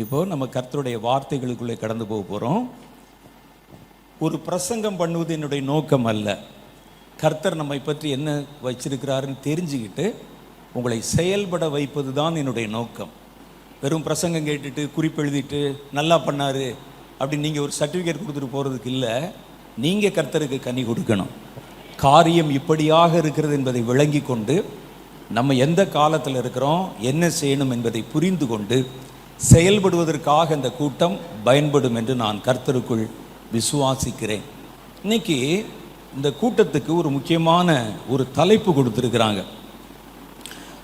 இப்போது நம்ம கர்த்தருடைய வார்த்தைகளுக்குள்ளே கடந்து போக போகிறோம். ஒரு பிரசங்கம் பண்ணுவது என்னுடைய நோக்கம் அல்ல. கர்த்தர் நம்மை பற்றி என்ன வச்சிருக்கிறாருன்னு தெரிஞ்சுக்கிட்டு உங்களை செயல்பட வைப்பது தான் என்னுடைய நோக்கம். வெறும் பிரசங்கம் கேட்டுட்டு குறிப்பு எழுதிட்டு நல்லா பண்ணார் அப்படின்னு நீங்கள் ஒரு சர்டிஃபிகேட் கொடுத்துட்டு போகிறதுக்கு இல்லை. நீங்கள் கர்த்தருக்கு கனி கொடுக்கணும். காரியம் இப்படியாக இருக்கிறது என்பதை விளங்கி கொண்டு நம்ம எந்த காலத்தில் இருக்கிறோம், என்ன செய்யணும் என்பதை புரிந்து கொண்டு செயல்படுவதற்காக இந்த கூட்டம் பயன்படும் என்று நான் கர்த்தருக்குள் விசுவாசிக்கிறேன். இன்னைக்கு இந்த கூட்டத்துக்கு ஒரு முக்கியமான ஒரு தலைப்பு கொடுத்துருக்குறாங்க.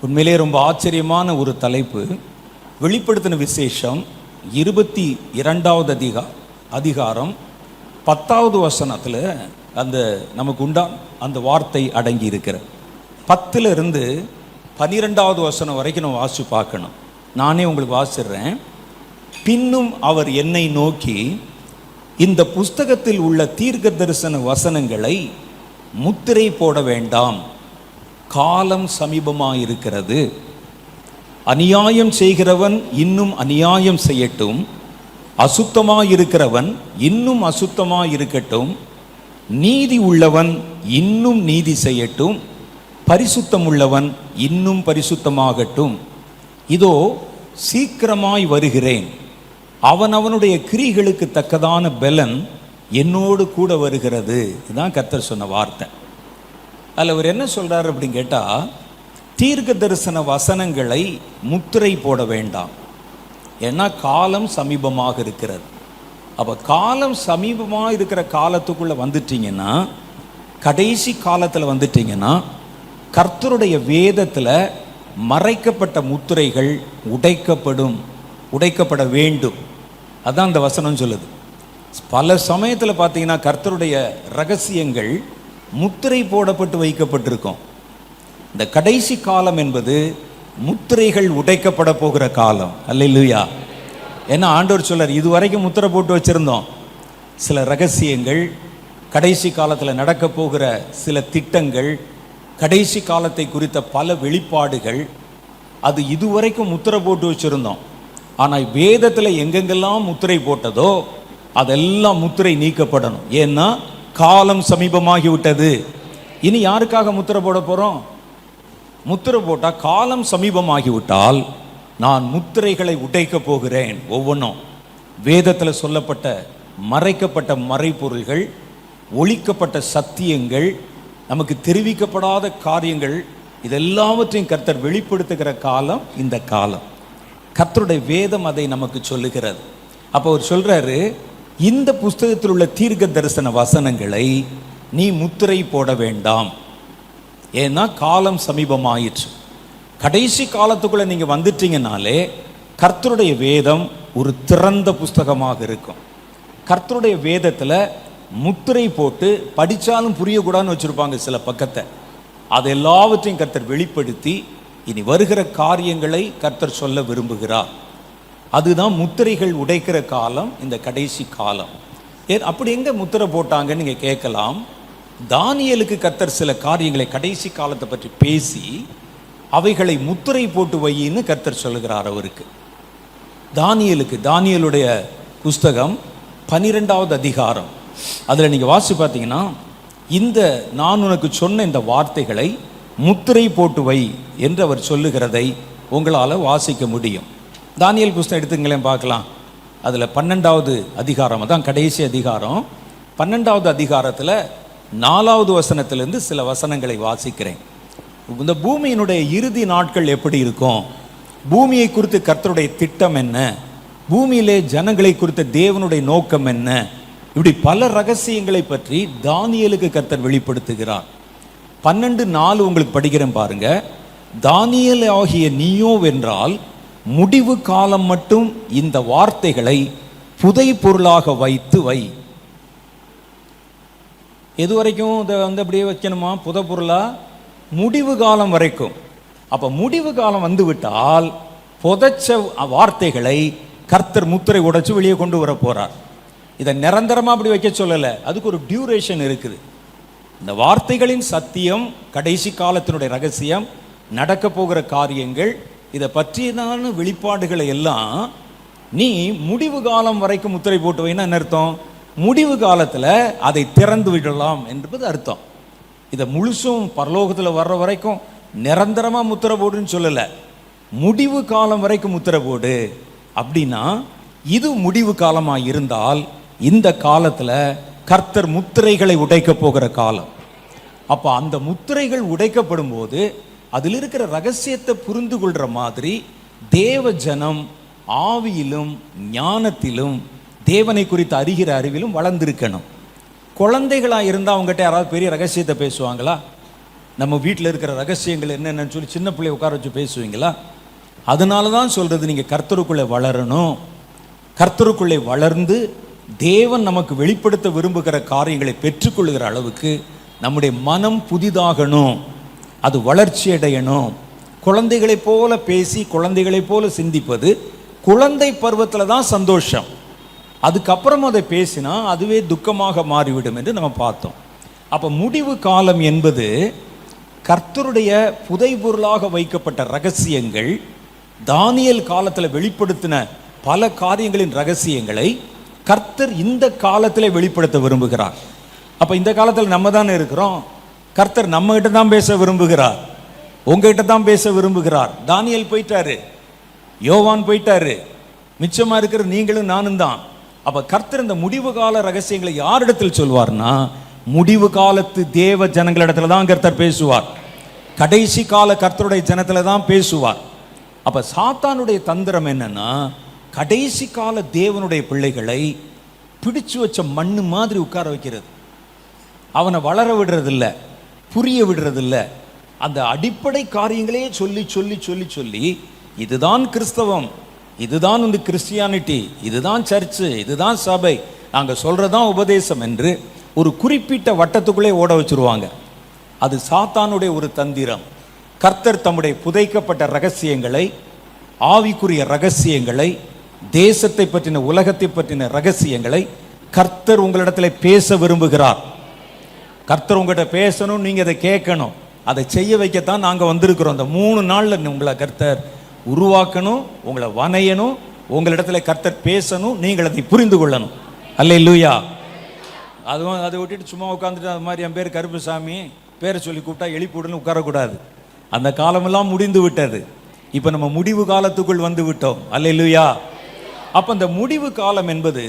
உண்மையிலே ரொம்ப ஆச்சரியமான ஒரு தலைப்பு. வெளிப்படுத்தின விசேஷம் 22வது அதிகாரம் 10வது வசனத்தில் அந்த நமக்கு அந்த வார்த்தை அடங்கி இருக்கிற 10லிருந்து 12வது வசனம் வரைக்கும் நம்ம வாசித்து பார்க்கணும். நானே உங்களுக்கு வாசிடுறேன். பின்னும் அவர் என்னை நோக்கி, இந்த புஸ்தகத்தில் உள்ள தீர்க்க தரிசன வசனங்களை முத்திரை போட வேண்டாம், காலம் சமீபமாயிருக்கிறது. அநியாயம் செய்கிறவன் இன்னும் அநியாயம் செய்யட்டும், அசுத்தமாயிருக்கிறவன் இன்னும் அசுத்தமாயிருக்கட்டும், நீதி உள்ளவன் இன்னும் நீதி செய்யட்டும், பரிசுத்தம் உள்ளவன் இன்னும் பரிசுத்தமாகட்டும். இதோ சீக்கிரமாய் வருகிறேன், அவனவனுடைய கிரிகளுக்கு தக்கதான பலன் என்னோடு கூட வருகிறது. இதுதான் கர்த்தர் சொன்ன வார்த்தை. அதில் அவர் என்ன சொல்கிறார் அப்படின்னு கேட்டால், தீர்க்க தரிசன வசனங்களை முத்திரை போட வேண்டாம், ஏன்னா காலம் சமீபமாக இருக்கிறது. அப்போ காலம் சமீபமாக இருக்கிற காலத்துக்குள்ளே வந்துட்டீங்கன்னா, கடைசி காலத்தில் வந்துட்டீங்கன்னா, கர்த்தருடைய வேதத்தில் மறைக்கப்பட்ட முத்திரைகள் உடைக்கப்பட வேண்டும். அதான் அந்த வசனம் சொல்லுது. பல சமயத்தில் பார்த்தீங்கன்னா கர்த்தருடைய ரகசியங்கள் முத்திரை போடப்பட்டு வைக்கப்பட்டிருக்கும். இந்த கடைசி காலம் என்பது முத்திரைகள் உடைக்கப்பட போகிற காலம். அல்லேலூயா. ஏன்னா ஆண்டவர் சொல்றார், இதுவரைக்கும் முத்திரை போட்டு வச்சிருந்தோம். சில ரகசியங்கள், கடைசி காலத்தில் நடக்க போகிற சில திட்டங்கள், கடைசி காலத்தை குறித்த பல வெளிப்பாடுகள், அது இதுவரைக்கும் முத்திரை போட்டு வச்சிருந்தோம். ஆனால் வேதத்தில் எங்கெங்கெல்லாம் முத்திரை போட்டதோ அதெல்லாம் முத்திரை நீக்கப்படணும். ஏன்னா காலம் சமீபமாகி விட்டது. இனி யாருக்காக முத்திரை போட போகிறோம்? முத்திரை போட்டால் காலம் சமீபமாகிவிட்டால் நான் முத்திரைகளை உடைக்கப் போகிறேன். ஒவ்வொன்றும் வேதத்தில் சொல்லப்பட்ட மறைக்கப்பட்ட மறைப்பொருள்கள், ஒளிக்கப்பட்ட சத்தியங்கள், நமக்கு தெரிவிக்கப்படாத காரியங்கள், இதெல்லாவற்றையும் கர்த்தர் வெளிப்படுத்துகிற காலம் இந்த காலம். கர்த்தருடைய வேதம் அதை நமக்கு சொல்லுகிறது. அப்போ அவர் சொல்கிறாரு, இந்த புஸ்தகத்தில் உள்ள தீர்க்க தரிசன வசனங்களை நீ முத்திரை போட வேண்டாம், ஏன்னா காலம் சமீபமாயிற்று. கடைசி காலத்துக்குள்ளே நீங்கள் வந்துட்டீங்கனாலே கர்த்தருடைய வேதம் ஒரு திறந்த புஸ்தகமாக இருக்கும். கர்த்தருடைய வேதத்தில் முத்திரை போட்டு படித்தாலும் புரியக்கூடாதுன்னு வச்சுருப்பாங்க சில பக்கத்தை. அது எல்லாவற்றையும் கர்த்தர் வெளிப்படுத்தி இனி வருகிற காரியங்களை கர்த்தர் சொல்ல விரும்புகிறார். அதுதான் முத்திரைகள் உடைக்கிற காலம், இந்த கடைசி காலம். அப்படி எங்கே முத்திரை போட்டாங்கன்னு நீங்கள் கேட்கலாம். தானியேலுக்கு கர்த்தர் சில காரியங்களை கடைசி காலத்தை பற்றி பேசி அவைகளை முத்திரை போட்டு வையின்னு கர்த்தர் சொல்லுகிறார் அவருக்கு. தானியேலுடைய புஸ்தகம் 12வது அதிகாரம், அதில் நீங்கள் வாசி பார்த்தீங்கன்னா, இந்த நான் உனக்கு சொன்ன இந்த வார்த்தைகளை முத்திரை போட்டு வை என்று அவர் சொல்லுகிறதை உங்களால் வாசிக்க முடியும். தானியேல் புஸ்தகம் எடுத்துங்களேன் பார்க்கலாம். அதில் 12வது அதிகாரம், அதான் கடைசி அதிகாரம். 12வது அதிகாரத்தில் 4வது வசனத்திலிருந்து சில வசனங்களை வாசிக்கிறேன். இந்த பூமியினுடைய இறுதி நாட்கள் எப்படி இருக்கும், பூமியை குறித்து கர்த்தருடைய திட்டம் என்ன, பூமியிலே ஜனங்களை குறித்த தேவனுடைய நோக்கம் என்ன, இப்படி பல ரகசியங்களை பற்றி தானியேலுக்கு கர்த்தர் வெளிப்படுத்துகிறார். 12:4 உங்களுக்கு படிக்கிறேன் பாருங்க. தானியேல் ஆகிய நீயோ வென்றால் முடிவு காலம் மட்டும் இந்த வார்த்தைகளை புதை பொருளாக வைத்து வை. எது வரைக்கும் இதை அப்படியே வைக்கணுமா? புதை பொருளா? முடிவு காலம் வரைக்கும். அப்போ முடிவு காலம் வந்து விட்டால் புதைச்ச வார்த்தைகளை கர்த்தர் முத்திரை உடைச்சு வெளியே கொண்டு வர போறார். இதை நிரந்தரமாக அப்படி வைக்க சொல்லலை, அதுக்கு ஒரு டியூரேஷன் இருக்குது. இந்த வார்த்தைகளின் சத்தியம், கடைசி காலத்தினுடைய ரகசியம், நடக்க போகிற காரியங்கள், இதை பற்றியதான வெளிப்பாடுகளை எல்லாம் நீ முடிவு காலம் வரைக்கும் முத்திரை போட்டு வைனா என்ன அர்த்தம்? முடிவு காலத்தில் அதை திறந்து விடலாம் என்பது அர்த்தம். இதை முழுசும் பரலோகத்தில் வர்ற வரைக்கும் நிரந்தரமாக முத்திரை போடுன்னு சொல்லலை. முடிவு காலம் வரைக்கும் முத்திரை போடு அப்படின்னா, இது முடிவு காலமாக இருந்தால் இந்த காலத்தில் கர்த்தர் முத்திரைகளை உடைக்க போகிற காலம். அப்போ அந்த முத்திரைகள் உடைக்கப்படும் போது அதில் இருக்கிற ரகசியத்தை புரிந்து கொள்கிற மாதிரி தேவ ஜனம் ஆவியிலும் ஞானத்திலும் தேவனை குறித்து அறிகிற அறிவிலும் வளர்ந்திருக்கணும். குழந்தைகளாக இருந்தால் அவங்ககிட்ட யாராவது பெரிய ரகசியத்தை பேசுவாங்களா? நம்ம வீட்டில் இருக்கிற ரகசியங்கள் என்னென்னு சொல்லி சின்ன பிள்ளைய உட்கார வச்சு பேசுவீங்களா? அதனால தான் சொல்கிறது, நீங்கள் கர்த்தருக்குள்ளே வளரணும். கர்த்தருக்குள்ளே வளர்ந்து தேவன் நமக்கு வெளிப்படுத்த விரும்புகிற காரியங்களை பெற்றுக்கொள்கிற அளவுக்கு நம்முடைய மனம் புதிதாகணும், அது வளர்ச்சி அடையணும். குழந்தைகளைப் போல பேசி குழந்தைகளைப் போல சிந்திப்பது குழந்தை பருவத்தில் தான் சந்தோஷம். அதுக்கப்புறம் அதை பேசினா அதுவே துக்கமாக மாறிவிடும் என்று நம்ம பார்த்தோம். அப்போ முடிவு காலம் என்பது கர்த்தருடைய புதைபொருளாக வைக்கப்பட்ட ரகசியங்கள், தானியேல் காலத்தில் வெளிப்படுத்தின பல காரியங்களின் ரகசியங்களை கர்த்தர் இந்த காலத்தில் வெளிப்படுத்த விரும்புகிறார். அப்போ இந்த காலத்தில் நம்ம தானே இருக்கிறோம். கர்த்தர் நம்ம கிட்ட தான் பேச விரும்புகிறார், உங்ககிட்ட தான் பேச விரும்புகிறார். தானியேல் போயிட்டாரு, யோவான் போயிட்டாரு, மிச்சமாக இருக்கிற நீங்களும் நானும் தான். அப்போ கர்த்தர் இந்த முடிவு கால ரகசியங்களை யாரிடத்தில் சொல்வார்னா, முடிவு காலத்து தேவ ஜனங்களிடத்துல தான் கர்த்தர் பேசுவார். கடைசி கால கர்த்தருடைய ஜனத்தில் தான் பேசுவார். அப்போ சாத்தானுடைய தந்திரம் என்னன்னா, கடைசி கால தேவனுடைய பிள்ளைகளை பிடிச்சு வச்ச மண்ணு மாதிரி உட்கார வைக்கிறது. அவனை வளர விடுறதில்ல, புரிய விடுறதில்ல. அந்த அடிப்படை காரியங்களே சொல்லி சொல்லி சொல்லி சொல்லி இதுதான் கிறிஸ்தவம், இதுதான் வந்து கிறிஸ்டியானிட்டி, இதுதான் சர்ச்சு, இதுதான் சபை, நாங்கள் சொல்கிறதான் உபதேசம் என்று ஒரு குறிப்பிட்ட வட்டத்துக்குள்ளே ஓட வச்சுருவாங்க. அது சாத்தானுடைய ஒரு தந்திரம். கர்த்தர் தம்முடைய புதைக்கப்பட்ட ரகசியங்களை, ஆவிக்குரிய ரகசியங்களை, தேசத்தை பற்றின உலகத்தை பற்றின ரகசியங்களை கர்த்தர் உங்களிடத்தில் பேச விரும்புகிறார். கர்த்தர் உங்கள்கிட்ட பேசணும், நீங்கள் அதை கேட்கணும். அதை செய்ய வைக்கத்தான் நாங்கள் வந்திருக்கிறோம். அந்த 3 நாளில் உங்களை கர்த்தர் உருவாக்கணும், உங்களை வணையணும், உங்களிடத்துல கர்த்தர் பேசணும், நீங்கள் அதை புரிந்து கொள்ளணும். அல்லேலூயா. அதுவும் அதை விட்டுட்டு சும்மா உட்காந்துட்டு அது மாதிரி என் பேர் கருப்புசாமி பேரை சொல்லி கூப்பிட்டா எழுப்பிவிடணும் உட்காரக்கூடாது. அந்த காலமெல்லாம் முடிந்து விட்டது. இப்போ நம்ம முடிவு காலத்துக்குள் வந்து விட்டோம். அல்லேலூயா. அப்போ அந்த முடிவு காலம் என்பது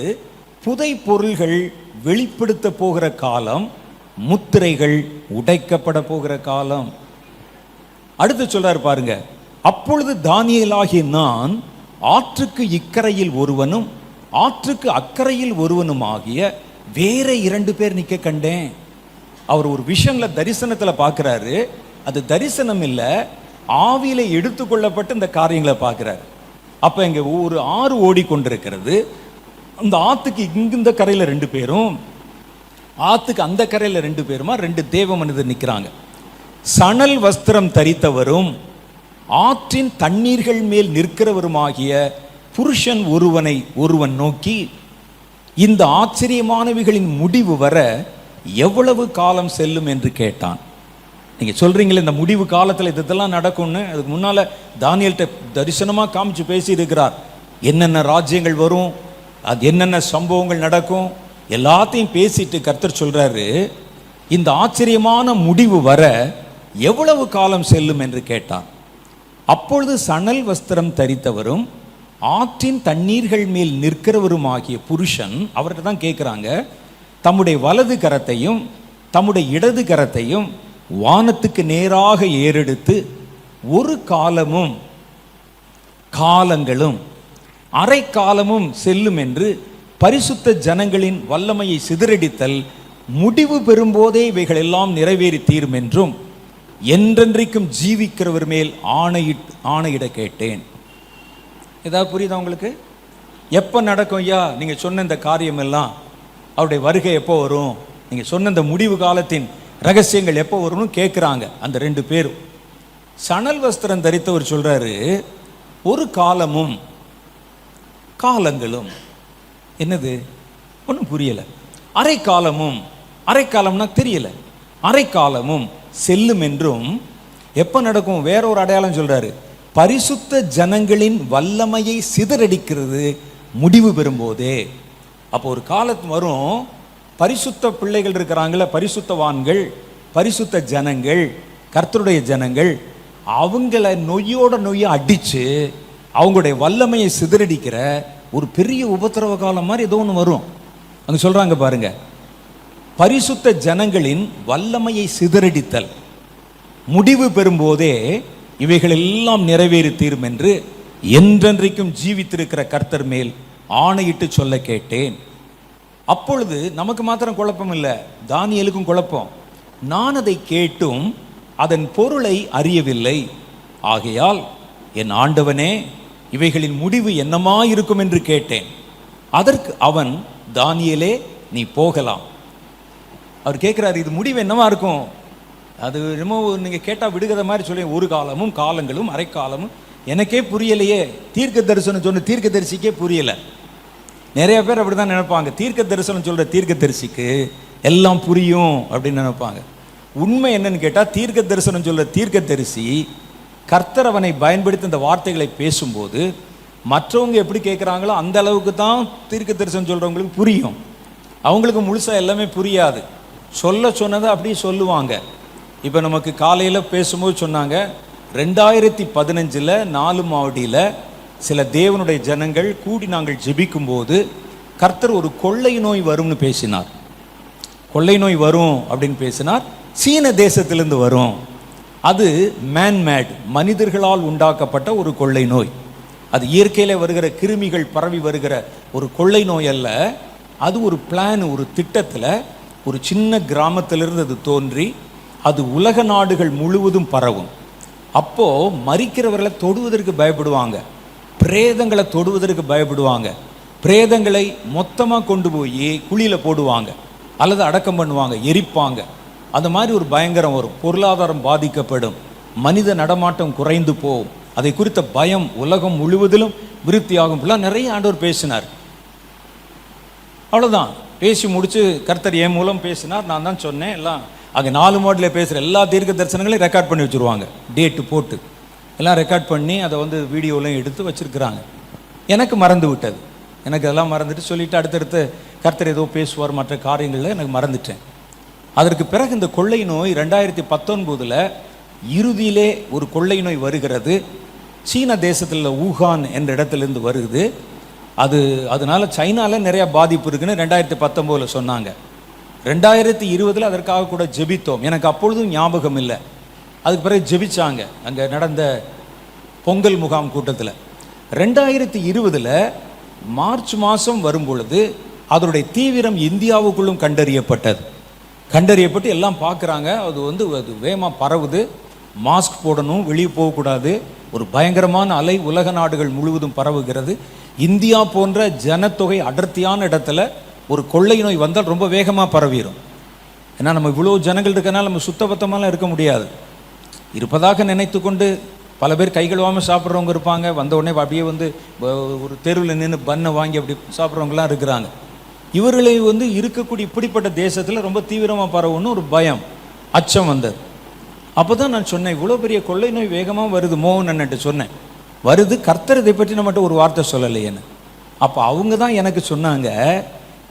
புதை பொருள்கள் வெளிப்படுத்த போகிற காலம், முத்திரைகள் உடைக்கப்பட போகிற காலம். அடுத்து சொல்றாரு பாருங்க, அப்பொழுது தானியேலாகிய நான் ஆற்றுக்கு இக்கரையில் ஒருவனும் ஆற்றுக்கு அக்கறையில் ஒருவனும் ஆகிய வேற 2 பேர் நிற்க கண்டேன். அவர் ஒரு விஷன்ல தரிசனத்துல பார்க்கிறாரு. அது தரிசனம் இல்லை, ஆவியில எடுத்துக்கொள்ளப்பட்டு இந்த காரியங்களை பார்க்கிறார். அப்ப இங்க ஒரு ஆறு ஓடிக்கொண்டிருக்கிறது. அந்த ஆத்துக்கு இந்த கரையில 2 பேரும், ஆத்துக்கு அந்த கரையில 2 பேருமா 2 தேவ மனிதர் நிற்கிறாங்க. சணல் வஸ்திரம் தரித்தவரும் ஆற்றின் தண்ணீர்கள் மேல் நிற்கிறவருமாகிய புருஷன் ஒருவன் நோக்கி, இந்த ஆச்சரியமானவைகளின் முடிவு வர எவ்வளவு காலம் செல்லும் என்று கேட்டான். நீங்க சொல்றீங்களே இந்த முடிவு காலத்தில் இதெல்லாம் நடக்கும்னு, அதுக்கு முன்னால தானியேல்கிட்ட தரிசனமா காமிச்சு பேசி இருக்கிறார். என்னென்ன ராஜ்யங்கள் வரும், அது என்னென்ன சம்பவங்கள் நடக்கும், எல்லாத்தையும் பேசிட்டு கர்த்தர் சொல்றாரு, இந்த ஆச்சரியமான முடிவு வர எவ்வளவு காலம் செல்லும் என்று கேட்டான். அப்பொழுது சணல் வஸ்திரம் தரித்தவரும் ஆற்றின் தண்ணீர்கள் மேல் நிற்கிறவரும் ஆகிய புருஷன் அவர்கிட்ட தான் கேட்குறாங்க, தம்முடைய வலது கரத்தையும் தம்முடைய இடது கரத்தையும் வானத்துக்கு நேராக ஏறெடுத்து ஒரு காலமும் காலங்களும் அரை காலமும் செல்லும் என்று பரிசுத்த ஜனங்களின் வல்லமையை சிதறடித்தல் முடிவு பெறும்போதே இவைகள் எல்லாம் நிறைவேறி தீரும் என்றும் என்றென்றைக்கும் ஜீவிக்கிறவர் மேல் ஆணையிட கேட்டேன். ஏதாவது புரியுதா உங்களுக்கு? எப்போ நடக்கும் ஐயா நீங்கள் சொன்ன இந்த காரியம் எல்லாம்? அவருடைய வருகை எப்போ வரும்? நீங்கள் சொன்ன இந்த முடிவு காலத்தின் ரகசியங்கள் எப்போ வரும்னு கேட்குறாங்க அந்த 2 பேரும். சணல் வஸ்திரம் தரித்தவர் சொல்றாரு, ஒரு காலமும் காலங்களும். என்னது? ஒன்றும் புரியலை. அரை காலமும், அரை காலம்னா தெரியல, அரை காலமும் செல்லும் என்றும். எப்போ நடக்கும்? வேற ஒரு அடையாளம் சொல்றாரு, பரிசுத்த ஜனங்களின் வல்லமையை சிதறடிக்கிறது முடிவு பெறும்போதே. அப்போ ஒரு காலத்து வரும், பரிசுத்த பிள்ளைகள் இருக்கிறாங்கள, பரிசுத்தவான்கள், பரிசுத்த ஜனங்கள், கர்த்தருடைய ஜனங்கள், அவங்கள நொய்ய அடிச்சு அவங்களுடைய வல்லமையை சிதறடிக்கிற ஒரு பெரிய உபத்திரவ காலம் மாதிரி ஏதோ ஒன்று வரும். அங்கே சொல்றாங்க பாருங்க, பரிசுத்த ஜனங்களின் வல்லமையை சிதறடித்தல் முடிவு பெறும்போதே இவைகள் எல்லாம் நிறைவேறி தீரும் என்று என்றென்றைக்கும் ஜீவித்திருக்கிற கர்த்தர் மேல் ஆணையிட்டு சொல்ல கேட்டேன். அப்பொழுது நமக்கு மாத்திரம் குழப்பம் இல்லை, தானியேலுக்கும் குழப்பம். நான் அதை கேட்டும் அதன் பொருளை அறியவில்லை. ஆகையால் என் ஆண்டவனே, இவைகளின் முடிவு என்னமாயிருக்கும் என்று கேட்டேன். அதற்கு அவன், தானியேலே, நீ போகலாம். அவர் கேட்குறாரு, இது முடிவு என்னவா இருக்கும்? அது என்னமோ நீங்கள் கேட்டால் விடுகிற மாதிரி சொல்லி, ஒரு காலமும் காலங்களும் அரைக்காலமும் எனக்கே புரியலையே. தீர்க்க தரிசனம் சொன்ன தீர்க்க தரிசிக்கே புரியலை. நிறைய பேர் அப்படி தான் நினைப்பாங்க, தீர்க்க தரிசனம் சொல்கிற தீர்க்க தரிசிக்கு எல்லாம் புரியும் அப்படின்னு நினைப்பாங்க. உண்மை என்னன்னு கேட்டால், தீர்க்க தரிசனம் சொல்கிற தீர்க்க தரிசி கர்த்தர் அவனை பயன்படுத்தி இந்த வார்த்தைகளை பேசும்போது மற்றவங்க எப்படி கேட்குறாங்களோ அந்த அளவுக்கு தான் தீர்க்க தரிசனம் சொல்கிறவங்களுக்கு புரியும். அவங்களுக்கு முழுசாக எல்லாமே புரியாது. சொல்ல சொன்னதை அப்படியே சொல்லுவாங்க. இப்போ நமக்கு காலையில் பேசும்போது சொன்னாங்க, 2015 4 மாவடியில் சில தேவனுடைய ஜனங்கள் கூடி நாங்கள் ஜெபிக்கும் போது கர்த்தர் ஒரு கொள்ளை நோய் வரும்னு பேசினார். கொள்ளை நோய் வரும் அப்படின்னு பேசினார். சீன தேசத்திலிருந்து வரும். அது மேன்மேட், மனிதர்களால் உண்டாக்கப்பட்ட ஒரு கொள்ளை நோய். அது இயற்கையில் வருகிற கிருமிகள் பரவி வருகிற ஒரு கொள்ளை நோய் அல்ல. அது ஒரு பிளான், ஒரு திட்டத்தில் ஒரு சின்ன கிராமத்திலிருந்து அது தோன்றி அது உலக நாடுகள் முழுவதும் பரவும். அப்போது மரிக்கிறவர்களை தொடுவதற்கு பயப்படுவாங்க, பிரேதங்களை தொடுவதற்கு பயப்படுவாங்க, பிரேதங்களை மொத்தமாக கொண்டு போய் குழியில் போடுவாங்க அல்லது அடக்கம் பண்ணுவாங்க, எரிப்பாங்க. அந்த மாதிரி ஒரு பயங்கரம் வரும். பொருளாதாரம் பாதிக்கப்படும், மனித நடமாட்டம் குறைந்து போகும். அதை குறித்த பயம் உலகம் முழுவதிலும் விருத்தியாகும். நிறைய ஆண்டவர் பேசினார். அவ்வளோதான், பேசி முடித்து கர்த்தர் என் மூலம் பேசினார். நான் தான் சொன்னேன் எல்லாம். அங்கே 4 மாடியில் பேசுகிற எல்லா தீர்க்க தரிசனங்களையும் ரெக்கார்ட் பண்ணி வச்சுருவாங்க, டேட்டு போட்டு எல்லாம் ரெக்கார்ட் பண்ணி அதை வந்து வீடியோலையும் எடுத்து வச்சுருக்குறாங்க. எனக்கு மறந்து விட்டது. எனக்கு அதெல்லாம் மறந்துட்டு சொல்லிவிட்டு அடுத்தடுத்து கர்த்தர் ஏதோ பேசுவார் மற்ற காரியங்களில் எனக்கு மறந்துட்டேன். அதற்கு பிறகு இந்த கொள்ளை நோய் 2019 இறுதியிலே ஒரு கொள்ளை நோய் வருகிறது. சீன தேசத்தில் ஊகான் என்ற இடத்துலேருந்து வருது. அதனால சைனாவில் நிறையா பாதிப்பு இருக்குன்னு 2019 சொன்னாங்க. 2020 அதற்காக கூட ஜெபித்தோம். எனக்கு அப்பொழுதும் ஞாபகம் இல்லை. அதுக்கு பிறகு ஜெபிச்சாங்க அங்கே நடந்த பொங்கல் முகாம் கூட்டத்தில். 2020 மார்ச் மாதம் வரும்பொழுது அதனுடைய தீவிரம் இந்தியாவுக்குள்ளும் கண்டறியப்பட்டு எல்லாம் பார்க்குறாங்க. அது வேகமாக பரவுது. மாஸ்க் போடணும், வெளியே போகக்கூடாது. ஒரு பயங்கரமான அலை உலக நாடுகள் முழுவதும் பரவுகிறது. இந்தியா போன்ற ஜனத்தொகை அடர்த்தியான இடத்துல ஒரு கொள்ளை நோய் வந்தால் ரொம்ப வேகமாக பரவிடும். ஏன்னா நம்ம இவ்வளோ ஜனங்கள் இருக்கனால நம்ம சுத்தபத்தமாலாம் இருக்க முடியாது. இருப்பதாக நினைத்து கொண்டு பல பேர் கை கழுவாமல் சாப்பிட்றவங்க இருப்பாங்க. வந்த உடனே அப்படியே ஒரு தெருவில் நின்று பண்ணை வாங்கி அப்படி சாப்பிட்றவங்களாம் இருக்கிறாங்க. இவர்களை இருக்கக்கூடிய இப்படிப்பட்ட தேசத்தில் ரொம்ப தீவிரமாக பரவுன்னு ஒரு பயம், அச்சம் வந்தது. அப்போ தான் நான் சொன்னேன், இவ்வளோ பெரிய கொள்ளை நோய் வேகமாக வருது மோகன் சொன்னேன், வருது. கர்த்தர் இதை பற்றி நம்மகிட்ட ஒரு வார்த்தை சொல்லலையேன்னு. அப்போ அவங்க தான் எனக்கு சொன்னாங்க,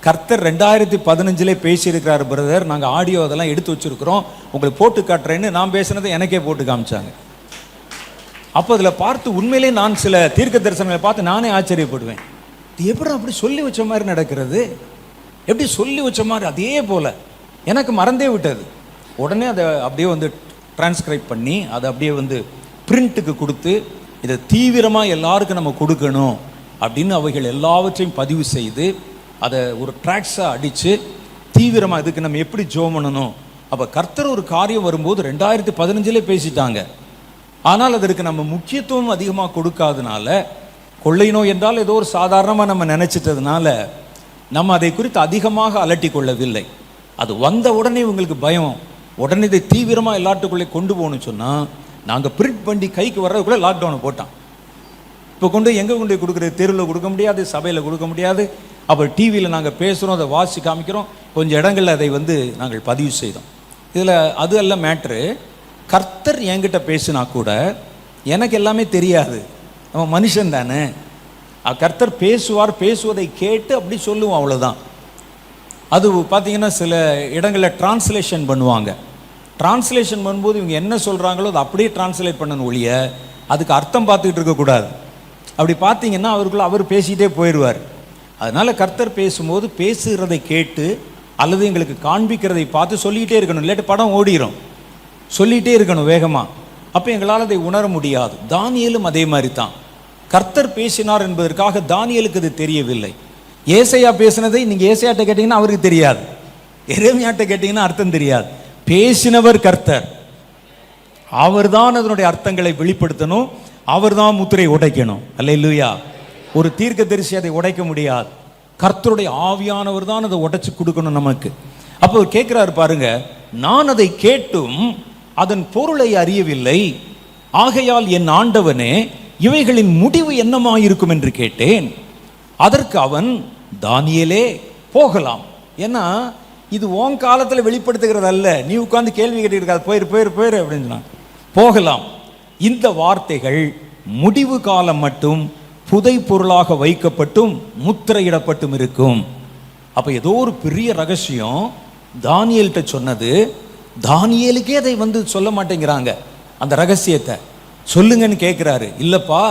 கர்த்தர் 2015 பேசியிருக்கிறார் பிரதர், நாங்கள் ஆடியோ அதெல்லாம் எடுத்து வச்சுருக்கிறோம், உங்களுக்கு போட்டு காட்டுறேன்னு நான் பேசுனதை எனக்கே போட்டு காமிச்சாங்க. அப்போ அதில் பார்த்து உண்மையிலே நான் சில தீர்க்க தரிசனங்களை பார்த்து நானே ஆச்சரியப்படுவேன். இது எப்படி அப்படி சொல்லி வச்ச மாதிரி நடக்கிறது, எப்படி சொல்லி வச்ச மாதிரி அதே போல் எனக்கு மறந்தே விட்டது. உடனே அதை அப்படியே டிரான்ஸ்கிரைப் பண்ணி அதை அப்படியே பிரிண்ட்டுக்கு கொடுத்து இதை தீவிரமாக எல்லாருக்கும் நம்ம கொடுக்கணும் அப்படின்னு அவைகள் எல்லாவற்றையும் பதிவு செய்து அதை ஒரு ட்ராக்ஸாக அடித்து தீவிரமாக இதுக்கு நம்ம எப்படி ஜெபம் பண்ணணும். அப்போ கர்த்தர் ஒரு காரியம் வரும்போது 2015 பேசிட்டாங்க. ஆனால் அதற்கு நம்ம முக்கியத்துவம் அதிகமாக கொடுக்காதனால, கொள்ளை நோய் என்றால் ஏதோ ஒரு சாதாரணமாக நம்ம நினச்சிட்டதுனால நம்ம அதை குறித்து அதிகமாக அலட்டி கொள்ளவில்லை. அது வந்த உடனே உங்களுக்கு பயம், உடனே இதை தீவிரமாக எல்லாத்துக்குள்ளே கொண்டு போகணும்னு சொன்னால் நாங்கள் பிரிண்ட் பண்ணி கைக்கு வர்றதுக்குள்ளே லாக்டவுனை போட்டான். இப்போ எங்கே கொண்டு கொடுக்குறது, தெருவில் கொடுக்க முடியாது, சபையில் கொடுக்க முடியாது. அப்புறம் டிவியில் நாங்கள் பேசுகிறோம், அதை வாசி காமிக்கிறோம், கொஞ்சம் இடங்களில் அதை நாங்கள் பதிவு செய்தோம். இதில் அது எல்லாம் மேட்ரு. கர்த்தர் என்கிட்ட பேசினா கூட எனக்கு எல்லாமே தெரியாது, அவன் மனுஷன் தானே. கர்த்தர் பேசுவார், பேசுவதை கேட்டு அப்படி சொல்லுவோம், அவ்வளோதான். அது பார்த்தீங்கன்னா சில இடங்களில் டிரான்ஸ்லேஷன் பண்ணுவாங்க. டிரான்ஸ்லேஷன் பண்ணும்போது இவங்க என்ன சொல்கிறாங்களோ அதை அப்படியே டிரான்ஸ்லேட் பண்ணணும் ஒழிய அதுக்கு அர்த்தம் பார்த்துக்கிட்டு இருக்கக்கூடாது. அப்படி பார்த்தீங்கன்னா அவர் பேசிகிட்டே போயிடுவார். அதனால் கர்த்தர் பேசும்போது பேசுகிறதை கேட்டு அல்லது எங்களுக்கு காண்பிக்கிறதை பார்த்து சொல்லிக்கிட்டே இருக்கணும், இல்லாட்டி படம் ஓடிடும். சொல்லிகிட்டே இருக்கணும் வேகமாக, அப்போ எங்களால் அதை உணர முடியாது. தானியேலும் அதே மாதிரி தான். கர்த்தர் பேசினார் என்பதற்காக தானியேலுக்கு அது தெரியவில்லை. ஏசையா பேசினதை நீங்கள் ஏசையாட்ட கேட்டிங்கன்னா அவருக்கு தெரியாது, எரேமியாட்ட கேட்டிங்கன்னா அர்த்தம் தெரியாது. பேசினவர் கர்த்தர், அவர் தான் அதனுடைய அர்த்தங்களை வெளிப்படுத்தணும், அவர் தான் முத்திரை உடைக்கணும். அல்லேலூயா. ஒரு தீர்க்கதரிசி அதை உடைக்க முடியாது, கர்த்தருடைய ஆவியானவர் தான் அதை உடைச்சு கொடுக்கணும் நமக்கு. அப்போ அவர் கேட்கிறாரு பாருங்க, நான் அதை கேட்டும் அதன் பொருளை அறியவில்லை, ஆகையால் என் ஆண்டவனே இவைகளின் முடிவு என்னமாயிருக்கும் என்று கேட்டேன். அதற்கு அவன், தானியேலே போகலாம். ஏன்னா இது உன் காலத்தில் வெளிப்படுத்துகிறது அல்ல, நீ உட்கார்ந்து கேள்வி கேட்டு இருக்காது, போயிரு அப்படின்னு சொன்னான். போகலாம். இந்த வார்த்தைகள் முடிவு காலம் மட்டும் புதை பொருளாக வைக்கப்பட்டும் முத்திரையிடப்பட்டும் இருக்கும். அப்போ ஏதோ ஒரு பெரிய ரகசியம் தானியேல்கிட்ட சொன்னது, தானியேலுக்கே அதை சொல்ல மாட்டேங்கிறாங்க. அந்த ரகசியத்தை சொல்லுங்கன்னு கேட்குறாரு. இல்லைப்பா,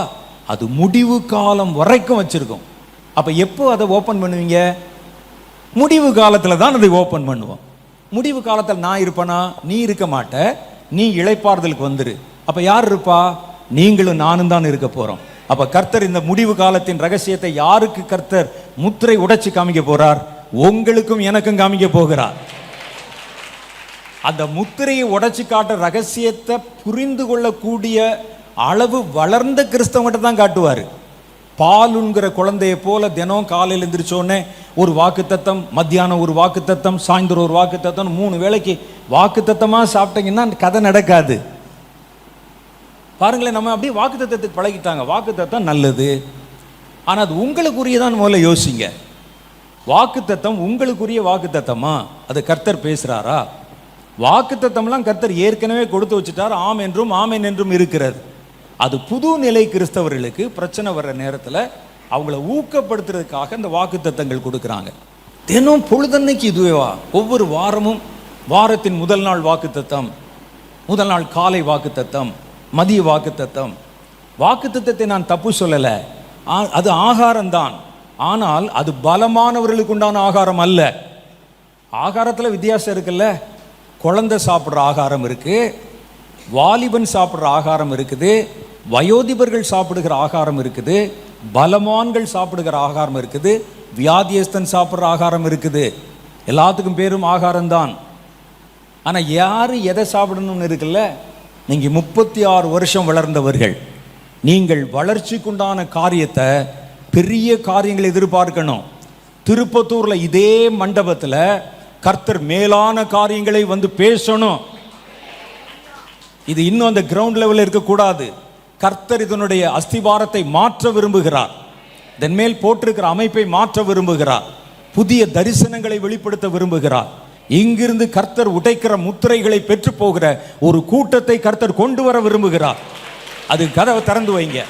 அது முடிவு காலம் வரைக்கும் வச்சுருக்கோம். அப்போ எப்போ அதை ஓப்பன் பண்ணுவீங்க? முடிவு காலத்தில் தான் அதை ஓப்பன் பண்ணுவோம். முடிவு காலத்தில் நான் இருப்பேனா? நீ இருக்க மாட்ட, நீ இளைப்பாறுதலுக்கு வந்துரு. அப்போ யார் இருப்பா? நீங்களும் நானும் தான் இருக்க போகிறோம். அப்போ கர்த்தர் இந்த முடிவு காலத்தின் ரகசியத்தை யாருக்கு கர்த்தர் முத்திரை உடைச்சு காமிக்க போறார்? உங்களுக்கும் எனக்கும் காமிக்க போகிறார். அந்த முத்திரையை உடைச்சு காட்ட ரகசியத்தை புரிந்து கொள்ளக்கூடிய அளவு வளர்ந்த கிறிஸ்தவங்கிட்ட தான் காட்டுவார். பாலுங்கிற குழந்தையை போல தினம் காலையில் எழுந்திரிச்சோடனே ஒரு வாக்குத்தத்தம், மத்தியானம் ஒரு வாக்குத்தத்தம், சாயந்தரம் ஒரு வாக்குத்தத்தம், 3 வேளைக்கு வாக்குத்தத்தமாக சாப்பிட்டீங்கன்னா கதை நடக்காது. பாருங்களேன், நம்ம அப்படியே வாக்குத்தத்தத்துக்கு பழகிட்டாங்க. வாக்குத்தத்தம் நல்லது, ஆனால் அது உங்களுக்குரியதான் முதல்ல யோசிங்க. வாக்குத்தத்தம் உங்களுக்குரிய வாக்குத்தத்தமா? அது கர்த்தர் பேசுகிறாரா? வாக்குத்தத்தம்லாம் கர்த்தர் ஏற்கனவே கொடுத்து வச்சுட்டார், ஆம் என்றும் ஆமென் என்றும் இருக்கிறது. அது புது நிலை கிறிஸ்தவர்களுக்கு பிரச்சனை வர்ற நேரத்தில் அவங்கள ஊக்கப்படுத்துறதுக்காக இந்த வாக்குத்தத்தங்கள் கொடுக்குறாங்க. தினம் பொழுதன்னைக்கு இதுவேவா? ஒவ்வொரு வாரமும் வாரத்தின் முதல் நாள் வாக்குத்தத்தம், முதல் நாள் காலை வாக்குத்தத்தம், மதிய வாக்குத்தத்தம். வாக்குத்தத்தத்தை நான் தப்பு சொல்லலை, அது ஆகாரம்தான். ஆனால் அது பலமானவர்களுக்கு உண்டான ஆகாரம் அல்ல. ஆகாரத்தில் வித்தியாசம் இருக்குல்ல. குழந்தை சாப்பிட்ற ஆகாரம் இருக்கு, வாலிபன் சாப்பிட்ற ஆகாரம் இருக்குது, வயோதிபர்கள் சாப்பிடுகிற ஆகாரம் இருக்குது, பலமான்கள் சாப்பிடுகிற ஆகாரம் இருக்குது, வியாதியஸ்தன் சாப்பிட்ற ஆகாரம் இருக்குது. எல்லாத்துக்கும் பேரும் ஆகாரம்தான். ஆனால் யார் எதை சாப்பிடணும்னு இருக்குல்ல. நீங்கள் 36 வருஷம் வளர்ந்தவர்கள், நீங்கள் வளர்ச்சிக்குண்டான காரியத்தை, பெரிய காரியங்களை எதிர்பார்க்கணும். திருப்பத்தூரில் இதே மண்டபத்தில் கர்த்தர் மேலான காரியங்களை பேசணும். இது இன்னும் அந்த கிரவுண்ட் லெவலில் இருக்கக்கூடாது. கர்த்தர் இதனுடைய அஸ்திவாரத்தை மாற்ற விரும்புகிறார், இதன் மேல் போட்டிருக்கிற அமைப்பை மாற்ற விரும்புகிறார், புதிய தரிசனங்களை வெளிப்படுத்த விரும்புகிறார். இங்கிருந்து கர்த்தர் உடைக்கிற முத்திரைகளை பெற்று போகிற ஒரு கூட்டத்தை கர்த்தர் கொண்டு வர விரும்புகிறார். அது கதவை திறந்து வைங்க.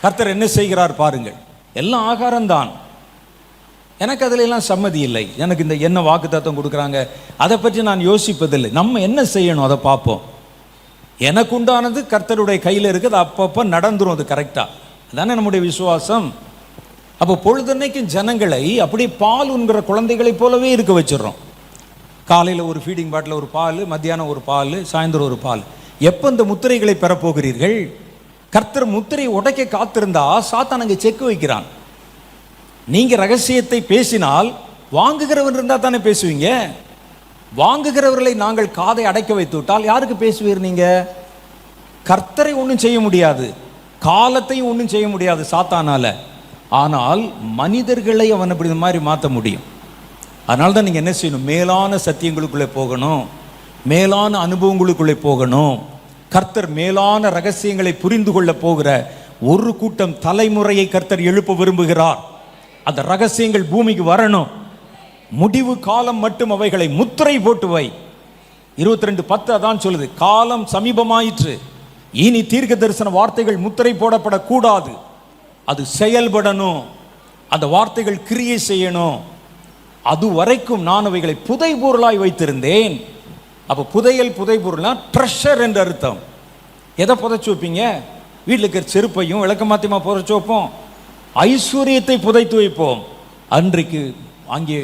கர்த்தர் என்ன செய்கிறார் பாருங்கள். எல்லாம் ஆகாரம்தான். எனக்கு அதில் எல்லாம் சம்மதி இல்லை. எனக்கு இந்த என்ன வாக்குத்தத்தம் கொடுக்குறாங்க அதை பற்றி நான் யோசிப்பதில்லை. நம்ம என்ன செய்யணும் அதை பார்ப்போம். எனக்கு உண்டானது கர்த்தருடைய கையில் இருக்குது, அப்பப்போ நடந்துரும், அது கரெக்டாக. அதானே நம்முடைய விசுவாசம். அப்போ பொழுதன்னைக்கும் ஜனங்களை அப்படி பால் உண்கிற குழந்தைகளைப் போலவே இருக்க வச்சிடறோம். காலையில் ஒரு ஃபீடிங் பாட்டில் ஒரு பால், மத்தியானம் ஒரு பால், சாயந்தரம் ஒரு பால். எப்போ இந்த முத்திரைகளை பெறப்போகிறீர்கள்? கர்த்தர் முத்திரை உடைக்க காத்திருந்தா சாத்தான் அங்கே செக் வைக்கிறான். நீங்கள் ரகசியத்தை பேசினால் வாங்குகிறவர் இருந்தால் தானே பேசுவீங்க. வாங்குகிறவர்களை நாங்கள் காதை அடைக்க வைத்து விட்டால் யாருக்கு பேசுவீர்? நீங்கள் கர்த்தரை ஒன்றும் செய்ய முடியாது, காலத்தையும் ஒன்றும் செய்ய முடியாது சாத்தானால. ஆனால் மனிதர்களை அவன் அப்படி இந்த மாதிரி மாற்ற முடியும். அதனால தான் நீங்கள் என்ன செய்யணும்? மேலான சத்தியங்களுக்குள்ளே போகணும், மேலான அனுபவங்களுக்குள்ளே போகணும். கர்த்தர் மேலான ரகசியங்களை புரிந்து கொள்ள போகிற ஒரு கூட்டம் தலைமுறையை கர்த்தர் எழுப்ப விரும்புகிறார். அந்த ரகசியங்கள் பூமிக்கு வரணும். முடிவு காலம் மட்டும் அவைகளை முத்திரை போட்டு வை. 22:10 அதான் சொல்லுது, காலம் சமீபமாயிற்று, இனி தீர்க்க தரிசன வார்த்தைகள் முத்திரை போடப்படக்கூடாது. அது செயல்படணும். அந்த வார்த்தைகள் கிரியை செய்யணும். அது வரைக்கும் நான் அவைகளை புதை பொருளாய் வைத்திருந்தேன். அப்போ புதையல் புதை பொருள்னா ட்ரெஷர் என்று அர்த்தம். எதை புதைச்சி வைப்பீங்க? வீட்டில் இருக்கிற செருப்பையும் விளக்க மாத்தியமா புதைச்சி வைப்போம். ஐஸ்வர்யத்தை புதைத்து வைப்போம். அன்றைக்கு அங்கே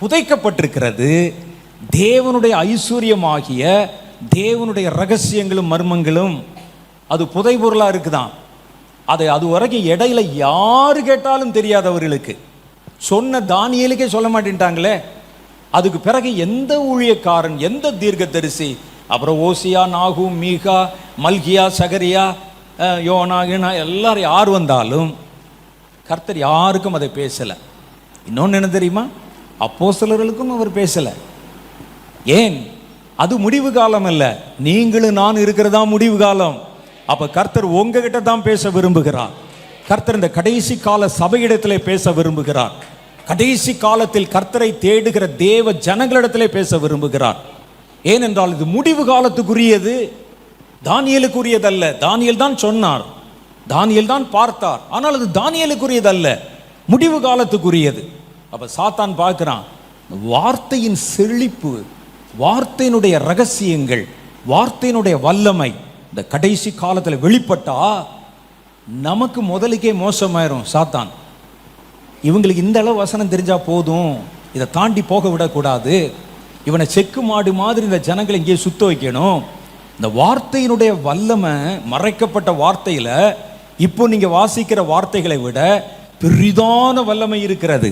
புதைக்கப்பட்டிருக்கிறது தேவனுடைய ஐஸ்வர்யமாகிய தேவனுடைய ரகசியங்களும் மர்மங்களும். அது புதை பொருளாக இருக்குதான். அது வரைக்கும் இடையில யாரு கேட்டாலும் தெரியாதவர்களுக்கு. சொன்ன தானியேலுக்கே சொல்ல மாட்டேன்ட்டாங்களே. அதுக்கு பிறகு எந்த ஊழியக்காரன், எந்த தீர்க்கதரிசி, அப்புறம் ஓசியா, நாகூம், மீகா, மல்கியா, சகரியா, யோனா, எல்லாரும் யார் வந்தாலும் கர்த்தர் யாருக்கும் அதை பேசலை. இன்னொன்று என்ன தெரியுமா? அப்போஸ்தலர்களுக்கும் அவர் பேசலை. ஏன்? அது முடிவு காலம் அல்ல. நீங்களும் நான் இருக்கிறதா முடிவு காலம். அப்ப கர்த்தர் உங்ககிட்ட தான் பேச விரும்புகிறார். கர்த்தர் இந்த கடைசி கால சபையிடத்திலே பேச விரும்புகிறார். கடைசி காலத்தில் கர்த்தரை தேடுகிற தேவ ஜனங்களிடத்திலே பேச விரும்புகிறார். ஏனென்றால் இது முடிவு காலத்துக்குரியது, தானியேலுக்குரியதல்ல. தானியேல் தான் சொன்னார், தானியேல் தான் பார்த்தார். ஆனால் அது தானியேலுக்குரியதல்ல, முடிவு காலத்துக்குரியது. அப்ப சாத்தான் பார்க்கிறான், வார்த்தையின் செழிப்பு, வார்த்தையினுடைய ரகசியங்கள், வார்த்தையினுடைய வல்லமை இந்த கடைசி காலத்தில் வெளிப்பட்டா நமக்கு முதலுக்கே மோசமாயிரும். சாத்தான் இவங்களுக்கு இந்த அளவு வசனம் தெரிஞ்சா போதும், இதை தாண்டி போக விடக்கூடாது, இவனை செக்கு மாடு மாதிரி இந்த ஜனங்களை இங்கே சுத்த வைக்கணும். இந்த வார்த்தையினுடைய வல்லமை, மறைக்கப்பட்ட வார்த்தையில இப்போ நீங்க வாசிக்கிற வார்த்தைகளை விட பெரிதான வல்லமை இருக்கிறது.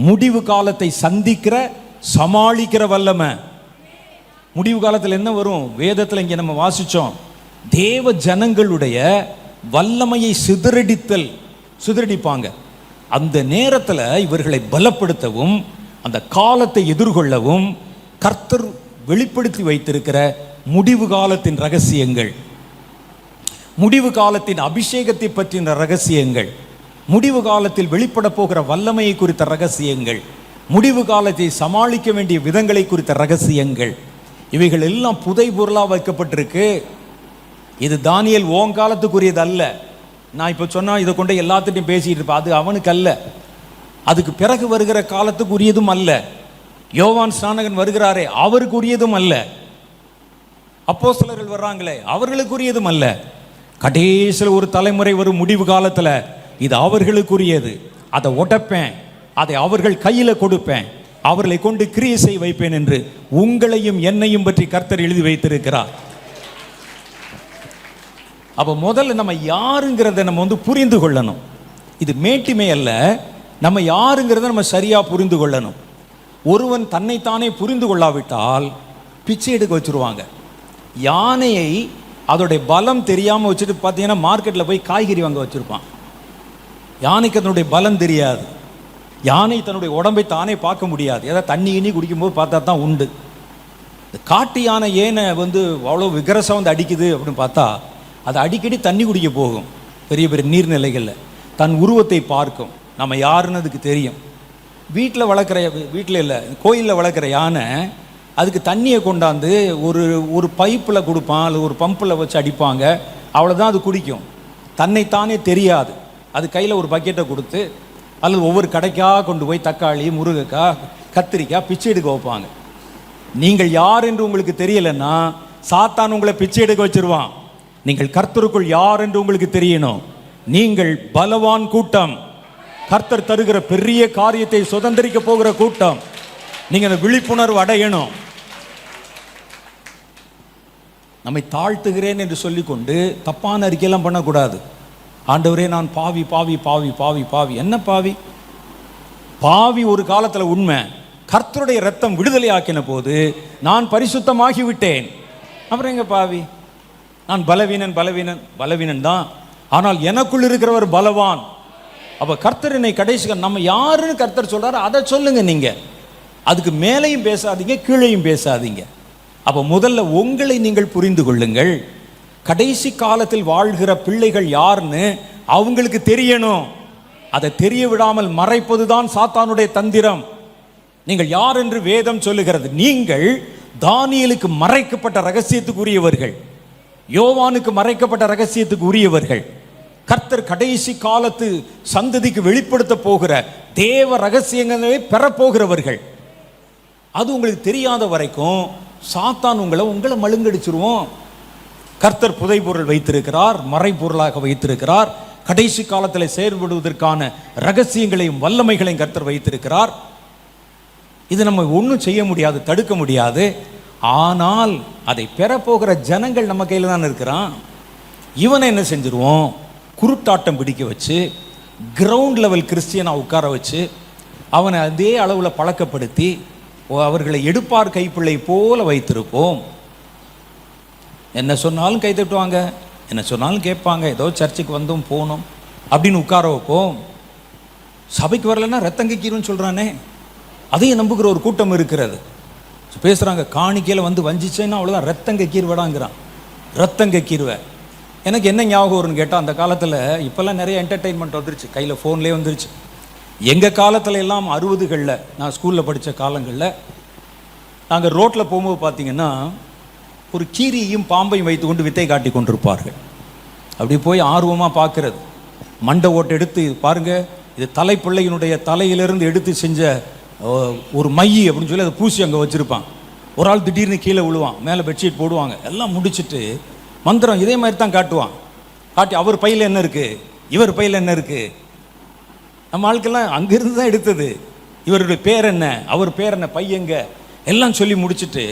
முடிவு காலத்தை சந்திக்கிற சமாளிக்கிற வல்லமை. முடிவு காலத்தில் என்ன வரும்? வேதத்தில் இங்கே நம்ம வாசிச்சோம், தேவ ஜனங்களுடைய வல்லமையை சிதறடிப்பாங்க. அந்த நேரத்தில் இவர்களை பலப்படுத்தவும் அந்த காலத்தை எதிர்கொள்ளவும் கர்த்தர் வெளிப்படுத்தி வைத்திருக்கிற முடிவு காலத்தின் ரகசியங்கள், முடிவு காலத்தின் அபிஷேகத்தை பற்றின ரகசியங்கள், முடிவு காலத்தில் வெளிப்பட போகிற வல்லமையை குறித்த ரகசியங்கள், முடிவு காலத்தை சமாளிக்க வேண்டிய விதங்களை குறித்த ரகசியங்கள், இவைகள் எல்லாம் புதை பொருளாக வைக்கப்பட்டிருக்கு. இது தானியேல் ஓன் காலத்துக்குரியது அல்ல. நான் இப்போ சொன்னால் இதை கொண்டு எல்லாத்துட்டையும் பேசிகிட்டு இருப்பேன், அது அவனுக்கு அல்ல. அதுக்கு பிறகு வருகிற காலத்துக்குரியதும் அல்ல. யோவான் ஸ்நானகன் வருகிறாரே, அவருக்குரியதும் அல்ல. அப்போஸ்தலர்கள் வர்றாங்களே, அவர்களுக்குரியதும் அல்ல. கடைசியில் ஒரு தலைமுறை வரும் முடிவு காலத்தில் இது அவர்களுக்குரியது. அதை உடைப்பேன், அதை அவர்கள் கையில் கொடுப்பேன், அவர்களை கொண்டு கிரியை செய்ய வைப்பேன் என்று உங்களையும் என்னையும் பற்றி கர்த்தர் எழுதி வைத்திருக்கிறார். அப்போ முதல்ல நம்ம யாருங்கிறத நம்ம புரிந்து கொள்ளணும். இது மேட்டிமை அல்ல, நம்ம யாருங்கிறத நம்ம சரியாக புரிந்து கொள்ளணும். ஒருவன் தன்னைத்தானே புரிந்து கொள்ளாவிட்டால் பிச்சை எடுக்க வச்சுருவாங்க. யானையை அதோடைய பலம் தெரியாமல் வச்சுட்டு பார்த்தீங்கன்னா மார்க்கெட்டில் போய் காய்கறி வாங்க வச்சுருப்பான். யானைக்கு அதனுடைய பலம் தெரியாது. யானை தன்னுடைய உடம்பை தானே பார்க்க முடியாது. ஏதாவது தண்ணி இனி குடிக்கும்போது பார்த்தா தான் உண்டு. இந்த காட்டு யானை ஏனை அவ்வளோ விகரசம் அடிக்குது அப்படின்னு பார்த்தா அது அடிக்கடி தண்ணி குடிக்க போகும். பெரிய பெரிய நீர்நிலைகளில் தன் உருவத்தை பார்க்கும். நம்ம யாருன்னு அதுக்கு தெரியும். வீட்டில் இல்லை கோயிலில் வளர்க்குற யானை அதுக்கு தண்ணியை கொண்டாந்து ஒரு பைப்பில் கொடுப்பான், அல்லது ஒரு பம்பில் வச்சு அடிப்பாங்க, அவ்வளோதான் அது குடிக்கும். தன்னைத்தானே தெரியாது. அது கையில் ஒரு பக்கெட்டை கொடுத்து அல்லது ஒவ்வொரு கடைக்காக கொண்டு போய் தக்காளி, முருங்கைக்காய், கத்திரிக்காய் பிச்சை எடுக்க வைப்பாங்க. நீங்கள் யார் என்று உங்களுக்கு தெரியலைன்னா சாத்தான் உங்களை பிச்சை எடுக்க வச்சிருவான். நீங்கள் கர்த்தருக்குள் யார் என்று உங்களுக்கு தெரியணும். நீங்கள் பலவான் கூட்டம், கர்த்தர் தருகிற பெரிய காரியத்தை சுதந்திரிக்க போகிற கூட்டம். நீங்க அந்த விழிப்புணர்வு அடையணும். நம்மை தாழ்த்துகிறேன் என்று சொல்லிக்கொண்டு தப்பான அறிக்கையெல்லாம் பண்ணக்கூடாது. ஆண்டவரே நான் பாவி பாவி பாவி பாவி பாவி. என்ன பாவி? பாவி ஒரு காலத்தில் உண்மை. கர்த்தருடைய ரத்தம் விடுதலை ஆக்கின போது நான் பரிசுத்தமாகி விட்டேன். அப்புறம் எங்க பாவி? நான் பலவீனன் தான், ஆனால் எனக்குள் இருக்கிறவர் பலவான். அப்ப கர்த்தர் என்னை கடைசி நம்ம யாருன்னு கர்த்தர் சொல்றாரு அதை சொல்லுங்க. நீங்க அதுக்கு மேலையும் பேசாதீங்க, கீழையும் பேசாதீங்க. அப்ப முதல்ல உங்களை நீங்கள் புரிந்து கொள்ளுங்கள். கடைசி காலத்தில் வாழ்கிற பிள்ளைகள் யாருன்னு அவங்களுக்கு தெரியணும். அதை தெரிய விடாமல் மறைப்பதுதான் சாத்தானுடைய தந்திரம். நீங்கள் யார் என்று வேதம் சொல்லுகிறது. நீங்கள் தானியேலுக்கு மறைக்கப்பட்ட ரகசியத்துக்குரியவர்கள். யோவானுக்கு மறைக்கப்பட்ட ரகசியத்துக்கு உரியவர்கள், கர்த்தர் கடைசி காலத்து சந்ததிக்கு வெளிப்படுத்த போகிற தேவ ரகசியங்களை பெறப்போகிறவர்கள். அது உங்களுக்கு தெரியாத வரைக்கும் சாத்தான் உங்களை மழுங்கடிச்சிருவோம். கர்த்தர் புதைபொருள் வைத்திருக்கிறார், மறைபொருளாக வைத்திருக்கிறார். கடைசி காலத்தில் செயல்படுவதற்கான ரகசியங்களையும் வல்லமைகளையும் கர்த்தர் வைத்திருக்கிறார். இது நம்ம ஒன்றும் செய்ய முடியாது, தடுக்க முடியாது. ஆனால் அதை பெறப்போகிற ஜனங்கள் நம்ம கையில் தான் இருக்கிறான். இவனை என்ன செஞ்சிருவோம், குருட்டாட்டம் பிடிக்க வச்சு, கிரவுண்ட் லெவல் கிறிஸ்டியனை உட்கார வச்சு, அவனை அதே அளவில் பழக்கப்படுத்தி அவர்களை எடுப்பார் கைப்பிள்ளை போல வைத்திருப்போம். என்ன சொன்னாலும் கை தட்டுவாங்க, என்ன சொன்னாலும் கேட்பாங்க, ஏதோ சர்ச்சுக்கு வந்தோம் போனோம் அப்படின்னு உட்கார வைப்போம். சபைக்கு வரலன்னா ரத்தங்கைக்கீருன்னு சொல்கிறானே, அதையும் நம்புகிற ஒரு கூட்டம் இருக்கிறது. பேசுகிறாங்க, காணிக்கையில் வந்து வஞ்சிச்சேன்னா அவ்வளோதான், ரத்தங்கைக்கீர்வடாங்கிறான். ரத்தங்கைக்கீர்வை எனக்கு என்ன ஞாபகம் வரும்னு கேட்டால், அந்த காலத்தில் இப்போல்லாம் நிறைய என்டர்டெயின்மெண்ட் வந்துருச்சு, கையில் ஃபோன்லேயே வந்துருச்சு. எங்கள் காலத்தில் எல்லாம் 60களில் நான் ஸ்கூலில் படித்த காலங்களில் நாங்கள் ரோட்டில் போகும்போது பார்த்திங்கன்னா ஒரு கீரியும் பாம்பையும் வைத்து கொண்டு வித்தை காட்டி கொண்டிருப்பார்கள். அப்படி போய் ஆர்வமாக பார்க்கறது, மண்டை ஓட்டை எடுத்து பாருங்கள், இது தலைப்பிள்ளையினுடைய தலையிலிருந்து எடுத்து செஞ்ச ஒரு மை அப்படின்னு சொல்லி அதை பூசி அங்கே வச்சுருப்பான். ஒரு ஆள் திடீர்னு கீழே விழுவான், மேலே பெட்ஷீட் போடுவாங்க, எல்லாம் முடிச்சுட்டு மந்திரம் இதே மாதிரி தான் காட்டுவான். காட்டி அவர் பையில் என்ன இருக்குது, இவர் பையில் என்ன இருக்குது, நம்ம ஆட்கள்லாம் அங்கேருந்து தான் எடுத்தது, இவருடைய பேர் என்ன, அவர் பேர் என்ன, பையங்க எல்லாம் சொல்லி முடிச்சுட்டு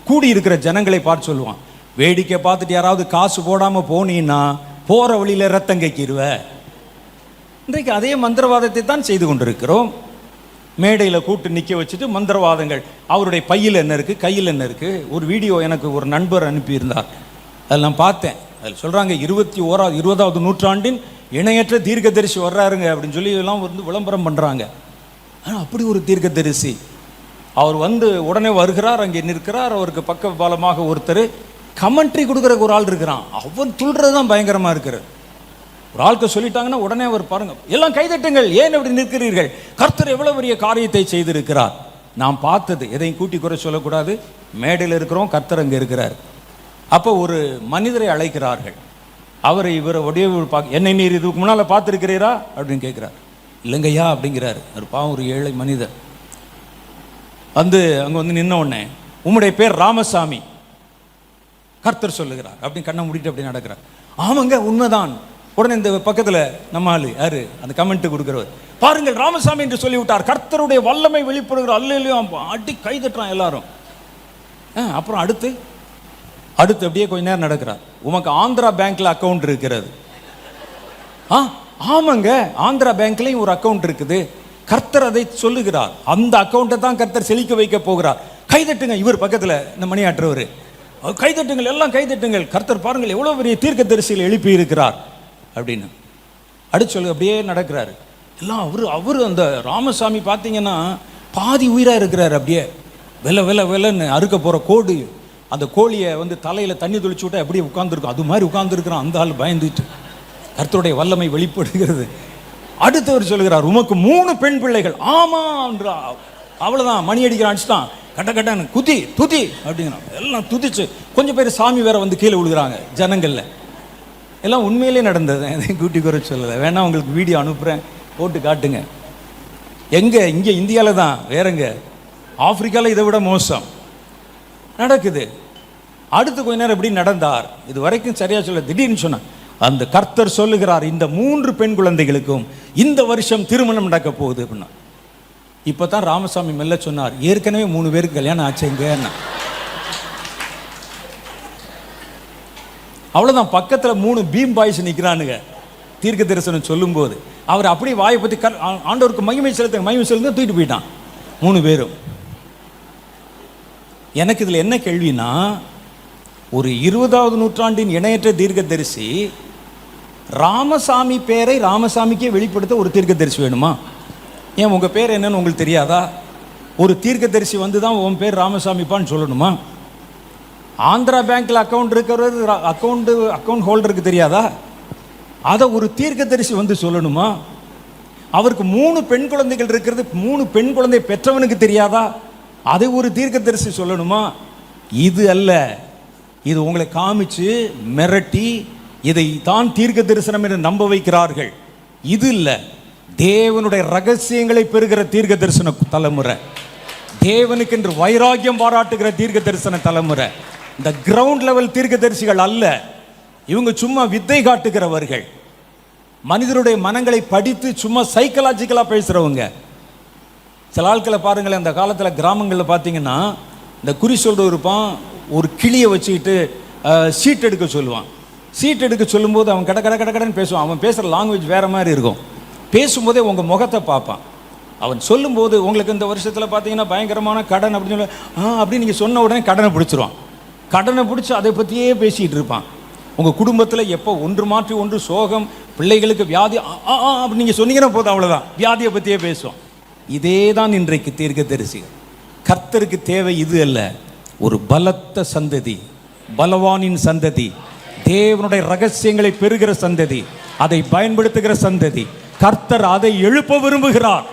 கூடி இருக்கிற ஜனங்களை பார்த்து சொல்லுவான், வேடிக்கை பார்த்துட்டு யாராவது காசு போடாமல் போனீன்னா போகிற வழியில் ரத்தங்கைக்கிருவ. இன்றைக்கு அதே மந்திரவாதத்தை தான் செய்து கொண்டிருக்கிறோம். மேடையில் கூட்டு நிற்க வச்சுட்டு மந்திரவாதங்கள், அவருடைய பையில் என்ன இருக்குது, கையில் என்ன இருக்குது. ஒரு வீடியோ எனக்கு ஒரு நண்பர் அனுப்பியிருந்தார், அதில் நான் பார்த்தேன். அதில் சொல்கிறாங்க 20வது நூற்றாண்டின் இணையற்ற தீர்க்கதரிசி வர்றாருங்க அப்படின்னு சொல்லி எல்லாம் வந்து விளம்பரம் பண்ணுறாங்க. ஆனால் அப்படி ஒரு தீர்க்கதரிசி அவர் வந்து உடனே வருகிறார், அங்கே நிற்கிறார். அவருக்கு பக்க பாலமாக ஒருத்தர் கமெண்ட்ரி கொடுக்குற ஒரு ஆள் இருக்கிறான். அவன் துள்றது தான் பயங்கரமாக இருக்கிறது. ஒரு ஆளுக்கு சொல்லிட்டாங்கன்னா உடனே அவர் பாருங்க, எல்லாம் கைதட்டுங்கள், ஏன் அப்படி நிற்கிறீர்கள், கர்த்தர் எவ்வளோ பெரிய காரியத்தை செய்திருக்கிறார். நான் பார்த்தது எதையும் கூட்டி குறை சொல்லக்கூடாது, மேடையில் இருக்கிறோம், கர்த்தர் அங்கே இருக்கிறார். அப்போ ஒரு மனிதரை அழைக்கிறார்கள். அவர் இவரை உடைய பார்க்க, என்னை நீர் இதுக்கு முன்னால் பார்த்துருக்கிறீரா அப்படின்னு கேட்குறார். இல்லைங்கய்யா அப்படிங்கிறார். ஒரு பாவம், ஒரு ஏழை மனிதர் வந்து அங்கே வந்து நின்ன உடனே, உம்முடைய பேர் ராமசாமி, கர்த்தர் சொல்லுகிறார் அப்படின்னு கண்ணை மூடிட்டு அப்படி நடக்கிறார். ஆமாங்க உண்மைதான். உடனே இந்த பக்கத்தில் நம்ம ஆளு யாரு, அந்த கமெண்ட் கொடுக்குறவர், பாருங்கள் ராமசாமி என்று சொல்லிவிட்டார், கர்த்தருடைய வல்லமை வெளிப்படுகிற அல்லையும் அடி கை தட்டுறான் எல்லாரும். அப்புறம் அடுத்து அப்படியே கொஞ்ச நேரம் நடக்கிறார். உமக்கு ஆந்திரா பேங்க்ல அக்கௌண்ட் இருக்கிறது. ஆமாங்க, ஆந்திரா பேங்க்லையும் ஒரு அக்கௌண்ட் இருக்குது, கர்த்தர் அதை சொல்லுகிறார், அந்த அக்கௌண்ட்டை தான் கர்த்தர் செழிக்க வைக்க போகிறார். கைதட்டுங்க. இவர் பக்கத்தில் இந்த மணியாற்றவர், கைதட்டுங்கள், எல்லாம் கைதட்டுங்கள், கர்த்தர் பாருங்கள் எவ்வளோ பெரிய தீர்க்க தரிசியில் எழுப்பி இருக்கிறார் அப்படின்னு அடிச்சு சொல்லு. அப்படியே நடக்கிறாரு எல்லாம். அவர் அந்த ராமசாமி பார்த்தீங்கன்னா பாதி உயிராக இருக்கிறார். அப்படியே வெள்ளன்னு அறுக்க போகிற கோடு, அந்த கோழியை வந்து தலையில் தண்ணி தொளிச்சு விட்டா அப்படியே உட்காந்துருக்கும், அது மாதிரி உட்காந்துருக்கிறான். அந்த ஆள் பயந்துட்டு, கர்த்தருடைய வல்லமை வெளிப்படுகிறது. அடுத்தவர் சொல்கிறார், உமக்கு 3 பெண் பிள்ளைகள். ஆமான்றா, அவ்வளோதான், மணி அடிக்கிறான், அடிச்சுட்டான், கட்டன்னு குதி துதி அப்படிங்கிறான். எல்லாம் துதிச்சு கொஞ்சம் பேர் சாமி வேற வந்து கீழே விழுகிறாங்க ஜனங்களில். எல்லாம் உண்மையிலே நடந்தது, எதையும் கூட்டி குறை சொல்லலை. வேணா உங்களுக்கு வீடியோ அனுப்புகிறேன், போட்டு காட்டுங்க. எங்கே, இங்கே இந்தியாவில் தான், வேறங்க ஆப்பிரிக்காவில் இதை விட மோசம் நடக்குது. அடுத்து கொஞ்ச நேரம் எப்படி நடந்தார், இது வரைக்கும் சரியா சொல்ல, திடீர்னு சொன்னார், அந்த கர்த்தர் சொல்லுகிறார், இந்த 3 பெண் குழந்தைகளுக்கும் இந்த வருஷம் திருமணம் நடக்க போகுது அப்படின்னா. இப்போ தான் ராமசாமி மெல்ல சொன்னார், ஏற்கனவே 3 பேருக்கு கல்யாணம் ஆச்சுங்க. அவ்வளோதான், பக்கத்தில் 3 பீம் பாய்ஸ் நிற்கிறானுங்க தீர்க்க தரிசனம் சொல்லும்போது. அவர் அப்படியே வாயை பற்றி ஆண்டவருக்கு மகிமை செலுத்த தூக்கிட்டு போயிட்டான் 3 பேரும். எனக்கு இதில் என்ன கேள்வினா, ஒரு 20வது நூற்றாண்டின் இணையற்ற தீர்க்கதரிசி ராமசாமி பேரை ராமசாமிக்கே வெளிப்படுத்த ஒரு தீர்க்கதரிசி வேணுமா? ஏன் உங்கள் பேர் என்னன்னு உங்களுக்கு தெரியாதா? ஒரு தீர்க்கதரிசி வந்து தான் உன் பேர் ராமசாமிப்பான்னு சொல்லணுமா? ஆந்திரா பேங்க்கில் அக்கௌண்ட் இருக்கிறது அக்கௌண்ட் ஹோல்டருக்கு தெரியாதா? அதை ஒரு தீர்க்கதரிசி வந்து சொல்லணுமா? அவருக்கு 3 பெண் குழந்தைகள் இருக்கிறது, 3 பெண் குழந்தை பெற்றவனுக்கு தெரியாதா? அதை ஒரு தீர்க்கதரிசி சொல்லணுமா? இது அல்ல. இது உங்களை காமிச்சு மிரட்டி இதை தான் தீர்க்க தரிசனம் என்று நம்ப வைக்கிறார்கள். இது இல்லை, தேவனுடைய ரகசியங்களை பெறுகிற தீர்க்க தரிசன தலைமுறை, தேவனுக்கு என்று வைராக்கியம் பாராட்டுகிற தீர்க்க தரிசன தலைமுறை. இந்த கிரவுண்ட் லெவல் தீர்க்க தரிசிகள் அல்ல. இவங்க சும்மா வித்தை காட்டுகிறவர்கள், மனிதருடைய மனங்களை படித்து சும்மா சைக்கலாஜிக்கலாக பேசுகிறவங்க. சில ஆட்களை பாருங்களேன், அந்த காலத்தில் கிராமங்களில் பார்த்தீங்கன்னா இந்த குறி சொல்கிற இருப்பான், ஒரு கிளியை வச்சுக்கிட்டு சீட் எடுக்க சொல்லுவான். சீட் எடுக்க சொல்லும்போது அவன் கடன்னு பேசுவான். அவன் பேசுகிற லாங்குவேஜ் வேறு மாதிரி இருக்கும். பேசும்போதே உங்கள் முகத்தை பார்ப்பான். அவன் சொல்லும்போது உங்களுக்கு இந்த வருஷத்தில் பார்த்தீங்கன்னா பயங்கரமான கடன் அப்படின்னு சொல்லி அப்படின்னு நீங்கள் சொன்ன உடனே கடனை பிடிச்சிருவான். கடனை பிடிச்சி அதை பற்றியே பேசிகிட்டு இருப்பான். உங்கள் குடும்பத்தில் எப்போ ஒன்று மாற்றி ஒன்று சோகம், பிள்ளைகளுக்கு வியாதி அப்படின்னு நீங்கள் சொன்னீங்கன்னா போதும், அவ்வளோதான், வியாதியை பற்றியே பேசுவோம். இதே தான் இன்றைக்கு தீர்க்கதரிசிகள். கர்த்தருக்கு தேவை இது அல்ல, ஒரு பலத்த சந்ததி, பலவானின் சந்ததி, தேவனுடைய ரகசியங்களை பெறுகிற சந்ததி, அதை பயன்படுத்துகிற சந்ததி. கர்த்தர் அதை எழுப்ப விரும்புகிறார்.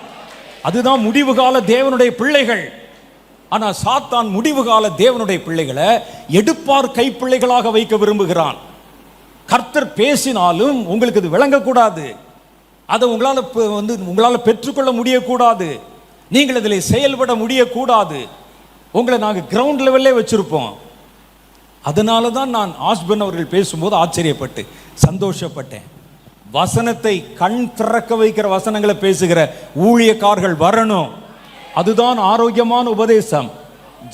அதுதான் முடிவு கால தேவனுடைய பிள்ளைகள். ஆனால் சாத்தான் முடிவு கால தேவனுடைய பிள்ளைகளை எடுப்பார் கைப்பிள்ளைகளாக வைக்க விரும்புகிறான். கர்த்தர் பேசினாலும் உங்களுக்கு அது விளங்கக்கூடாது, அதை உங்களால் பெற்றுக்கொள்ள முடியக்கூடாது, நீங்கள் அதில் செயல்பட முடியக்கூடாது. உங்களை நாங்கள் கிரவுண்ட் லெவல்லே வச்சிருப்போம். அதனால தான் நான் ஆஸ்பன் அவர்கள் பேசும்போது ஆச்சரியப்பட்டு சந்தோஷப்பட்டேன். வசனத்தை கண் திறக்க வைக்கிற வசனங்களை பேசுகிற ஊழியக்காரர்கள் வரணும். அதுதான் ஆரோக்கியமான உபதேசம்,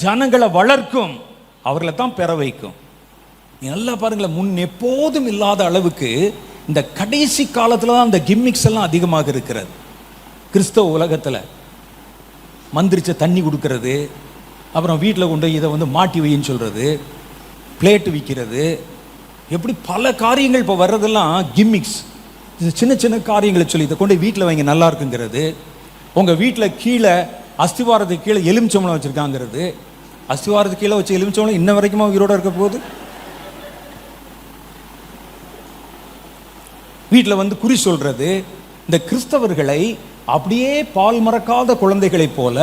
ஜனங்களை வளர்க்கும், அவர்களை தான் பெற வைக்கும். நல்லா பாருங்களேன், முன் எப்போதும் இல்லாத அளவுக்கு இந்த கடைசி காலத்தில் தான் இந்த கிம்மிக்ஸ் எல்லாம் அதிகமாக இருக்கிறது. கிறிஸ்தவ உலகத்தில் மந்திரிச்ச தண்ணி கொடுக்கறது, அப்புறம் வீட்டில் கொண்டு இதை மாட்டி வைன்னு சொல்கிறது, பிளேட்டு விற்கிறது, எப்படி பல காரியங்கள் இப்போ வர்றதெல்லாம் கிம்மிக்ஸ். சின்ன சின்ன காரியங்களை சொல்லி இதை கொண்டு வீட்டில் வைங்க நல்லா இருக்குங்கிறது, உங்கள் வீட்டில் கீழே அஸ்திவாரத்துக்கு கீழே எலுமிச்சம்பழம் வச்சுருக்காங்கிறது. அஸ்திவாரத்துக்கு கீழே வச்ச எலுமிச்சம்பழம் இன்ன வரைக்குமா உயிரோடு இருக்க போகுது? வீட்டில் குறி சொல்கிறது. இந்த கிறிஸ்தவர்களை அப்படியே பால் மறக்காத குழந்தைகளைப் போல,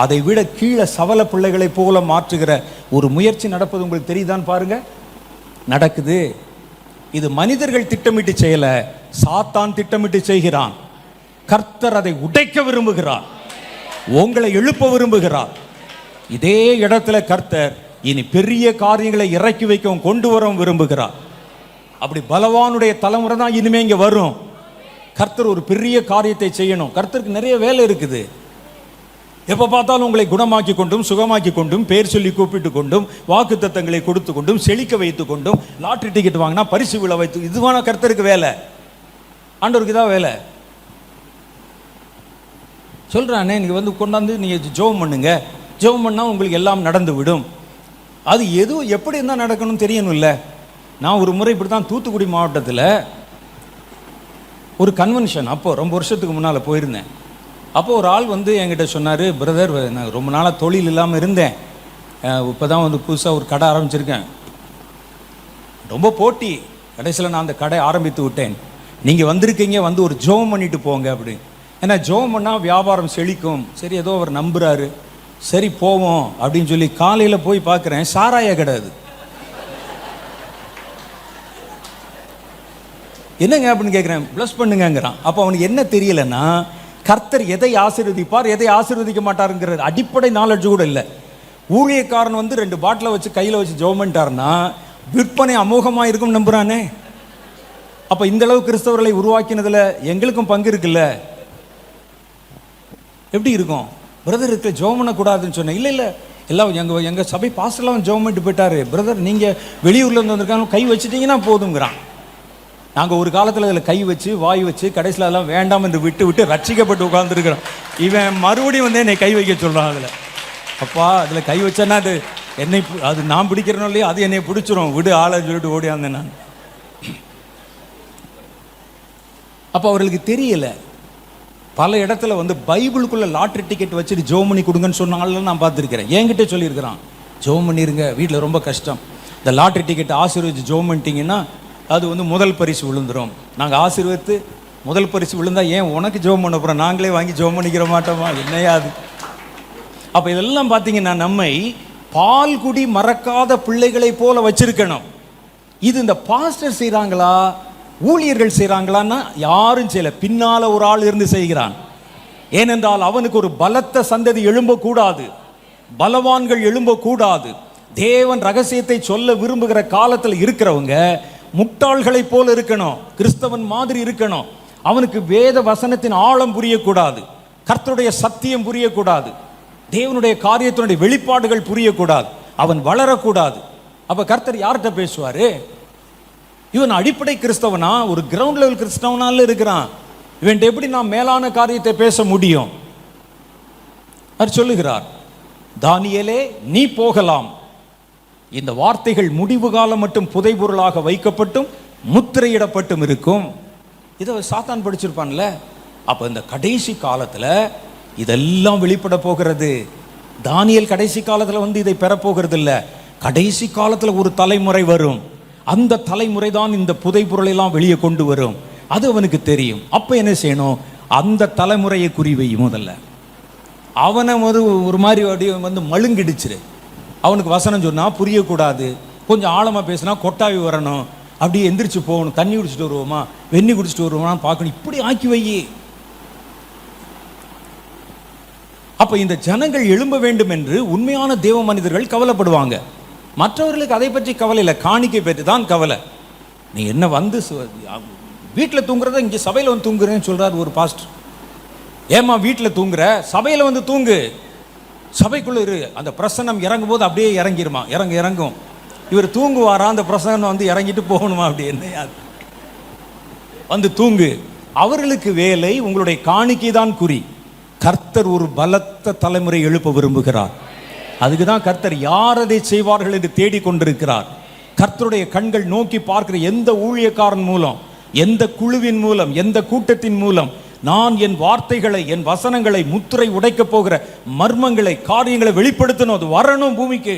அதை விட கீழே சவல பிள்ளைகளைப் போல மாற்றுகிற ஒரு முயற்சி நடப்பது உங்களுக்கு தெரியுதான்னு பாருங்க. நடக்குது. இது மனிதர்கள் திட்டமிட்டு செய்யல, சாத்தான் திட்டமிட்டு செய்கிறான். கர்த்தர் அதை உடைக்க விரும்புகிறார், உங்களை எழுப்ப விரும்புகிறார். இதே இடத்துல கர்த்தர் இனி பெரிய காரியங்களை இறக்கி வைக்கவும் கொண்டு வரவும் விரும்புகிறார். அப்படி பலவானுடைய தலைமுறை தான் இனிமே இங்கே வரும். கர்த்தர் ஒரு பெரிய காரியத்தை செய்யணும். கர்த்தருக்கு நிறைய வேலை இருக்குது. எப்போ பார்த்தாலும் உங்களை குணமாக்கி கொண்டும் சுகமாக்கி கொண்டும் பேர் சொல்லி கூப்பிட்டு கொண்டும் வாக்கு தத்தங்களை கொடுத்து கொண்டும் செழிக்க வைத்து கொண்டும் லாட்ரி டிக்கெட் வாங்கினா பரிசு விழா வைத்து, இதுவான கர்த்தருக்கு வேலை, ஆண்டவருக்கு இதான் வேலை. சொல்கிறானே, நீங்கள் கொண்டாந்து நீங்கள் ஜெபம் பண்ணுங்க, ஜெபம் பண்ணால் உங்களுக்கு எல்லாம் நடந்து விடும். அது எதுவும் எப்படி இருந்தால் நடக்கணும்னு தெரியணும்ல. நான் ஒரு முறை இப்படி தான் தூத்துக்குடி மாவட்டத்தில் ஒரு கன்வென்ஷன், அப்போது ரொம்ப வருஷத்துக்கு முன்னால் போயிருந்தேன். அப்போது ஒரு ஆள் என்கிட்ட சொன்னார், பிரதர் நான் ரொம்ப நாளாக தொழில் இல்லாமல் இருந்தேன், இப்போ தான் புதுசாக ஒரு கடை ஆரம்பிச்சிருக்கேன், ரொம்ப போட்டி, கடைசியில் நான் அந்த கடை ஆரம்பித்து விட்டேன், நீங்கள் வந்திருக்கீங்க, ஒரு ஜெபம் பண்ணிட்டு போங்க அப்படி. ஏன்னா ஜெபம் பண்ணால் வியாபாரம் செழிக்கும். சரி, ஏதோ அவர் நம்புகிறாரு, சரி போவோம் அப்படின்னு சொல்லி காலையில் போய் பார்க்குறேன், சாராய கடை. அது என்னங்க அப்படின்னு கேட்குறேன். ப்ளஸ் பண்ணுங்கிறான். அப்போ அவனுக்கு என்ன தெரியலன்னா, கர்த்தர் எதை ஆசீர்வதிப்பார் எதை ஆசீர்வதிக்க மாட்டாருங்கிறது அடிப்படை நாலேஜ் கூட இல்லை. ஊழியக்காரன் 2 பாட்டிலை வச்சு கையில் வச்சு ஜெபம் பண்ணிட்டாருன்னா விற்பனை அமோகமாக இருக்கும் நம்புறானே. அப்போ இந்த அளவு கிறிஸ்தவர்களை உருவாக்கினதில் எங்களுக்கும் பங்கு இருக்குல்ல. எப்படி இருக்கும்? பிரதர் இருக்க ஜெபம் பண்ணக்கூடாதுன்னு சொன்னேன். இல்லை எல்லாம் எங்கள் சபை பாஸ்டர்லாம் ஜெபம் பண்ணிட்டு போயிட்டாரு. பிரதர் நீங்கள் வெளியூர்லேருந்து வந்திருக்காங்க, கை வச்சுட்டிங்கன்னா போதுங்கிறான். நாங்கள் ஒரு காலத்தில் அதில் கை வச்சு வாய் வச்சு கடைசியில் அதெல்லாம் வேண்டாம் என்று விட்டு ரட்சிக்கப்பட்டு உட்கார்ந்துருக்கிறோம். இவன் மறுபடியும் என்னை கை வைக்க சொல்கிறான். அதில் அப்பா அதில் கை வச்சேன்னா அது நான் பிடிக்கிறனோ இல்லையா, அது என்னை பிடிச்சிரும், விடு ஆளை சொல்லிட்டு ஓடியாந்தேன் நான். அப்போ அவர்களுக்கு தெரியலை. பல இடத்துல பைபிளுக்குள்ளே லாட்ரி டிக்கெட் வச்சுட்டு ஜெபம் பண்ணி கொடுங்கன்னு சொன்னாலும் நான் பார்த்துருக்கிறேன். என்கிட்ட சொல்லியிருக்கிறான், ஜெபம் பண்ணிடுங்க, வீட்டில் ரொம்ப கஷ்டம், இந்த லாட்ரி டிக்கெட் ஆசீர்வதிச்சு ஜெபம் பண்ணிட்டீங்கன்னா அது முதல் பரிசு விழுந்துடும். நாங்கள் ஆசீர்வதித்து முதல் பரிசு விழுந்தால் ஏன் உனக்கு ஜெபம் பண்ண போகிறோம், நாங்களே வாங்கி ஜெபம் பண்ணிக்கிற மாட்டோமா, என்னையா அது? அப்போ இதெல்லாம் பார்த்தீங்கன்னா நம்மை பால் குடி மறக்காத பிள்ளைகளை போல வச்சிருக்கணும். இது இந்த பாஸ்டர் செய்கிறாங்களா, ஊழியர்கள் செய்கிறாங்களான்னா யாரும் செய்யல. பின்னால ஒரு ஆள் இருந்து செய்கிறான். ஏனென்றால் அவனுக்கு ஒரு பலத்த சந்ததி எழும்பக்கூடாது, பலவான்கள் எழும்பக்கூடாது. தேவன் ரகசியத்தை சொல்ல விரும்புகிற காலத்தில் இருக்கிறவங்க முட்டாள்களை போல இருக்கணும், கிறிஸ்தவன் மாதிரி இருக்கணும். அவனுக்கு வேத வசனத்தின் ஆழம் புரியக்கூடாது, கர்த்தருடைய சத்தியம் புரியக்கூடாது, தேவனுடைய காரியத்தினுடைய வெளிப்பாடுகள் புரியக்கூடாது, அவன் வளரக்கூடாது. அப்ப கர்த்தர் யார்கிட்ட பேசுவாரு? இவன் அடிப்படை கிறிஸ்தவனா, ஒரு கிரவுண்ட் லெவல் கிறிஸ்தவனால இருக்கிறான், இவன் எப்படி நாம் மேலான காரியத்தை பேச முடியும்? அவர் சொல்லுகிறார், தானியேலே நீ போகலாம், இந்த வார்த்தைகள் முடிவு காலம் மட்டும் புதைபொருளாக வைக்கப்பட்டும் முத்திரையிடப்பட்டும் இருக்கும். இதை சாத்தான் படிச்சிருப்பான்ல. அப்ப இந்த கடைசி காலத்துல இதெல்லாம் வெளிப்பட போகிறது. தானியேல் கடைசி காலத்துல இதை பெறப்போகிறது இல்ல. கடைசி காலத்துல ஒரு தலைமுறை வரும், அந்த தலைமுறை தான் இந்த புதைபொருளை எல்லாம் வெளியே கொண்டு வரும். அது அவனுக்கு தெரியும். அப்ப என்ன செய்யணும்? அந்த தலைமுறையை குறிவை. முதல்ல அவனை ஒரு மாதிரி மழுங்கிடுச்சிரு. அவனுக்கு வசனம் சொன்னா புரியக்கூடாது, கொஞ்சம் ஆழமா பேசினா கொட்டாவி வரணும், அப்படியே எந்திரிச்சு போகணும், தண்ணி குடிச்சிட்டு வருவோமா, வெண்ணி குடிச்சிட்டு வருவோமான்னு பார்க்கணும். இப்படி ஆக்கி வை. அப்ப இந்த ஜனங்கள் எழும்ப வேண்டும் என்று உண்மையான தேவ மனிதர்கள் கவலைப்படுவாங்க. மற்றவர்களுக்கு அதை பற்றி கவலை இல்லை, காணிக்கை பற்றி தான் கவலை. நீ என்ன வீட்டில் தூங்குறத இங்கே சபையில் வந்து தூங்குறேன்னு சொல்றாரு ஒரு பாஸ்டர். ஏமா வீட்டில் தூங்குற, சபையில் வந்து தூங்கு, சபைக்குள்ள இரு. அந்த பிரசன்னம் இறங்கும் போது அப்படியே இறங்கிருமா, இறங்கும். இவர் தூங்குவாரா, அந்த பிரசன்னம் இறங்கிட்டு போகணுமா? அப்படி என்ன வந்து தூங்கு. அவர்களுக்கு வேலை உங்களுடைய காணிக்கை தான் குறி. கர்த்தர் ஒரு பலத்த தலைமுறை எழுப்ப விரும்புகிறார். அதுக்கு தான் கர்த்தர் யார் அதை செய்வார்கள் என்று தேடிக்கொண்டிருக்கிறார். கர்த்தருடைய கண்கள் நோக்கி பார்க்கிற எந்த ஊழியக்காரன் மூலம், எந்த குழுவின் மூலம், எந்த கூட்டத்தின் மூலம் நான் என் வார்த்தைகளை, என் வசனங்களை, முத்திரை உடைக்க போகிற மர்மங்களை, காரியங்களை வெளிப்படுத்தணும். அது வரணும் பூமிக்கு.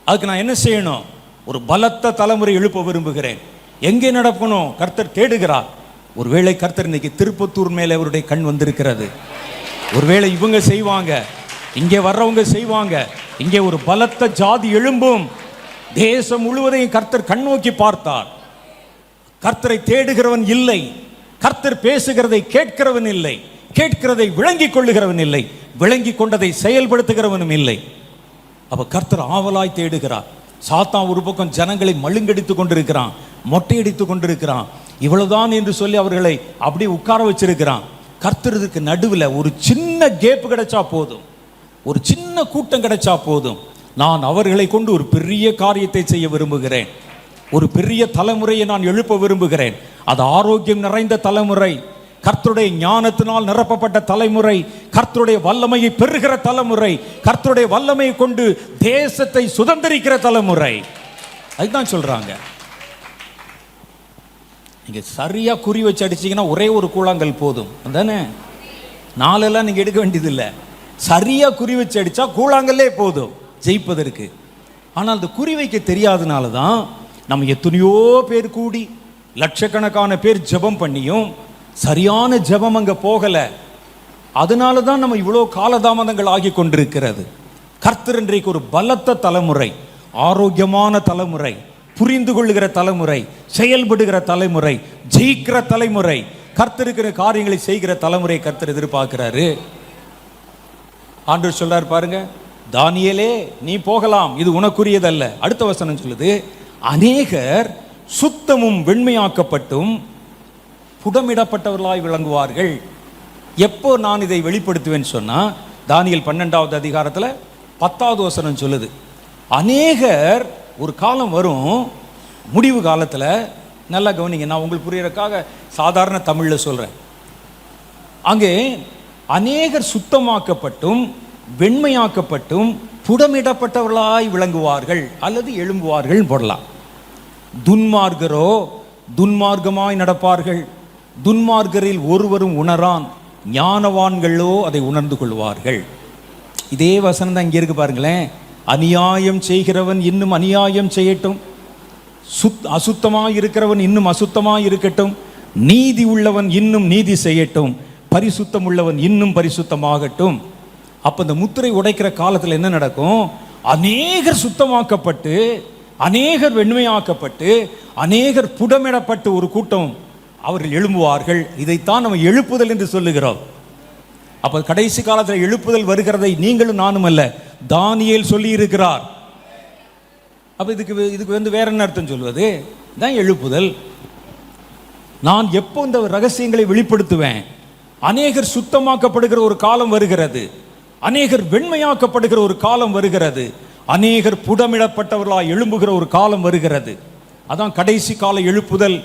அதுக்கு நான் என்ன செய்யணும்? ஒரு பலத்த தலைமுறை எழுப்ப விரும்புகிறேன். எங்கே நடக்கணும்? கர்த்தர் தேடுகிறார். ஒருவேளை கர்த்தர் இன்னைக்கு திருப்பத்தூர் மேலே அவருடைய கண் வந்திருக்கிறது. ஒருவேளை இவங்க செய்வாங்க, இங்கே வர்றவங்க செய்வாங்க, இங்கே ஒரு பலத்த ஜாதி எழும்பும். தேசம் முழுவதையும் கர்த்தர் கண் நோக்கி பார்த்தார். கர்த்தரை தேடுகிறவன் இல்லை, கர்த்தர் பேசுகிறதை கேட்கிறவன் இல்லை, கேட்கிறதை விளங்கிக் கொள்ளுகிறவன் இல்லை, விளங்கி கொண்டதை செயல்படுத்துகிறவனும் இல்லை. அப்ப கர்த்தர் ஆவலாய் தேடுகிறார். சாத்தான் ஒரு பக்கம் ஜனங்களை மழுங்கடித்துக் கொண்டிருக்கிறான், மொட்டையடித்துக் கொண்டிருக்கிறான். இவ்வளவுதான் என்று சொல்லி அவர்களை அப்படியே உட்கார வச்சிருக்கிறான். கர்த்தருக்கு நடுவில் ஒரு சின்ன கேப் கிடைச்சா போதும், ஒரு சின்ன கூட்டம் கிடைச்சா போதும், நான் அவர்களை கொண்டு ஒரு பெரிய காரியத்தை செய்ய விரும்புகிறேன். ஒரு பெரிய தலைமுறையை நான் எழுப்ப விரும்புகிறேன். அது ஆரோக்கியம் நிறைந்த தலைமுறை, கர்த்தருடைய ஞானத்தினால் நிரப்பப்பட்ட தலைமுறை, கர்த்தருடைய வல்லமையை பெறுகிற தலைமுறை, கர்த்தருடைய வல்லமையை கொண்டு தேசத்தை சுதந்திரிக்கிற தலைமுறை. அதுதான் சொல்றாங்க. நீங்க சரியா குறி வச்சு அடிச்சீங்கன்னா ஒரே ஒரு கூழாங்கல் போதும், அதானே? நாளெல்லாம் நீங்க எடுக்க வேண்டியது இல்லை. சரியா குறி வச்சு அடிச்சா கூழாங்கல்லே போதும் ஜெயிப்பதற்கு. ஆனால் அந்த குறி வைக்க தெரியாதனால தான் நம்ம எத்தனையோ பேர் கூடி லட்சக்கணக்கான பேர் ஜெபம் பண்ணியும் சரியான ஜெபம் அங்க போகல. அதனால தான் நம்ம இவ்வளோ காலதாமதங்கள் ஆகி கொண்டிருக்கிறது. கர்த்தர் இன்றைக்கு ஒரு பலத்த தலைமுறை, ஆரோக்கியமான தலைமுறை, புரிந்து கொள்ளுகிற தலைமுறை, செயல்படுகிற தலைமுறை, ஜெயிக்கிற தலைமுறை, கர்த்தருக்கிற காரியங்களை செய்கிற தலைமுறை கர்த்தர் எதிர்பார்க்கிறாரு. ஆண்டவர் சொல்றார் பாருங்க, தானியேலே நீ போகலாம், இது உனக்குரியதல்ல. அடுத்த வசனம் சொல்லுது, அநேகர் சுத்தமும் வெண்மையாக்கப்பட்டும் புடமிடப்பட்டவர்களாய் விளங்குவார்கள். எப்போ நான் இதை வெளிப்படுத்துவேன்னு சொன்னா, தானியேல் 12வது அதிகாரத்தில் 10வது வசனம் சொல்லுது, அநேகர் ஒரு காலம் வரும், முடிவு காலத்தில். நல்லா கவனிங்க, நான் உங்களுக்கு புரியறதுக்காக சாதாரண தமிழில் சொல்றேன். அங்கே அநேகர் சுத்தமாக்கப்பட்டும் வெண்மையாக்கப்பட்டும் புடமிடப்பட்டவர்களாய் விளங்குவார்கள் அல்லது எழும்புவார்கள் போடலாம். துன்மார்கரோ துன்மார்க்கமாய் நடப்பார்கள், துன்மார்கரில் ஒருவரும் உணரான், ஞானவான்களோ அதை உணர்ந்து கொள்வார்கள். இதே வசனம் தான் இங்கே இருக்கு பாருங்களேன். அநியாயம் செய்கிறவன் இன்னும் அநியாயம் செய்யட்டும், அசுத்தமாய் இருக்கிறவன் இன்னும் அசுத்தமாய் இருக்கட்டும், நீதி உள்ளவன் இன்னும் நீதி செய்யட்டும், பரிசுத்தம் உள்ளவன் இன்னும் பரிசுத்தமாகட்டும். அப்போ இந்த முத்திரை உடைக்கிற காலத்தில் என்ன நடக்கும்? அநேகர் சுத்தமாக்கப்பட்டு, அநேகர் வெண்மையாக்கப்பட்டு, அநேகர் புடமிடப்பட்டு ஒரு கூட்டம் அவர்கள் எழும்புவார்கள். இதைத்தான் நம்ம எழுப்புதல் என்று சொல்லுகிறோம். அப்ப கடைசி காலத்தில் எழுப்புதல் வருகிறதை நீங்களும் நானும் அல்ல, தானியேல் சொல்லி இருக்கிறார். அப்ப இதுக்கு வேற என்ன அர்த்தம் சொல்வது? தான் எழுப்புதல். நான் எப்போ இந்த ரகசியங்களை வெளிப்படுத்துவேன்? அநேகர் சுத்தமாக்கப்படுகிற ஒரு காலம் வருகிறது, அநேகர் வெண்மையாக்கப்படுகிற ஒரு காலம் வருகிறது, அநேகர் புடமிடப்பட்டவர்களாய் எழும்புகிற ஒரு காலம் வருகிறது. அதான் கடைசி கால எழுப்புதல்,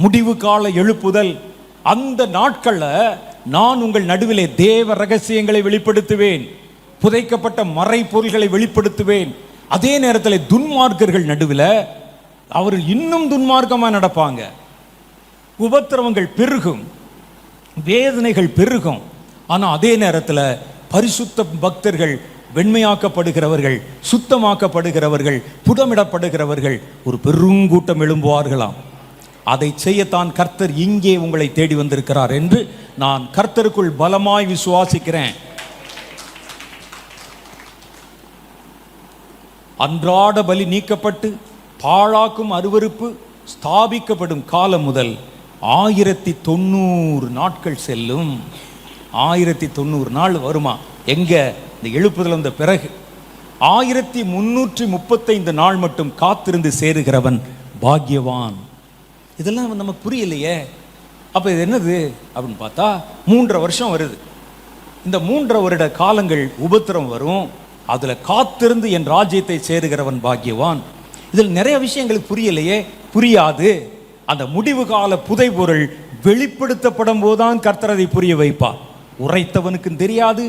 முடிவு கால எழுப்புதல். அந்த நாட்கள்ல நான் உங்கள் நடுவிலே தேவ ரகசியங்களை வெளிப்படுத்துவேன், புதைக்கப்பட்ட மறைப்பொருள்களை வெளிப்படுத்துவேன். அதே நேரத்தில் துன்மார்க்கர்கள் நடுவில் அவர்கள் இன்னும் துன்மார்க்கமாக நடப்பாங்க. உபத்திரவங்கள் பெருகும், வேதனைகள் பெருகும். ஆனால் அதே நேரத்தில் பரிசுத்த பக்தர்கள், வெண்மையாக்கப்படுகிறவர்கள், சுத்தமாக்கப்படுகிறவர்கள், புடமிடப்படுகிறவர்கள் ஒரு பெருங்கூட்டம் எழும்புவார்களாம். அதை செய்யத்தான் கர்த்தர் இங்கே உங்களை தேடி வந்திருக்கிறார் என்று நான் கர்த்தருக்குள் பலமாய் விசுவாசிக்கிறேன். அன்றாட பலி நீக்கப்பட்டு பாழாக்கும் அருவருப்பு ஸ்தாபிக்கப்படும் காலம் முதல் 1090 நாட்கள் செல்லும். 1090 நாள் வருமா? எங்க இந்த எழுப்புதல் வந்த பிறகு 1335 நாள் மட்டும் காத்திருந்து சேருகிறவன் பாக்கியவான். இதெல்லாம் நமக்கு புரியலையே. அப்ப இது என்னது அப்படின்னு பார்த்தா 3.5 வருஷம் வருது. இந்த 3.5 வருட காலங்கள் உபத்திரம் வரும். அதுல காத்திருந்து என் ராஜ்யத்தை சேருகிறவன் பாக்கியவான். இதில் நிறைய விஷயங்களுக்கு புரியலையே. புரியாது. அந்த முடிவு கால புதை பொருள் வெளிப்படுத்தப்படும் போதுதான் கர்த்தர் அதை புரிய வைப்பார். உரைத்தவனுக்கும் தெரியாது,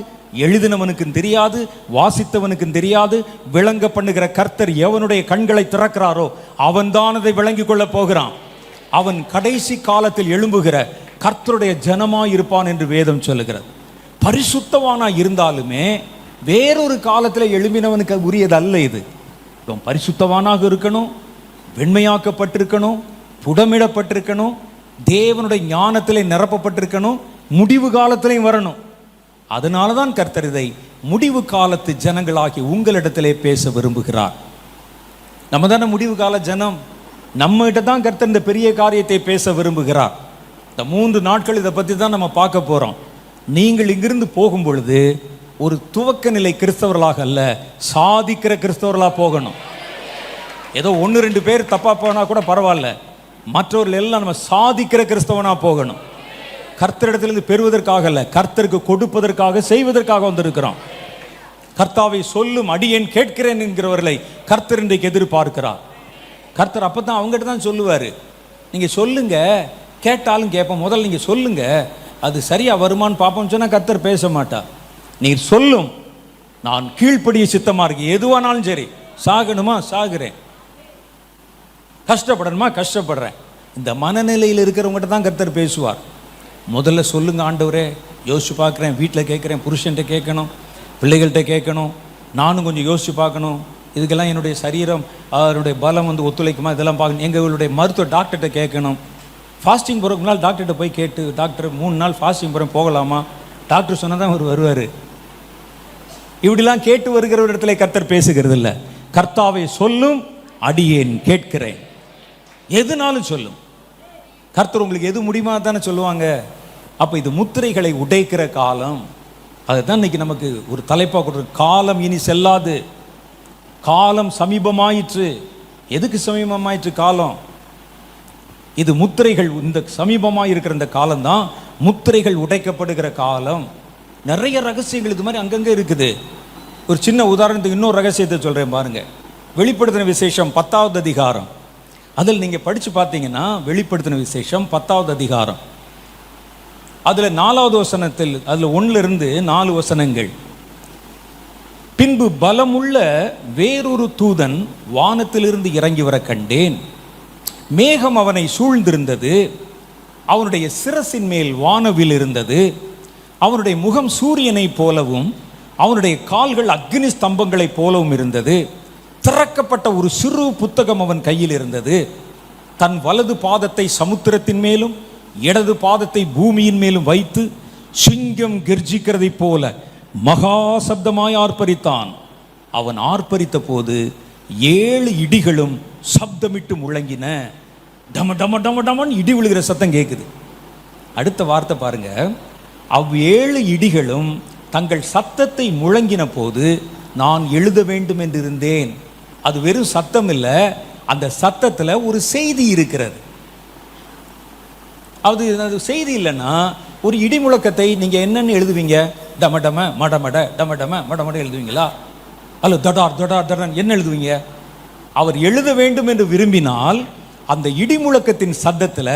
எழுதினவனுக்கும் தெரியாது, வாசித்தவனுக்கும் தெரியாது. விளங்க பண்ணுகிற கர்த்தர் எவனுடைய கண்களை திறக்கிறாரோ அவன்தான் அதை விளங்கி கொள்ள போகிறான். அவன் கடைசி காலத்தில் எழும்புகிற கர்த்தருடைய ஜனமாய் இருப்பான் என்று வேதம் சொல்லுகிறது. பரிசுத்தவானா இருந்தாலுமே வேறொரு காலத்தில் எழும்பினவனுக்கு உரியது அல்ல இது. பரிசுத்தவானாக இருக்கணும், வெண்மையாக்கப்பட்டிருக்கணும், புடமிடப்பட்டிருக்கணும், தேவனுடைய ஞானத்திலே நிரப்பப்பட்டிருக்கணும், முடிவு காலத்திலையும் வரணும். அதனால தான் கர்த்தர் இதை முடிவு காலத்து ஜனங்களாகி உங்களிடத்திலே பேச விரும்புகிறார். நம்ம தானே முடிவு கால ஜனம். நம்ம கிட்ட தான் கர்த்தர் இந்த பெரிய காரியத்தை பேச விரும்புகிறார். இந்த 3 நாட்கள் இதை பற்றி தான் நம்ம பார்க்க போகிறோம். நீங்கள் இங்கிருந்து போகும் பொழுது ஒரு துவக்க நிலை கிறிஸ்தவர்களாக அல்ல, சாதிக்கிற கிறிஸ்தவர்களாக போகணும். ஏதோ 1-2 பேர் தப்பாக போனால் கூட பரவாயில்ல, மற்றவர்கள் எல்லாம் நம்ம சாதிக்கிற கிறிஸ்தவனாக போகணும். கர்த்தரிடத்திலிருந்து பெறுவதற்காக அல்ல, கர்த்தருக்கு கொடுப்பதற்காக, செய்வதற்காக வந்திருக்கிறோம். கர்த்தாவை சொல்லும் அடியேன் கேட்கிறேன் என்கிறவர்களை கர்த்தர் இன்றைக்கு எதிர்பார்க்கிறார். கர்த்தர் அப்போ தான் அவங்ககிட்ட தான் சொல்லுவார். நீங்கள் சொல்லுங்க, கேட்டாலும் கேட்போம். முதல்ல நீங்கள் சொல்லுங்க, அது சரியாக வருமானு பார்ப்போம் சொன்னால் கர்த்தர் பேச மாட்டார். நீர் சொல்லும், நான் கீழ்ப்படிய சித்தமாக இருக்கு. எதுவானாலும் சரி, சாகணுமா சாகுறேன், கஷ்டப்படணுமா கஷ்டப்படுறேன். இந்த மனநிலையில் இருக்கிறவங்ககிட்ட தான் கர்த்தர் பேசுவார். முதல்ல சொல்லுங்க ஆண்டவரே, யோசிச்சு பார்க்குறேன், வீட்டில் கேட்குறேன், புருஷன்கிட்ட கேட்கணும், பிள்ளைகள்கிட்ட கேட்கணும், நானும் கொஞ்சம் யோசிச்சு பார்க்கணும். இதுக்கெல்லாம் என்னுடைய சரீரம், அதனுடைய பலம் ஒத்துழைக்குமா, இதெல்லாம் பார்க்கணும். எங்களுடைய மருத்துவ டாக்டர்கிட்ட கேட்கணும். ஃபாஸ்டிங் போகிறதுக்கு முன்னால் டாக்டர்கிட்ட போய் கேட்டு, டாக்டர் 3 நாள் ஃபாஸ்டிங் போகிறேன், போகலாமா? டாக்டர் சொன்னால் தான் அவர் வருவார். இப்படிலாம் கேட்டு வருகிற ஒரு இடத்துல கர்த்தர் பேசுகிறது இல்லை. கர்த்தாவை சொல்லும் அடியேன் கேட்கிறேன். எதுனாலும் சொல்லும். கர்த்தர் உங்களுக்கு எது முடியுமா தானே சொல்லுவாங்க. அப்போ இது முத்திரைகளை உடைக்கிற காலம். அதுதான் இன்னைக்கு நமக்கு ஒரு தலைப்பாக கொடுக்குற காலம். இனி செல்லாது, காலம் சமீபமாயிற்று. எதுக்கு சமீபமாயிற்று காலம்? இது முத்திரைகள், இந்த சமீபமாக இருக்கிற இந்த காலம்தான் முத்திரைகள் உடைக்கப்படுகிற காலம். நிறைய ரகசியங்கள் இது மாதிரி அங்கங்கே இருக்குது. ஒரு சின்ன உதாரணத்துக்கு இன்னொரு ரகசியத்தை சொல்கிறேன் பாருங்க. வெளிப்படுத்தின விசேஷம் 10வது அதிகாரம், அதில் நீங்கள் படித்து பார்த்தீங்கன்னா வெளிப்படுத்தின விசேஷம் 10வது அதிகாரம், அதில் 4வது வசனத்தில், அதில் 1லிருந்து 4 வசனங்கள். பின்பு பலமுள்ள வேறொரு தூதன் வானத்திலிருந்து இறங்கி வர கண்டேன். மேகம் அவனை சூழ்ந்திருந்தது, அவனுடைய சிரசின் மேல் வானவில் இருந்தது, அவனுடைய முகம் சூரியனை போலவும் அவனுடைய கால்கள் அக்னி ஸ்தம்பங்களைப் போலவும் இருந்தது. திறக்கப்பட்ட ஒரு சிறு புத்தகம் அவன் கையில் இருந்தது. தன் வலது பாதத்தை சமுத்திரத்தின் மேலும் இடது பாதத்தை பூமியின் மேலும் வைத்து சிங்கம் கெர்ஜிக்கிறதை போல மகா சப்தமாய் ஆர்ப்பரித்தான். அவன் ஆர்ப்பரித்த போது 7 இடிகளும் சப்தமிட்டு முழங்கின. டம டம டம டமன் இடி விழுகிற சத்தம் கேட்குது. அடுத்த வார்த்தை பாருங்க, 7 இடிகளும் தங்கள் சத்தத்தை முழங்கின போது நான் எழுத வேண்டும் என்று இருந்தேன். அது வெறும் சத்தம் இல்லை, அந்த சத்தத்தில் ஒரு செய்தி இருக்கிறது. அது செய்தி இல்லைன்னா ஒரு இடி முழக்கத்தை நீங்கள் என்னென்னு எழுதுவீங்க? டம டம மடமட டம டம மடமட எழுதுவீங்களா? அல்ல தடார் தடார் தடார் என்ன எழுதுவீங்க? அவர் எழுத வேண்டும் என்று விரும்பினால் அந்த இடி முழக்கத்தின் சத்தத்தில்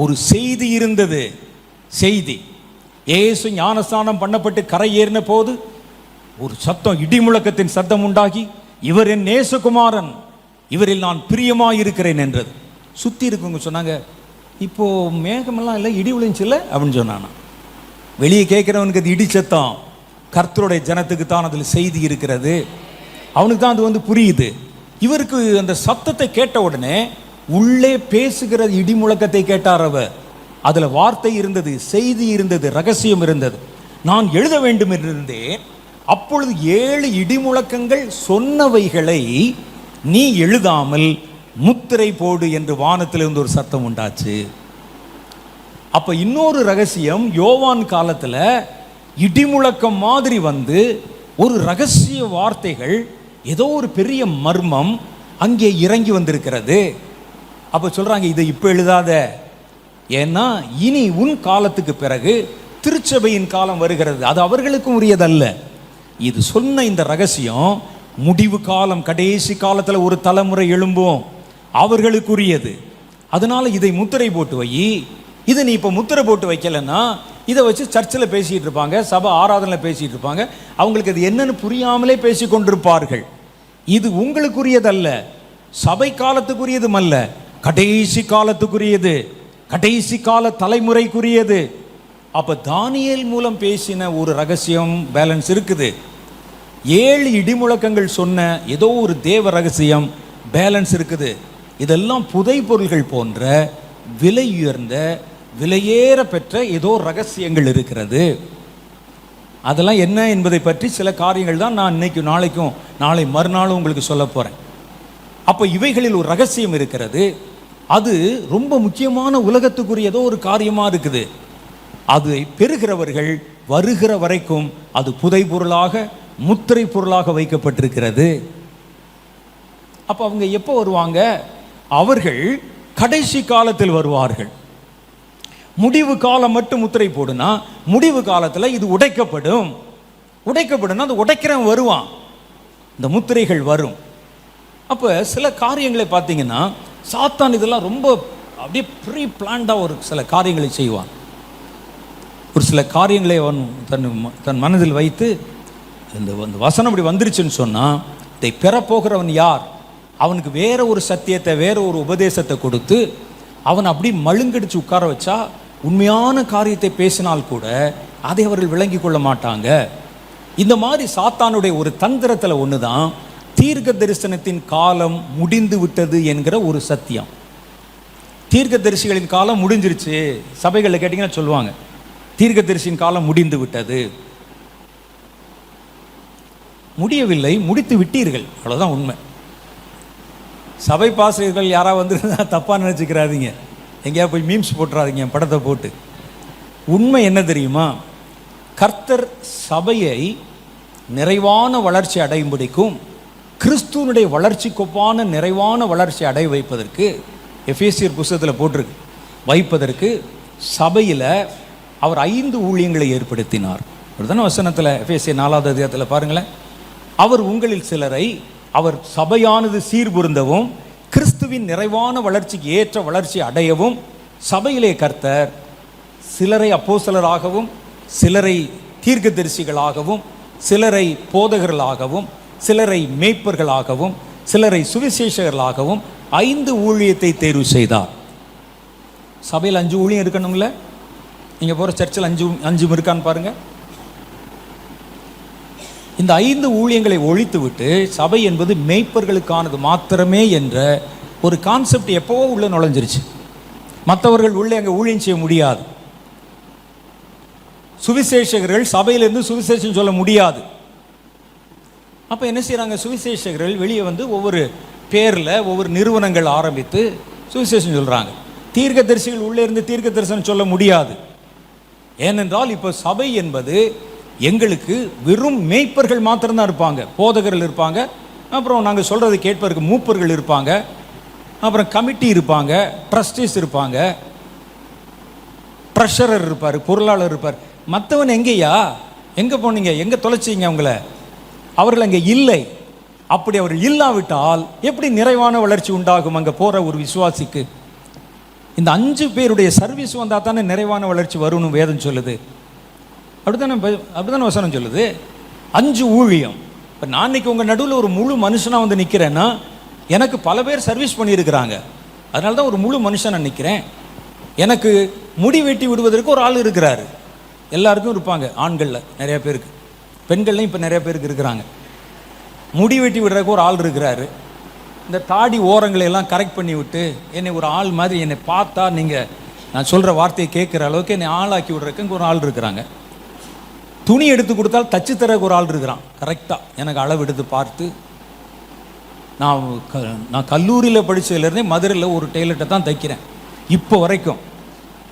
ஒரு செய்தி இருந்தது. செய்தி, இயேசு ஞானஸ்நானம் பண்ணப்பட்டு கரை ஏறின போது ஒரு சத்தம், இடி முழக்கத்தின் சத்தம் உண்டாகி, இவர் என் நேசகுமாரன், இவரில் நான் பிரியமாயிருக்கிறேன் என்றது. சுற்றி இருக்கவங்க சொன்னாங்க, இப்போ மேகமெல்லாம் இல்லை, இடி விழுந்துச்சு இல்லை அப்படின்னு சொன்னானா. வெளியே கேட்குறவனுக்கு அது இடி சத்தம், கர்த்தருடைய ஜனத்துக்கு தான் அதில் செய்தி இருக்கிறது, அவனுக்கு தான் அது புரியுது. இவருக்கு அந்த சத்தத்தை கேட்ட உடனே உள்ளே பேசுகிற இடி முழக்கத்தை கேட்டார் அவர். அதில் வார்த்தை இருந்தது, செய்தி இருந்தது, ரகசியம் இருந்தது. நான் எழுத வேண்டும் என்றிருந்தேன். அப்பொழுது 7 இடி முழக்கங்கள் சொன்னவைகளை நீ எழுதாமல் முத்திரை போடு என்று வானத்திலிருந்து ஒரு சத்தம் உண்டாச்சு. அப்ப இன்னொரு ரகசியம், யோவான் காலத்தில் இடிமுழக்கம் மாதிரி ஒரு ரகசிய வார்த்தைகள், ஏதோ ஒரு பெரிய மர்மம் அங்கே இறங்கி வந்திருக்கிறது. அப்ப சொல்றாங்க, இதை இப்ப எழுதாத, ஏன்னா இனி உன் காலத்துக்கு பிறகு திருச்சபையின் காலம் வருகிறது, அது அவர்களுக்கும் உரியதல்ல. இது சொன்ன இந்த ரகசியம் முடிவு காலம், கடைசி காலத்தில் ஒரு தலைமுறை எழும்பும், அவர்களுக்குரியது. அதனால இதை முத்திரை போட்டு வை. இதை நீ இப்போ முத்திரை போட்டு வைக்கலன்னா இதை வச்சு சர்ச்சில் பேசிகிட்டு இருப்பாங்க, சபை ஆராதனையில் பேசிகிட்டு இருப்பாங்க, அவங்களுக்கு அது என்னன்னு புரியாமலே பேசி கொண்டிருப்பார்கள். இது உங்களுக்குரியதல்ல, சபை காலத்துக்குரியதும் அல்ல, கடைசி காலத்துக்குரியது, கடைசி கால தலைமுறைக்குரியது. அப்போ தானியேல் மூலம் பேசின ஒரு ரகசியம் பேலன்ஸ் இருக்குது. 7 இடிமுழக்கங்கள் சொன்ன ஏதோ ஒரு தேவ ரகசியம் பேலன்ஸ் இருக்குது. இதெல்லாம் புதை பொருள்கள் போன்ற விலை உயர்ந்த, விலையேற பெற்ற ஏதோ ரகசியங்கள் இருக்கிறது. அதெல்லாம் என்ன என்பதை பற்றி சில காரியங்கள் தான் நான் இன்னைக்கும் நாளைக்கும் நாளை மறுநாளும் உங்களுக்கு சொல்ல போகிறேன். அப்போ இவைகளில் ஒரு ரகசியம் இருக்கிறது. அது ரொம்ப முக்கியமான உலகத்துக்குரிய ஏதோ ஒரு காரியமாக இருக்குது. அதை பெறுகிறவர்கள் வருகிற வரைக்கும் அது புதை பொருளாக, முத்திரை பொருளாக வைக்கப்பட்டிருக்கிறது. அப்போ அவங்க எப்போ வருவாங்க? அவர்கள் கடைசி காலத்தில் வருவார்கள். முடிவு காலம் மட்டும் முத்திரை போடுனா, முடிவு காலத்தில் இது உடைக்கப்படும். உடைக்கப்படும்னா அது உடைக்கிறவன் வருவான், இந்த முத்திரைகள் வரும். அப்போ சில காரியங்களை பார்த்தீங்கன்னா சாத்தான் இதெல்லாம் ரொம்ப அப்படியே ப்ரீ பிளான்டாக ஒரு சில காரியங்களை செய்வான். ஒரு சில காரியங்களை அவன் தன் மனதில் வைத்து, இந்த வசனம் இப்படி வந்துருச்சுன்னு சொன்னால் இதை பெறப்போகிறவன் யார், அவனுக்கு வேற ஒரு சத்தியத்தை, வேற ஒரு உபதேசத்தை கொடுத்து அவன் அப்படி மழுங்கடிச்சு உட்கார வச்சா உண்மையான காரியத்தை பேசினால் கூட அதை அவர்கள் விளங்கி கொள்ள மாட்டாங்க. இந்த மாதிரி சாத்தானுடைய ஒரு தந்திரத்தில் ஒன்று தான் தீர்க்க தரிசனத்தின் காலம் முடிந்து விட்டது என்கிற ஒரு சத்தியம். தீர்க்க தரிசிகளின் காலம் முடிஞ்சிருச்சு. சபைகளில் கேட்டிங்கன்னா சொல்லுவாங்க, தீர்க்க தரிசியின் காலம் முடிந்து விட்டது. முடியவில்லை, முடித்து விட்டீர்கள், அவ்வளோதான் உண்மை. சபை பாசிரியர்கள் யாராவது வந்துருந்தா தப்பாக நினச்சிக்கிறாதீங்க, எங்கேயா போய் மீம்ஸ் போட்டுறாதீங்க படத்தை போட்டு. உண்மை என்ன தெரியுமா? கர்த்தர் சபையை நிறைவான வளர்ச்சி அடையும்படிக்கும் கிறிஸ்துவனுடைய வளர்ச்சிக்கொப்பான நிறைவான வளர்ச்சி அடைய வைப்பதற்கு, எபேசியர் புத்தகத்தில் போட்டிருக்கு, வைப்பதற்கு சபையில் அவர் 5 ஊழியங்களை ஏற்படுத்தினார். அப்படிதானே வசனத்தில் எபேசியர் 4வது அதிகாரத்தில் பாருங்களேன். அவர் உங்களில் சிலரை, அவர் சபையானது சீர்பொருந்தவும் கிறிஸ்துவின் நிறைவான வளர்ச்சிக்கு ஏற்ற வளர்ச்சி அடையவும் சபையிலே கர்த்தர் சிலரை அப்போஸ்தலராகவும், சிலரை தீர்க்கதரிசிகளாகவும், சிலரை போதகர்களாகவும், சிலரை மேய்ப்பர்களாகவும், சிலரை சுவிசேஷகர்களாகவும் 5 ஊழியத்தை தேர்வு செய்தார். சபையில் 5 ஊழியம் இருக்கணும்ல? நீங்கள் போகிற சர்ச்சில் 5 இருக்கான்னு பாருங்க. இந்த 5 ஊழியங்களை ஒழித்து விட்டு சபை என்பது மேய்ப்பர்களுக்கானது மாத்திரமே என்ற ஒரு கான்செப்ட் எப்போவோ உள்ள நுழைஞ்சிருச்சு. மற்றவர்கள் உள்ளே அங்கே ஊழியம் செய்ய முடியாது. சுவிசேஷகர்கள் சபையிலிருந்து சுவிசேஷம் சொல்ல முடியாது. அப்போ என்ன செய்கிறாங்க, சுவிசேஷகர்கள் வெளியே வந்து ஒவ்வொரு பேரில் ஒவ்வொரு நிறுவனங்கள் ஆரம்பித்து சுவிசேஷம் சொல்கிறாங்க. தீர்க்கதரிசிகள் உள்ளே இருந்து தீர்க்க தரிசனம் சொல்ல முடியாது. ஏனென்றால் இப்போ சபை என்பது எங்களுக்கு வெறும் மேய்ப்பர்கள் மாத்திரம்தான் இருப்பாங்க, போதகர்கள் இருப்பாங்க, அப்புறம் நாங்கள் சொல்கிறது கேட்பதற்கு மூப்பர்கள் இருப்பாங்க, அப்புறம் கமிட்டி இருப்பாங்க, ட்ரஸ்டிஸ் இருப்பாங்க, ட்ரெஷரர் இருப்பார், பொருளாளர் இருப்பார். மற்றவன் எங்கேயா, எங்கே போனீங்க, எங்கே தொலைச்சிங்க அவங்கள? அவர்கள் அங்கே இல்லை. அப்படி அவர்கள் இல்லாவிட்டால் எப்படி நிறைவான வளர்ச்சி உண்டாகும் அங்கே போகிற ஒரு விசுவாசிக்கு? இந்த 5 பேருடைய சர்வீஸ் வந்தால் தானே நிறைவான வளர்ச்சி வரும்னு வேதம் சொல்லுது. அப்படித்தானே வசனம் சொல்லுது. 5 ஊழியம். இப்போ நான் இன்னைக்கு உங்கள் நடுவில் ஒரு முழு மனுஷனாக வந்து நிற்கிறேன்னா எனக்கு பல பேர் சர்வீஸ் பண்ணியிருக்கிறாங்க, அதனால தான் ஒரு முழு மனுஷனாக நிற்கிறேன். எனக்கு முடி வெட்டி விடுவதற்கு ஒரு ஆள் இருக்கிறாரு, எல்லாருக்கும் இருப்பாங்க, ஆண்களில் நிறைய பேருக்கு, பெண்கள்லையும் இப்போ நிறைய பேருக்கு இருக்கிறாங்க. முடி வெட்டி விடுறதுக்கு ஒரு ஆள் இருக்கிறாரு. இந்த தாடி ஓரங்களை எல்லாம் கரெக்ட் பண்ணி விட்டு என்னை ஒரு ஆள் மாதிரி என்னை பார்த்தா நீங்கள் நான் சொல்கிற வார்த்தையை கேட்குற அளவுக்கு என்னை ஆளாக்கி விடுறதுக்கு ஒரு ஆள் இருக்கிறாங்க. துணி எடுத்து கொடுத்தால் தச்சு தரக்கு ஒரு ஆள் இருக்கிறான், கரெக்டாக எனக்கு அளவு எடுத்து பார்த்து. நான் கல்லூரியில் படித்ததுலேருந்தே மதுரையில் ஒரு டெய்லர்ட்டை தான் தைக்கிறேன் இப்போ வரைக்கும்.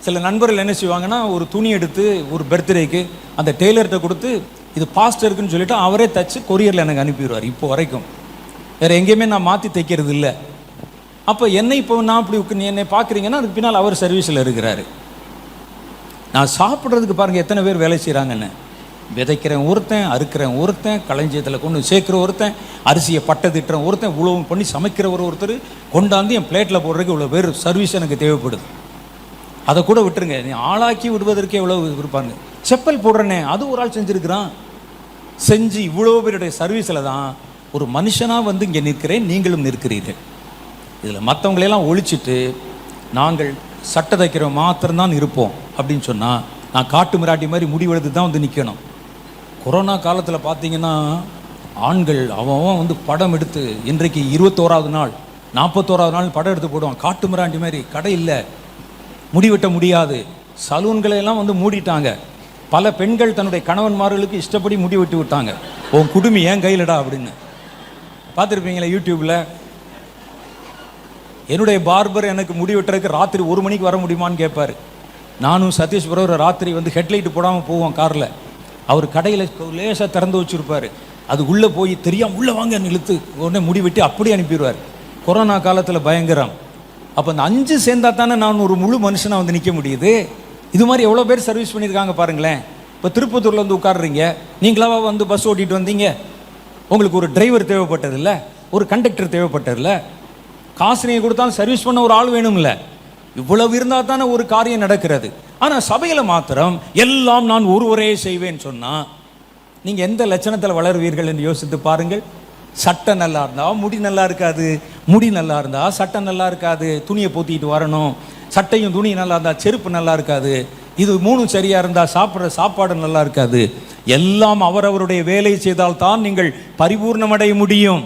சில நண்பர்கள் என்ன செய்வாங்கன்னா, ஒரு துணி எடுத்து ஒரு பர்த்டேக்கு அந்த டெய்லர்கிட்ட கொடுத்து இது பாஸ்டருக்குன்னு சொல்லிவிட்டு அவரே தைச்சு கொரியரில் எனக்கு அனுப்பிடுவார் இப்போ வரைக்கும். வேறு எங்கேயுமே நான் மாற்றி தைக்கிறது இல்லை. அப்போ என்னை இப்போ நான் அப்படி என்னை பார்க்குறீங்கன்னா அதுக்கு பின்னால் அவர் சர்வீஸில் இருக்கிறாரு. நான் சாப்பிட்றதுக்கு பாருங்கள் எத்தனை பேர் வேலை செய்கிறாங்கன்னு. விதைக்கிறேன் ஒருத்தன், அறுக்கிறேன் ஒருத்தன், களஞ்சியத்தில் கொண்டு சேர்க்குற ஒருத்தன், அரிசியை பட்டை திட்டுறேன் ஒருத்தன், உழவு பண்ணி சமைக்கிறவர் ஒருத்தர், கொண்டாந்து என் பிளேட்டில் போடுறதுக்கு இவ்வளோ பேர் சர்வீஸ் எனக்கு தேவைப்படுது. அதை கூட விட்டுருங்க, நீ ஆளாக்கி விடுவதற்கே இவ்வளோ இருப்பாங்க. செப்பல் போடுறனே அது ஒரு ஆள் செஞ்சுருக்கிறான். செஞ்சு இவ்வளோ பேருடைய சர்வீஸில் தான் ஒரு மனுஷனாக வந்து இங்கே நிற்கிறேன், நீங்களும் நிற்கிறீர்கள். இதில் மற்றவங்களையெல்லாம் ஒழிச்சிட்டு நாங்கள் சட்டை தைக்கிற மாத்திரம்தான் இருப்போம் அப்படின்னு சொன்னால் நான் காட்டு மிராட்டி மாதிரி முடிவெடுத்து தான் வந்து நிற்கணும். கொரோனா காலத்தில் பார்த்தீங்கன்னா ஆண்கள் அவன் வந்து படம் எடுத்து இன்றைக்கு 21வது நாள் 41வது நாள் படம் எடுத்து போடுவான். காட்டு மிராண்டி மாதிரி கடை இல்லை, முடிவெட்ட முடியாது, சலூன்களையெல்லாம் வந்து மூடிட்டாங்க. பல பெண்கள் தன்னுடைய கணவன்மார்களுக்கு இஷ்டப்படி முடி வெட்டி விட்டாங்க. உன் குடுமி ஏன் கையிலடா அப்படின்னு பார்த்துருப்பீங்களா யூடியூப்பில். என்னுடைய பார்பர் எனக்கு முடி வெட்டுறதுக்கு ராத்திரி 1 மணிக்கு வர முடியுமான்னு கேட்பார். நானும் சதீஷ் பிரதர் ராத்திரி வந்து ஹெட்லைட்டு போடாமல் போவோம் காரில். அவர் கடையில் லேசாக திறந்து வச்சுருப்பார், அது உள்ளே போய் தெரியாமல் உள்ளே வாங்க இழுத்து உடனே முடி வெட்டி அப்படியே அனுப்பிடுவார். கொரோனா காலத்தில் பயங்கரம். அப்போ அந்த 5 சேர்ந்தா தானே நான் ஒரு முழு மனுஷனாக வந்து நிற்க முடியுது. இது மாதிரி எவ்வளோ பேர் சர்வீஸ் பண்ணியிருக்காங்க பாருங்களேன். இப்போ திருப்பத்தூரில் வந்து உட்காடுறீங்க, நீங்களாவா வந்து பஸ் ஓட்டிகிட்டு வந்தீங்க? உங்களுக்கு ஒரு டிரைவர் தேவைப்பட்டதில்ல, ஒரு கண்டக்டர் தேவைப்பட்டதில்ல, காசு நீங்கள் கொடுத்தாலும் சர்வீஸ் பண்ண ஒரு ஆள் வேணும்ல. இவ்வளவு இருந்தால் தானே ஒரு காரியம் நடக்கிறது. ஆனால் சபையில் மாத்திரம் எல்லாம் நான் ஒருவரே செய்வேன்னு சொன்னால் நீங்கள் எந்த லட்சணத்தில் வளருவீர்கள் என்று யோசித்து பாருங்கள். சட்டை நல்லா இருந்தால் முடி நல்லா இருக்காது, முடி நல்லா இருந்தால் சட்டை நல்லா இருக்காது, துணியை போத்திட்டு வரணும், சட்டையும் துணி நல்லா இருந்தால் செருப்பு நல்லா இருக்காது, இது 3 சரியாக இருந்தால் சாப்பிட்ற சாப்பாடு நல்லா இருக்காது. எல்லாம் அவரவருடைய வேலை செய்தால் தான் நீங்கள் பரிபூர்ணமடைய முடியும்.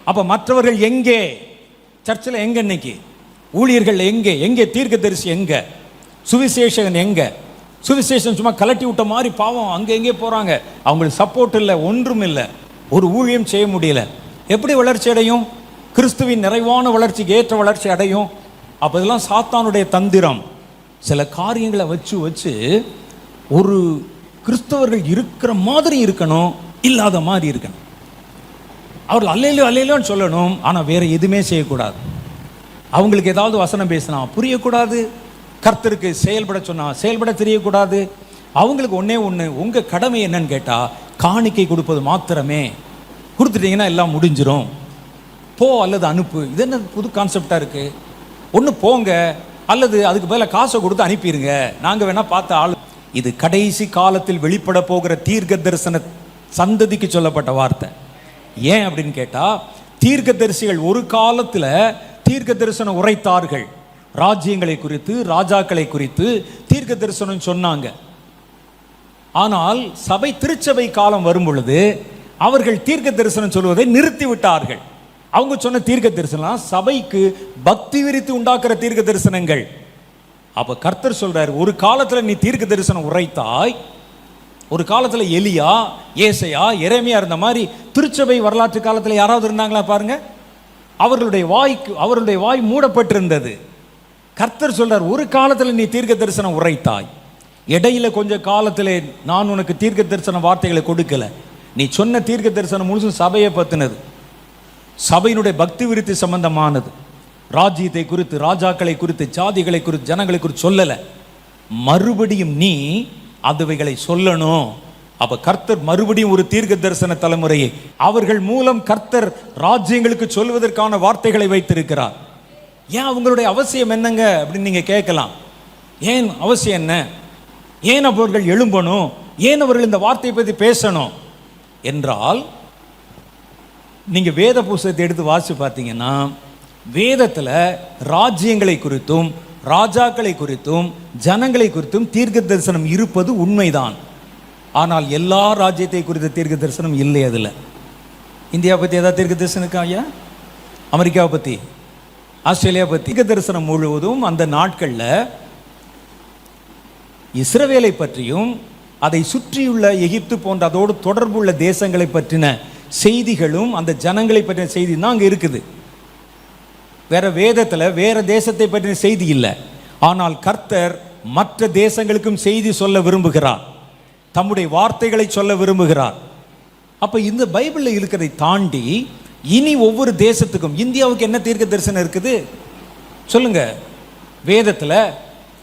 அப்போ மற்றவர்கள் எங்கே? சர்ச்சில் எங்கே? இன்னைக்கு ஊழியர்கள் எங்கே? எங்கே தீர்க்கதரிசி? எங்கே சுவிசேஷகன்? எங்கே சுவிசேஷன்? சும்மா கலட்டி விட்ட மாதிரி பாவம் அங்கே எங்கே போகிறாங்க. அவங்களுக்கு சப்போர்ட் இல்லை, ஒன்றும் இல்லை, ஒரு ஊழியம் செய்ய முடியல. எப்படி வளர்ச்சி அடையும்? கிறிஸ்துவின் நிறைவான வளர்ச்சிக்கு ஏற்ற வளர்ச்சி அடையும். அப்போ இதெல்லாம் சாத்தானுடைய தந்திரம். சில காரியங்களை வச்சு ஒரு கிறிஸ்தவர்கள் இருக்கிற மாதிரி இருக்கணும், இல்லாத மாதிரி இருக்கணும். அவர்கள் அல்லையிலோ அல்லையிலோன்னு சொல்லணும், ஆனால் வேறு எதுவுமே செய்யக்கூடாது. அவங்களுக்கு ஏதாவது வசனம் பேசினா புரியக்கூடாது, கர்த்தருக்கு செயல்பட சொன்னால் செயல்பட தெரியக்கூடாது. அவங்களுக்கு ஒன்றே ஒன்று, உங்கள் கடமை என்னன்னு கேட்டால் காணிக்கை கொடுப்பது மாத்திரமே. கொடுத்துட்டீங்கன்னா எல்லாம் முடிஞ்சிடும், போ அல்லது அனுப்பு. இது என்ன புது கான்செப்டாக இருக்குது? ஒன்று போங்க, அல்லது அதுக்கு பதிலாக காசை கொடுத்து அனுப்பிடுங்க, நாங்கள் வேணால் பார்த்த ஆள். இது கடைசி காலத்தில் வெளிப்பட போகிற தீர்க்க தரிசன சந்ததிக்கு சொல்லப்பட்ட வார்த்தை. ஏன் அப்படின்னு கேட்டால், தீர்க்க தரிசிகள் ஒரு காலத்தில் தீர்க்க தரிசனம் உரைத்தார்கள். ராஜ்யங்களை குறித்து, ராஜாக்களை குறித்து தீர்க்க தரிசனம் சொன்னாங்க. ஆனால் சபை திருச்சபை காலம் வரும் பொழுது அவர்கள் தீர்க்க தரிசனம் சொல்வதை நிறுத்தி விட்டார்கள். அவங்க சொன்ன தீர்க்க தரிசனம் சபைக்கு பக்தி விரித்து உண்டாக்குற தீர்க்க தரிசனங்கள். அப்ப கர்த்தர் சொல்றார், ஒரு காலத்துல நீ தீர்க்க தரிசனம் உரைத்தாய், ஒரு காலத்தில் எலியா, ஏசையா, எரேமியா இருந்த மாதிரி திருச்சபை வரலாற்று காலத்தில் யாராவது இருந்தாங்களா பாருங்க. அவர்களுடைய வாய் மூடப்பட்டிருந்தது. கர்த்தர் சொல்றார், ஒரு காலத்தில் நீ தீர்க்க தரிசனம் உரைத்தாய், இடையில கொஞ்ச காலத்தில் நான் உனக்கு தீர்க்க தரிசன வார்த்தைகளை கொடுக்கல. நீ சொன்ன தீர்க்க தரிசனம் முழுசும் சபையை பத்தினது, சபையினுடைய பக்தி விருத்தி சம்பந்தமானது. ராஜ்யத்தை குறித்து, ராஜாக்களை குறித்து, ஜாதிகளை குறித்து, ஜனங்களை குறித்து சொல்லல. மறுபடியும் நீ அதுவைகளை சொல்லணும். அப்ப கர்த்தர் மறுபடியும் ஒரு தீர்க்க தரிசன தலைமுறையை அவர்கள் மூலம் கர்த்தர் ராஜ்யங்களுக்கு சொல்வதற்கான வார்த்தைகளை வைத்திருக்கிறார். ஏன் அவங்களுடைய அவசியம் என்னங்க அப்படின்னு நீங்க கேட்கலாம். ஏன் அவசியம் என்ன? ஏன் அவர்கள் எழும்பணும்? ஏன் அவர்கள் இந்த வார்த்தையை பற்றி பேசணும் என்றால், நீங்க வேத புஸ்தகத்தை எடுத்து வாசிச்சு பார்த்தீங்கன்னா, வேதத்துல ராஜ்யங்களை குறித்தும், ராஜாக்களை குறித்தும், ஜனங்களை குறித்தும் தீர்க்க தரிசனம் இருப்பது உண்மைதான். ஆனால் எல்லா ராஜ்யத்தை குறித்த தீர்க்க தரிசனம் இல்லை. அதுல இந்தியா பத்தி ஏதாவது தீர்க்க தரிசனம் இருக்கா ஐயா? அமெரிக்காவை பத்தி, ஆஸ்திரேலியா பத்தி தீர்க்க தரிசனம் முழுவதும் அந்த நாட்கள்ல இஸ்ரவேலை பற்றியும் அதை சுற்றியுள்ள எகிப்து போன்ற அதோடு தொடர்புள்ள தேசங்களை பற்றின செய்திகளும் அந்த ஜனங்களை பற்றின செய்தி தான் அங்கே இருக்குது. வேற வேதத்தில் வேற தேசத்தை பற்றின செய்தி இல்லை. ஆனால் கர்த்தர் மற்ற தேசங்களுக்கும் செய்தி சொல்ல விரும்புகிறார், தம்முடைய வார்த்தைகளை சொல்ல விரும்புகிறார். அப்ப இந்த பைபிளில் இருக்கிறதை தாண்டி இனி ஒவ்வொரு தேசத்துக்கும், இந்தியாவுக்கு என்ன தீர்க்க தரிசனம் இருக்குது சொல்லுங்க? வேதத்தில்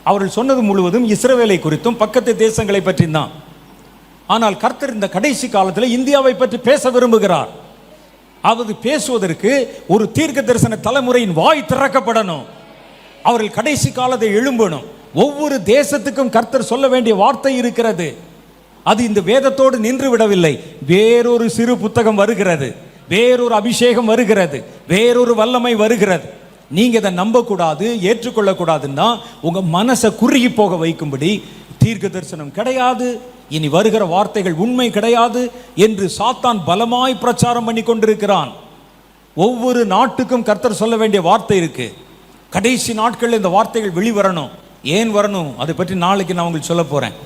அவர்கள் சொன்னது முழுவதும் இஸ்ரவேலை குறித்தும் பக்கத்து தேசங்களை பற்றி தான். ஆனால் கர்த்தர் இந்த கடைசி காலத்தில் இந்தியாவை பற்றி பேச விரும்புகிறார். அது பேசுவதற்கு ஒரு தீர்க்க தரிசன தலைமுறையின் வாய் திறக்கப்படணும். அவர்கள் கடைசி காலத்தை எழும்பணும். ஒவ்வொரு தேசத்துக்கும் கர்த்தர் சொல்ல வேண்டிய வார்த்தை இருக்கிறது. அது இந்த வேதத்தோடு நின்று விடவில்லை. வேறொரு சிறு புத்தகம் வருகிறது, வேறொரு அபிஷேகம் வருகிறது, வேறொரு வல்லமை வருகிறது. நீங்க இதை நம்பக்கூடாது, ஏற்றுக்கொள்ளக்கூடாதுன்னா உங்க மனசை குறுகி போக வைக்கும்படி தீர்க்க தரிசனம் கிடையாது, இனி வருகிற வார்த்தைகள் உண்மை கிடையாது என்று சாத்தான் பலமாய் பிரச்சாரம் பண்ணி கொண்டிருக்கிறான். ஒவ்வொரு நாட்டுக்கும் கர்த்தர் சொல்ல வேண்டிய வார்த்தை இருக்கு. கடைசி நாட்களில் இந்த வார்த்தைகள் வெளிவரணும். ஏன் வரணும் அதை பற்றி நாளைக்கு நான் உங்களுக்கு சொல்ல போறேன்.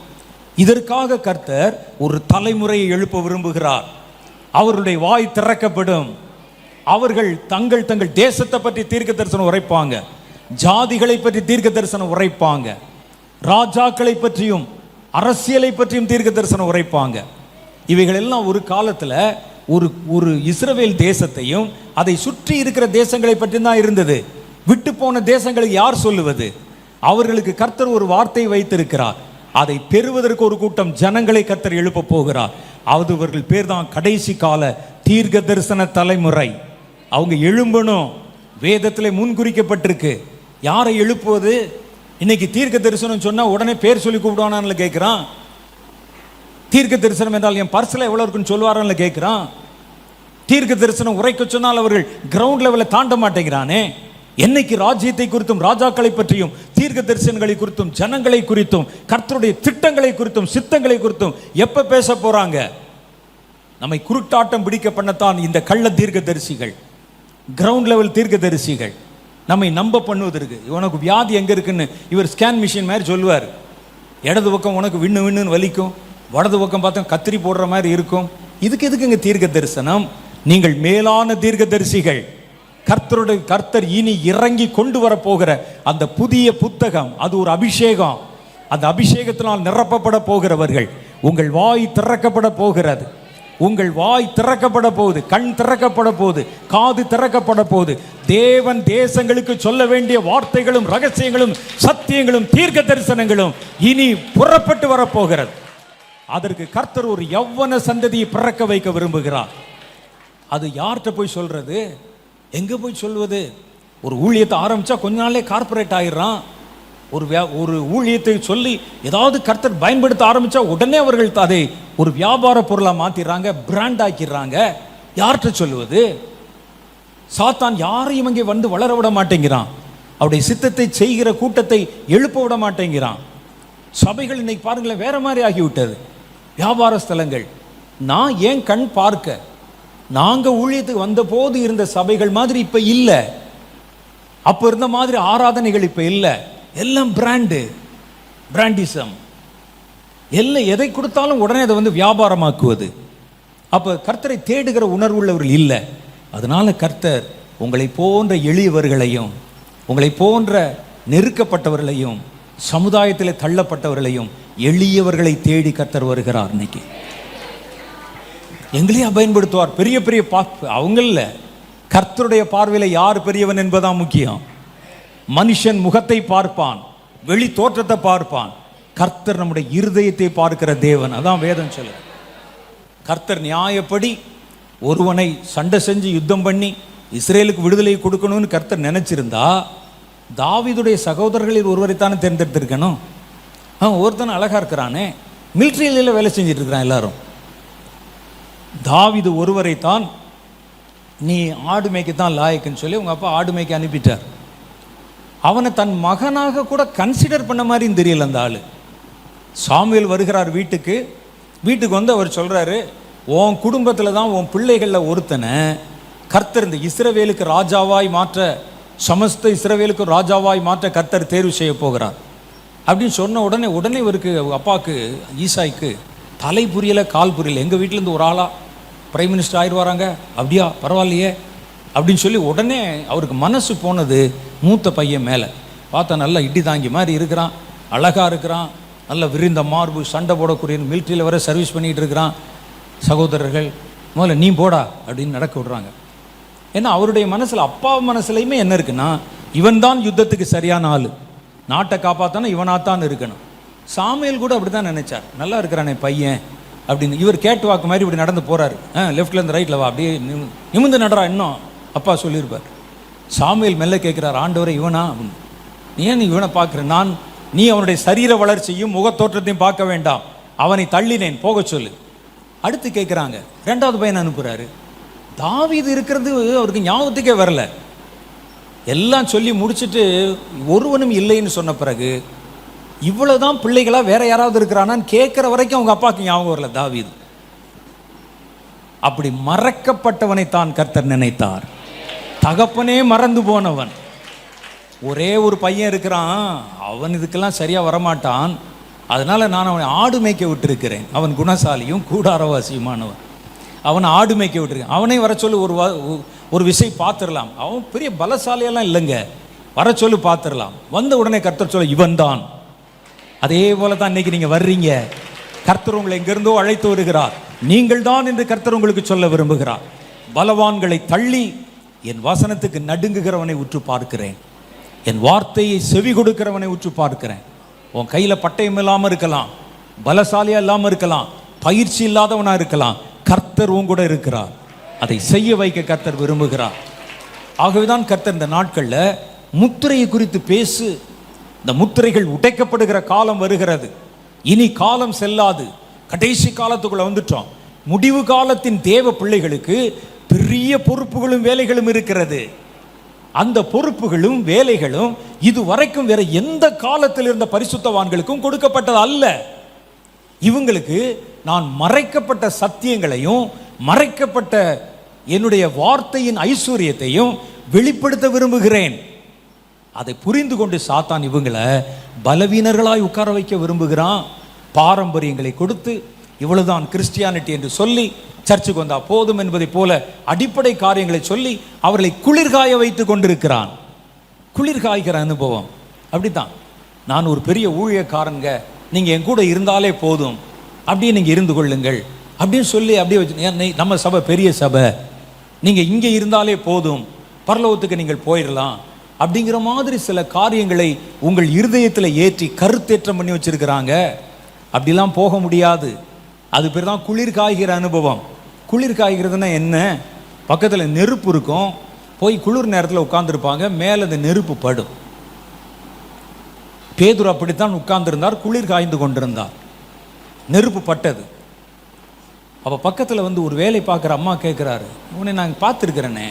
இதற்காக கர்த்தர் ஒரு தலைமுறையை எழுப்ப விரும்புகிறார். அவருடைய வாய் திறக்கப்படும். அவர்கள் தங்கள் தங்கள் தேசத்தை பற்றி தீர்க்க தரிசனம் உரைப்பாங்க, ஜாதிகளை பற்றி தீர்க்க தரிசனம் உரைப்பாங்க, ராஜாக்களை பற்றியும் அரசியலை பற்றியும் தீர்க்க தரிசனம் உரைப்பாங்க. இவைகள் எல்லாம் ஒரு காலத்தில் ஒரு இஸ்ரவேல் தேசத்தையும் அதை சுற்றி இருக்கிற தேசங்களை பற்றி தான் இருந்தது. விட்டு போன தேசங்களுக்கு யார் சொல்லுவது? அவர்களுக்கு கர்த்தர் ஒரு வார்த்தை வைத்திருக்கிறார். அதை பெறுவதற்கு ஒரு கூட்டம் ஜனங்களை கர்த்தர் எழுப்ப போகிறார். அவர்கள் பேர் தான் கடைசி கால தீர்க்க தரிசன தலைமுறை. அவங்க எழும்பணும். வேதத்தில் முன்குறிக்கப்பட்டிருக்கு. யாரை எழுப்புவது? இன்னைக்கு தீர்க்க தரிசனம் சொன்னா உடனே பேர் சொல்லி கூப்பிடுவானான்னு கேட்கிறான். தீர்க்க தரிசனம் என்றால் என் பர்ஸ்ல எவ்வளவு இருக்குன்னு சொல்லுவாரான்னு கேட்கிறான். தீர்க்க தரிசனம் உரைக்க சொன்னால் அவர்கள் கிரவுண்ட் லெவலில் தாண்ட மாட்டேங்கிறானே. என்னைக்கு ராஜ்யத்தை குறித்தும், ராஜாக்களை பற்றியும், தீர்க்க தரிசனங்களை குறித்தும், ஜனங்களை குறித்தும், கர்த்தருடைய திட்டங்களை குறித்தும், சித்தங்களை குறித்தும் எப்ப பேச போறாங்க? நம்மை குருட்டாட்டம் பிடிக்க பண்ணத்தான் இந்த கள்ள தீர்க்க தரிசிகள், கிரவுண்ட் லெவல் தீர்க்க தரிசிகள் நம்மை நம்ப பண்ணுவதற்கு. உனக்கு வியாதி எங்க இருக்குன்னு இவர் ஸ்கேன் மிஷின் மாதிரி சொல்லுவார். இடது பக்கம் உனக்கு விண்ணு வலிக்கும், வலது பக்கம் பார்த்தா கத்திரி போடுற மாதிரி இருக்கும். இதுக்கு எதுக்குங்க தீர்க்க தரிசனம்? நீங்கள் மேலான தீர்க்க தரிசிகள். கர்த்தர் இனி இறங்கி கொண்டு வர போகிற அந்த புதிய புத்தகம், அது ஒரு அபிஷேகம். அந்த அபிஷேகத்தினால் நிரப்பப்பட போகிறவர்கள். உங்கள் வாய் திறக்கப்பட போகிறது. உங்கள் வாய் திறக்கப்பட போகுது, கண் திறக்கப்பட போகுது, காது திறக்கப்பட போகுது. தேவன் தேசங்களுக்கு சொல்ல வேண்டிய வார்த்தைகளும் ரகசியங்களும் சத்தியங்களும் தீர்க்க தரிசனங்களும் இனி புறப்பட்டு வரப்போகிறது. அதற்கு கர்த்தர் ஒரு யவ்வன சந்ததியை பிறக்க வைக்க விரும்புகிறார். அது யார்கிட்ட போய் சொல்றது? எங்க போய் சொல்வது? ஒரு ஊழியத்தை ஆரம்பிச்சா கொஞ்ச நாளே கார்பரேட் ஆயிடுறான். ஒரு ஊழியத்தை சொல்லி ஏதாவது கர்த்தர் பயன்படுத்த ஆரம்பிச்சா உடனே அவர்கள் அதை ஒரு வியாபார பொருளாக மாத்திடுறாங்க, பிராண்ட் ஆக்கிடுறாங்க. யார்கிட்ட சொல்லுவது? சாத்தான் யாரையும் இங்கே வந்து வளர விட மாட்டேங்கிறான். அவருடைய சித்தத்தை செய்கிற கூட்டத்தை எழுப்ப விட மாட்டேங்கிறான். சபைகள் இன்னைக்கு பாருங்களேன் வேற மாதிரி ஆகிவிட்டது. வியாபார ஸ்தலங்கள். நான் ஏன் கண் பார்க்க, நாங்க ஊழியத்துக்கு வந்த போது இருந்த சபைகள் மாதிரி இப்ப இல்லை. அப்ப இருந்த மாதிரி ஆராதனைகள் இப்ப இல்லை. எல்லாம் பிராண்டிசம். எதை கொடுத்தாலும் உடனே அதை வந்து வியாபாரமாக்குவது. அப்போ கர்த்தரை தேடுகிற உணர்வுள்ளவர்கள் இல்லை. அதனால கர்த்தர் உங்களை போன்ற எளியவர்களையும் உங்களை போன்ற நெருக்கப்பட்டவர்களையும் சமுதாயத்தில் தள்ளப்பட்டவர்களையும் எளியவர்களை தேடி கர்த்தர் வருகிறார். இன்னைக்கு எங்களையா பயன்படுத்துவார். பெரிய பெரிய அவங்கள கர்த்தருடைய பார்வையில் யார் பெரியவன் என்பதான் முக்கியம். மனுஷன் முகத்தை பார்ப்பான், வெளி தோற்றத்தை பார்ப்பான். கர்த்தர் நம்முடைய இருதயத்தை பார்க்கிற தேவன். அதான் வேதம் சொல்லுது. கர்த்தர் நியாயப்படி ஒருவனை சண்டை செஞ்சு யுத்தம் பண்ணி இஸ்ரேலுக்கு விடுதலை கொடுக்கணும்னு கர்த்தர் நினைச்சிருந்தா தாவீதுடைய சகோதரர்களில் ஒருவரைத்தானே தேர்ந்தெடுத்திருக்கணும். ஒருத்தன் அழகா இருக்கிறானே, மிலிட்ரியில வேலை செஞ்சுட்டு இருக்கிறான் எல்லாரும். தாவீது ஒருவரைத்தான் நீ ஆடு மேய்க்கத்தான் லாயக்குன்னு சொல்லி உங்க அப்பா ஆடு மேய்க்க அனுப்பிட்டார். அவனை தன் மகனாக கூட கன்சிடர் பண்ண மாதிரியும் தெரியல அந்த ஆளு. சாமுவேல் வருகிறார் வீட்டுக்கு வந்து அவர் சொல்றாரு, உன் குடும்பத்தில் தான் உன் பிள்ளைகளில் ஒருத்தனை கர்த்தர் இந்த இஸ்ரவேலுக்கு ராஜாவாய் மாற்ற, சமஸ்த இஸ்ரவேலுக்கு ராஜாவாய் மாற்ற கர்த்தர் தேர்வு செய்ய போகிறார் அப்படின்னு சொன்ன உடனே இவருக்கு அப்பாவுக்கு ஈசாய்க்கு தலை புரியல கால் புரியல. எங்கள் வீட்டிலேருந்து ஒரு ஆளா பிரைம் மினிஸ்டர் ஆயிடுவாராங்க, அப்படியா பரவாயில்லையே அப்படின்னு சொல்லி உடனே அவருக்கு மனசு போனது மூத்த பையன் மேலே. பார்த்தா நல்லா இடி தாங்கி மாதிரி இருக்கிறான், அழகாக இருக்கிறான், நல்ல விரிந்த மார்பு, சண்டை போடக்கூடிய மிலிட்ரியில் வர சர்வீஸ் பண்ணிகிட்டு இருக்கிறான். சகோதரர்கள் முதல்ல நீ போடா அப்படின்னு நடக்க விடுறாங்க. ஏன்னா அவருடைய மனசில், அப்பா மனசுலையுமே என்ன இருக்குன்னா, இவன் தான் யுத்தத்துக்கு சரியான ஆள், நாட்டை காப்பாத்தானே இவனாத்தான் இருக்கணும். சாமுவேல் கூட அப்படி தான் நினைச்சார், நல்லா இருக்கிறானே பையன் அப்படின்னு. இவர் கேட்டு வாக்கு மாதிரி இப்படி நடந்து போகிறாரு, லெஃப்ட்லேருந்து ரைட்டில் வா, அப்படியே நிமிந்து நடரா இன்னும் அப்பா சொல்லியிருப்பார். சாமுவேல் மெல்ல கேட்குறார், ஆண்டவரை இவனா அப்படின்னு. ஏன் நீ இவனை பார்க்குற? நீ அவனுடைய சரீர வளர்ச்சியும் முகத்தோற்றத்தையும் பார்க்க வேண்டாம், அவனை தள்ளினேன், போக சொல்லு. அடுத்து கேட்குறாங்க, ரெண்டாவது பையனை அனுப்புகிறாரு. தாவீது இருக்கிறது அவருக்கு ஞாபகத்துக்கே வரல. எல்லாம் சொல்லி முடிச்சுட்டு ஒருவனும் இல்லைன்னு சொன்ன பிறகு இவ்வளவுதான் பிள்ளைகளா வேற யாராவது இருக்கிறானான்னு கேட்குற வரைக்கும் அவங்க அப்பாவுக்கு ஞாபகம் வரல தாவீது. அப்படி மறக்கப்பட்டவனை தான் கர்த்தர் நினைத்தார். தகப்பனே மறந்து போனவன், ஒரே ஒரு பையன் இருக்கிறான், அவன் இதுக்கெல்லாம் சரியா வரமாட்டான், அதனால நான் அவனை ஆடு மேய்க்க விட்டுருக்கிறேன். அவன் குணசாலியும் கூடாரவாசியுமானவன், அவனை ஆடு மேய்க்க விட்டுருக்கேன். அவனை வர சொல்லி ஒரு விஷயம் பார்த்துடலாம், அவன் பெரிய பலசாலியெல்லாம் இல்லைங்க, வர சொல்லி பார்த்துடலாம். வந்த உடனே கர்த்தர் சொல்ல இவன் தான். அதே போல தான் இன்னைக்கு நீங்க வர்றீங்க, கர்த்தர் உங்களை எங்கிருந்தோ அழைத்து வருகிறார், நீங்கள் தான் என்று கர்த்தர் உங்களுக்கு சொல்ல விரும்புகிறார். பலவான்களை தள்ளி என் வசனத்துக்கு நடுங்குகிறவனை உற்று பார்க்கிறேன், என் வார்த்தையை செவி கொடுக்கிறவனை உற்று பார்க்கிறேன். உன் கையில் பட்டயம் இல்லாமல் இருக்கலாம், பலசாலியா இல்லாமல் இருக்கலாம், பயிற்சி இல்லாதவனா இருக்கலாம், கர்த்தர் உன் கூட இருக்கிறார். அதை செய்ய வைக்க கர்த்தர் விரும்புகிறார். ஆகவேதான் கர்த்தர் இந்த நாட்களில் முத்திரையை குறித்து பேசு. இந்த முத்திரைகள் உடைக்கப்படுகிற காலம் வருகிறது, இனி காலம் செல்லாது, கடைசி காலத்துக்குள்ள வந்துட்டோம். முடிவு காலத்தின் தேவ பிள்ளைகளுக்கு பெரிய பொறுப்புகளும் வேலைகளும் இருக்கிறது. அந்த பொறுப்புகளும் வேலைகளும் இதுவரைக்கும் வேற எந்த காலத்தில் இருந்த பரிசுத்தவான்களுக்கும் கொடுக்கப்பட்டது அல்ல. இவங்களுக்கு நான் மறைக்கப்பட்ட சத்தியங்களையும் மறைக்கப்பட்ட என்னுடைய வார்த்தையின் ஐஸ்வர்யத்தையும் வெளிப்படுத்த விரும்புகிறேன். அதை புரிந்து கொண்டு சாத்தான் இவங்களை பலவீனர்களாய் உட்கார வைக்க விரும்புகிறான். பாரம்பரியங்களை கொடுத்து இவ்வளவுதான் கிறிஸ்டியானிட்டி என்று சொல்லி சர்ச்சுக்கு வந்தா போதும் என்பதை போல அடிப்படை காரியங்களை சொல்லி அவர்களை குளிர்காய வைத்து கொண்டிருக்கிறான். குளிர்காய்கிற அனுபவம் அப்படித்தான். நான் ஒரு பெரிய ஊழியக்காரங்க, நீங்க என் கூட இருந்தாலே போதும், அப்படியே நீங்க இருந்து கொள்ளுங்கள் அப்படின்னு சொல்லி அப்படியே வச்சு, நம்ம சபை பெரிய சபை, நீங்க இங்கே இருந்தாலே போதும், பரலோகத்துக்கு நீங்கள் போயிடலாம் அப்படிங்கிற மாதிரி சில காரியங்களை உங்கள் இருதயத்தில் ஏற்றி கருத்தேற்றம் பண்ணி வச்சிருக்கிறாங்க. அப்படிலாம் போக முடியாது. அது பேர் தான் குளிர் காய்கிற அனுபவம். குளிர் காய்கிறதுனா என்ன? பக்கத்தில் நெருப்பு இருக்கும், போய் குளிர் நேரத்தில் உட்கார்ந்துருப்பாங்க, மேலே அந்த நெருப்பு படும். பேதுரு அப்படித்தான் உட்கார்ந்துருந்தார், குளிர் காய்ந்து கொண்டிருந்தார், நெருப்பு பட்டது. அப்போ பக்கத்தில் வந்து ஒரு வேலை பார்க்குற அம்மா கேட்குறாரு, உன்னை நாங்கள் பார்த்துருக்கிறேனே,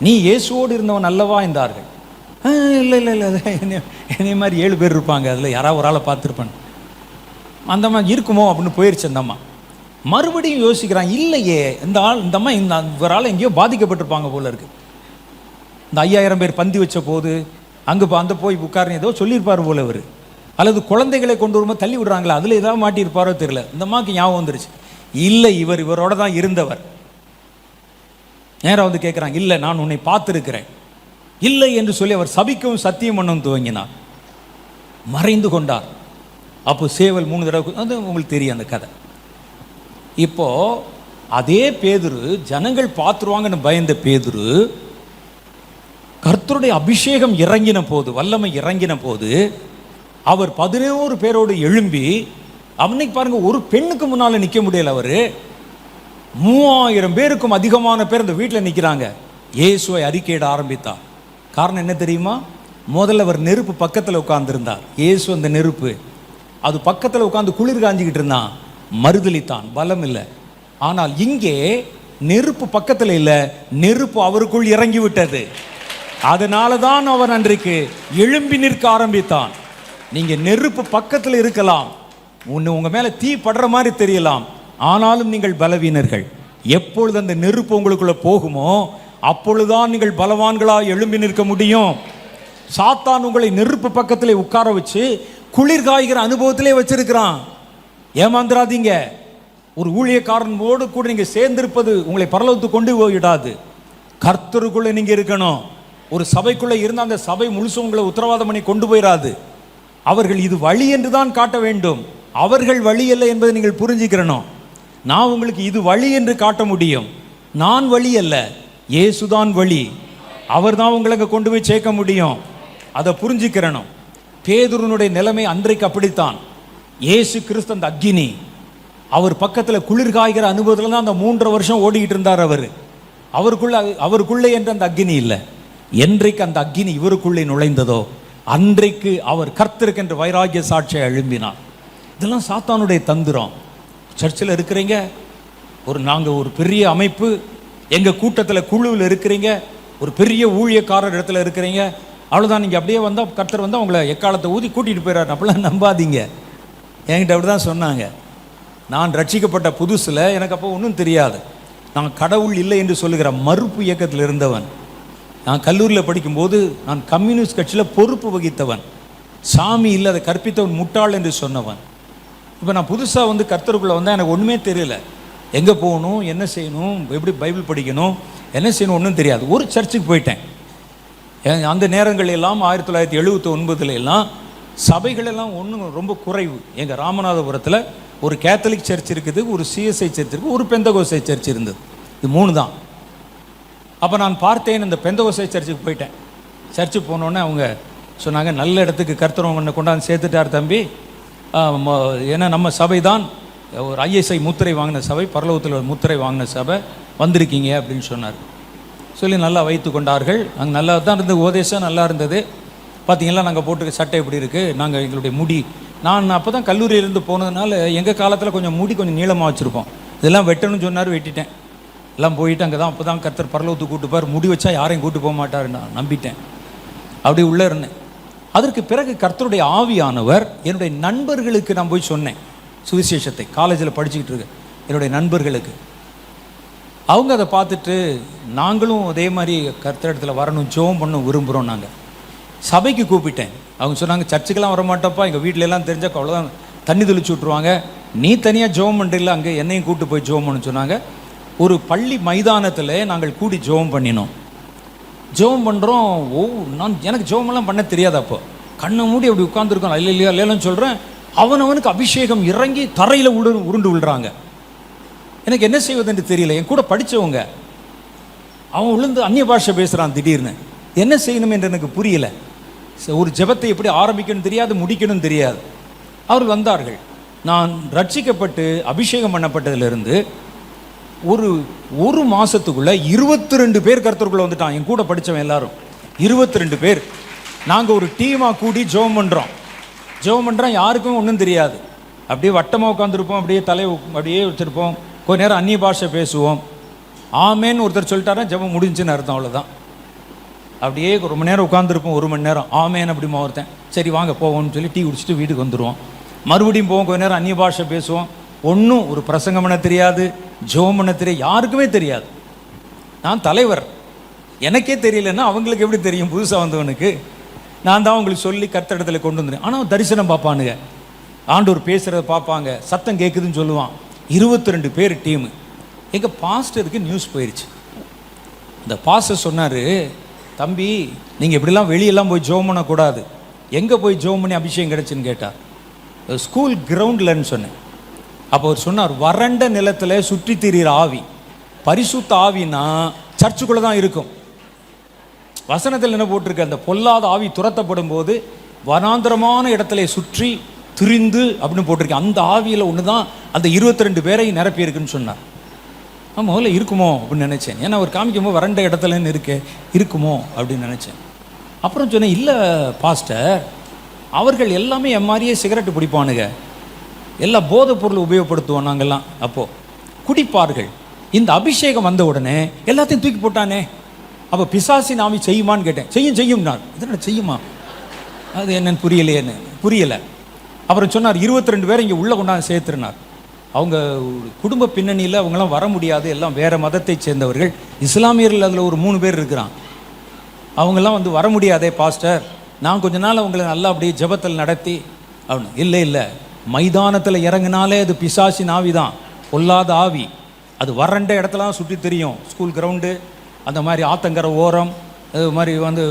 நீ இயேசுவோடு இருந்தவன் அல்லவா என்றார்கள். இல்லை இல்லை இல்லை, என்னை மாதிரி 7 பேர் இருப்பாங்க, அதில் யாராவது ஒரு ஆளை பார்த்துருப்பான், அந்த அம்மா இருக்குமோ அப்படின்னு போயிடுச்சு. அந்த அம்மா மறுபடியும் யோசிக்கிறான், இல்லையே இந்த அம்மா இந்த ஒரு ஆள் எங்கேயோ பாதிக்கப்பட்டிருப்பாங்க போல இருக்கு. இந்த 5000 பேர் பந்தி வச்ச போது அங்கே அந்த போய் உட்காருன்னு ஏதோ சொல்லியிருப்பார் போல இவர். அல்லது குழந்தைகளை கொண்டு வரும்போது தள்ளி விடுறாங்களா, அதில் ஏதாவது மாட்டியிருப்பாரோ தெரியல. இந்த அம்மாவுக்கு ஞாபகம் வந்துருச்சு, இல்லை இவரோட தான் இருந்தவர். நேராக வந்து கேட்குறாங்க, இல்லை நான் உன்னை பார்த்துருக்கிறேன், இல்லை என்று சொல்லி அவர் சபிக்கவும் சத்தியம் பண்ணவும் துவங்கினார். மறைந்து கொண்டார். அப்போ சேவல் 3 தடவை, அது உங்களுக்கு தெரியும் அந்த கதை. இப்போ அதே பேதுரு, ஜனங்கள் பார்த்துருவாங்கன்னு பயந்த பேதுரு, கர்த்தருடைய அபிஷேகம் இறங்கின போது, வல்லமை இறங்கின போது, அவர் 11 பேரோடு எழும்பி, அவனைக்கு பாருங்க, ஒரு பெண்ணுக்கு முன்னால் நிற்க முடியல. அவர் 3000 பேருக்கும் அதிகமான பேர் அந்த வீட்டில் நிற்கிறாங்க. இயேசுவை அறிக்கையிட ஆரம்பித்தார். காரணம் என்ன தெரியுமா? முதல்ல அவர் நெருப்பு பக்கத்தில் உட்கார்ந்துருந்தார். இயேசு அந்த நெருப்பு, அது பக்கத்தில் உட்கார்ந்து குளிர் காஞ்சிக்கிட்டு இருந்தான், மறுதளித்தான், பலம் இல்லை. ஆனால் இங்கே நெருப்பு பக்கத்தில் இல்லை, நெருப்பு அவருக்குள் இறங்கி விட்டது. அதனால தான் அவன் அன்றைக்கு எழும்பி நிற்க ஆரம்பித்தான். நீங்க நெருப்பு பக்கத்தில் இருக்கலாம், உங்க மேல தீ படுற மாதிரி தெரியலாம், ஆனாலும் நீங்கள் பலவீனர்கள். எப்பொழுது அந்த நெருப்பு உங்களுக்குள்ள போகுமோ அப்பொழுதுதான் நீங்கள் பலவான்களாக எழும்பி நிற்க முடியும். சாத்தான் உங்களை நெருப்பு பக்கத்திலே உட்கார வச்சு குளிர் காய்கிற அனுபவத்திலே வச்சிருக்கிறான். ஏமாந்துராதீங்க. ஒரு ஊழியக்காரனோடு கூட நீங்க சேர்ந்திருப்பது உங்களை பரலோகத்துக்கு கொண்டு போயிடாது. கர்த்தருக்குள்ள நீங்க இருக்கணும். ஒரு சபைக்குள்ள இருந்த அந்த சபை முழுசும் உங்களை உத்தரவாதம் பண்ணி கொண்டு போயிடாது. அவர்கள் இது வழி என்று தான் காட்ட வேண்டும். அவர்கள் வழி அல்ல என்பதை நீங்கள் புரிஞ்சுக்கிறணும். நான் உங்களுக்கு இது வழி என்று காட்ட முடியும். நான் வழி அல்ல, இயேசுதான் வழி. அவர் தான் உங்களுக்கு கொண்டு போய் சேர்க்க முடியும். அதை புரிஞ்சுக்கிறணும். பேதுருனுடைய நிலைமை அன்றைக்கு அப்படித்தான். இயேசு கிறிஸ்து அந்த அக்கினி, அவர் பக்கத்தில் குளிர் காய்கிற அனுபவத்தில் தான் அந்த 3.5 வருஷம் ஓடிக்கிட்டு இருந்தார். அவருக்குள்ளே என்ற அந்த அக்கினி இல்லை. என்றைக்கு அந்த அக்கினி இவருக்குள்ளே நுழைந்ததோ அன்றைக்கு அவர் கர்த்தருக்கு என்ற வைராகிய சாட்சியை எழும்பினார். இதெல்லாம் சாத்தானுடைய தந்திரம். சர்ச்சில் இருக்கிறீங்க, நாங்கள் ஒரு பெரிய அமைப்பு, எங்கள் கூட்டத்தில் குழுவில் இருக்கிறீங்க, ஒரு பெரிய ஊழியக்காரர் இடத்துல இருக்கிறீங்க, அவ்வளோதான். நீங்கள் அப்படியே வந்தால் கர்த்தர் வந்தால் உங்களை எக்காலத்தை ஊதி கூட்டிகிட்டு போயிடாரு. அப்படிலாம் நம்பாதீங்க. என்கிட்ட அப்படி தான் சொன்னாங்க. நான் ரட்சிக்கப்பட்ட புதுசில் எனக்கு அப்போ ஒன்றும் தெரியாது. நான் கடவுள் இல்லை என்று சொல்லுகிற மறுப்பு இயக்கத்தில் இருந்தவன். நான் கல்லூரியில் படிக்கும்போது நான் கம்யூனிஸ்ட் கட்சியில் பொறுப்பு வகித்தவன். சாமி இல்லை, அதை கற்பித்தவன் முட்டாள் என்று சொன்னவன். இப்போ நான் புதுசாக வந்து கர்த்தருக்குள்ளே வந்தால் எனக்கு ஒன்றுமே தெரியல. எங்கே போகணும், என்ன செய்யணும், எப்படி பைபிள் படிக்கணும், என்ன செய்யணும் ஒன்றும் தெரியாது. ஒரு சர்ச்சுக்கு போயிட்டேன். அந்த நேரங்கள் எல்லாம் 1979 எல்லாம் சபைகள் எல்லாம் ஒன்றும் ரொம்ப குறைவு. எங்கள் ராமநாதபுரத்தில் ஒரு கேத்தலிக் சர்ச் இருக்குது, ஒரு சிஎஸ்ஐ சர்ச் இருக்குது, ஒரு பெந்தகோஸ்தை சர்ச் இருந்தது. இது 3 தான். அப்போ நான் பார்த்தேன், இந்த பெந்தகோஸ்தை சர்ச்சுக்கு போயிட்டேன். சர்ச்சுக்கு போனோடனே அவங்க சொன்னாங்க, நல்ல இடத்துக்கு கர்த்தர் கொண்டாந்து சேர்த்துட்டார் தம்பி. ஏன்னா நம்ம சபை தான் ஒரு ISI முத்திரை வாங்கின சபை, பரலோகத்தில் ஒரு முத்திரை வாங்கின சபை, வந்திருக்கீங்க அப்படின்னு சொன்னார். சொல்லி நல்லா வைத்து கொண்டார்கள். அங்கே நல்லா தான் இருந்தது, உபதேசம் நல்லா இருந்தது. பார்த்தீங்களா நாங்கள் போட்டுக்க சட்டை எப்படி இருக்குது, நாங்கள் எங்களுடைய முடி, நான் அப்போ தான் கல்லூரியிலேருந்து போனதுனால எங்கள் காலத்தில் கொஞ்சம் முடி கொஞ்சம் நீளமாக வச்சுருப்போம். இதெல்லாம் வெட்டணும்னு சொன்னார், வெட்டிட்டேன். எல்லாம் போயிட்டு அங்கே தான் அப்போ தான் கர்த்தர் பரலோகத்துக்கு கூட்டுப்பார். முடி வச்சா யாரையும் கூட்டு போக மாட்டார், நான் நம்பிட்டேன். அப்படி உள்ளே இருந்தேன். அதற்கு பிறகு கர்த்தருடைய ஆவியானவர் என்னுடைய நண்பர்களுக்கு நான் போய் சொன்னேன் சுவிசேஷத்தை. காலேஜில் படிச்சுக்கிட்டு இருக்க என்னுடைய நண்பர்களுக்கு, அவங்க அதை பார்த்துட்டு நாங்களும் அதே மாதிரி கர்த்தரிடத்தில் வரணும், ஜெபம் பண்ண விரும்புகிறோம். நாங்கள் சபைக்கு கூப்பிட்டேன். அவங்க சொன்னாங்க, சர்ச்சுக்கெல்லாம் வரமாட்டப்பா, எங்கள் வீட்டிலலாம் தெரிஞ்சால் அவ்வளோதான் தண்ணி தெளிச்சு விட்ருவாங்க, நீ தனியாக ஜெபம் பண்ணுறீங்களா, அங்கே என்னையும் கூப்பிட்டு போய் ஜெபம் பண்ணு சொன்னாங்க. ஒரு பள்ளி மைதானத்தில் நாங்கள் கூடி ஜெபம் பண்ணினோம். ஜெபம் பண்ணுறோம். எனக்கு ஜெபமெல்லாம் பண்ண தெரியாது. அப்போ கண்ணை மூடி அப்படி உட்காந்துருக்கோம். இல்லையா இல்லைன்னு சொல்கிறேன். அவனுக்கு அபிஷேகம் இறங்கி தரையில் உருண்டு விழுறாங்க. எனக்கு என்ன செய்வதுன்னு தெரியல. என் கூட படித்தவங்க, அவன் விழுந்து அந்நிய பாஷை பேசுகிறான். திடீர்னு என்ன செய்யணும் என்று எனக்கு புரியல. ஒரு ஜெபத்தை எப்படி ஆரம்பிக்கணும் தெரியாது, முடிக்கணும் தெரியாது. அவர்கள் வந்தார்கள். நான் ரட்சிக்கப்பட்டு அபிஷேகம் பண்ணப்பட்டதிலிருந்து ஒரு மாதத்துக்குள்ளே 22 பேர் கர்த்தருக்குள்ளே வந்துட்டான். என் கூட படித்தவன் எல்லாரும் 22 பேர். நாங்கள் ஒரு டீமாக கூடி ஜெபம் பண்ணுறோம். யாருக்குமே ஒன்றும் தெரியாது. அப்படியே வட்டமாக உட்காந்துருப்போம், அப்படியே வச்சுருப்போம். கொஞ்ச நேரம் அந்நிய பாஷை பேசுவோம். ஆமேன்னு ஒருத்தர் சொல்லிட்டாரா ஜெபம் முடிஞ்சுன்னு அர்த்தம், அவ்வளோதான். அப்படியே ரொம்ப நேரம் உட்காந்துருப்போம், 1 மணி நேரம். ஆமேன் அப்படிமா ஒருத்தன், சரி வாங்க போவோம்னு சொல்லி டீ குடிச்சிட்டு வீட்டுக்கு வந்துடுவோம். மறுபடியும் போவோம், கொஞ்ச நேரம் அந்நிய பாஷை பேசுவோம். ஒன்றும் ஒரு பிரசங்கம் பண்ண தெரியாது, ஜெபம் பண்ண தெரியாது, யாருக்குமே தெரியாது. நான் தலைவர், எனக்கே தெரியலன்னா அவங்களுக்கு எப்படி தெரியும் புதுசாக வந்தவனுக்கு? நான் தான் உங்களுக்கு சொல்லி கர்த்தரிடத்துல கொண்டு வந்துடுறேன். ஆனால் தரிசனம் பார்ப்பானுங்க, ஆண்டவர் பேசுகிறத பார்ப்பாங்க, சத்தம் கேட்குதுன்னு சொல்லுவான். 22 பேர் டீமு. எங்கள் பாஸ்டருக்கு நியூஸ் போயிடுச்சு. இந்த பாஸ்டர் சொன்னார், தம்பி நீங்கள் இப்படிலாம் வெளியெல்லாம் போய் ஜெபம் பண்ணக்கூடாது. எங்கே போய் ஜெபம் பண்ணி அபிஷேகம் கிடச்சின்னு கேட்டார். ஸ்கூல் கிரவுண்டில்ன்னு சொன்னேன். அப்போ அவர் சொன்னார், வறண்ட நிலத்தில் சுற்றி திரிகிற ஆவி, பரிசுத்த ஆவின்னா சர்ச்சுக்குள்ளே தான் இருக்கும். வசனத்தில் என்ன போட்டிருக்கு, அந்த பொல்லாத ஆவி துரத்தப்படும் போது வனாந்திரமான இடத்துல சுற்றி திரிந்து அப்படின்னு போட்டிருக்கு. அந்த ஆவியில் ஒன்று தான் அந்த 22 பேரையும் நிரப்பி இருக்குன்னு சொன்னார். நான் முதல்ல இருக்குமோ அப்படின்னு நினச்சேன். ஏன்னா அவர் காமிக்கும்போது வறண்ட இடத்துலன்னு இருக்குமோ அப்படின்னு நினச்சேன். அப்புறம் சொன்னேன், இல்லை பாஸ்டர், அவர்கள் எல்லாமே என் மாதிரியே சிகரெட்டு பிடிப்பானுங்க, எல்லா போதைப் பொருள் உபயோகப்படுத்துவோம் நாங்கள்லாம். அப்போது குடிப்பார்கள். இந்த அபிஷேகம் வந்த உடனே எல்லாத்தையும் தூக்கி போட்டானே, அப்போ பிசாசின் ஆவி செய்யுமான்னு கேட்டேன். செய்யும் நான். இதனால் செய்யுமா, அது என்னன்னு புரியலை. அப்புறம் சொன்னார், 22 பேர் இங்கே உள்ளே கொண்டாந்து சேர்த்துருனார். அவங்க குடும்ப பின்னணியில் அவங்களாம் வர முடியாது, எல்லாம் வேறு மதத்தை சேர்ந்தவர்கள். இஸ்லாமியர்கள் அதில் ஒரு 3 பேர் இருக்கிறான். அவங்கெல்லாம் வந்து வர முடியாதே பாஸ்டர், நான் கொஞ்ச நாள் அவங்களை நல்லா அப்படியே ஜெபத்தில் நடத்தி அப்படின்னு. இல்லை, மைதானத்தில் இறங்கினாலே அது பிசாசின் ஆவி தான், பொல்லாத ஆவி. அது வறண்ட இடத்துலாம் சுற்றி தெரியும். ஸ்கூல் கிரவுண்டு, அந்த மாதிரி ஆத்தங்கரை ஓரம், அது மாதிரி வந்து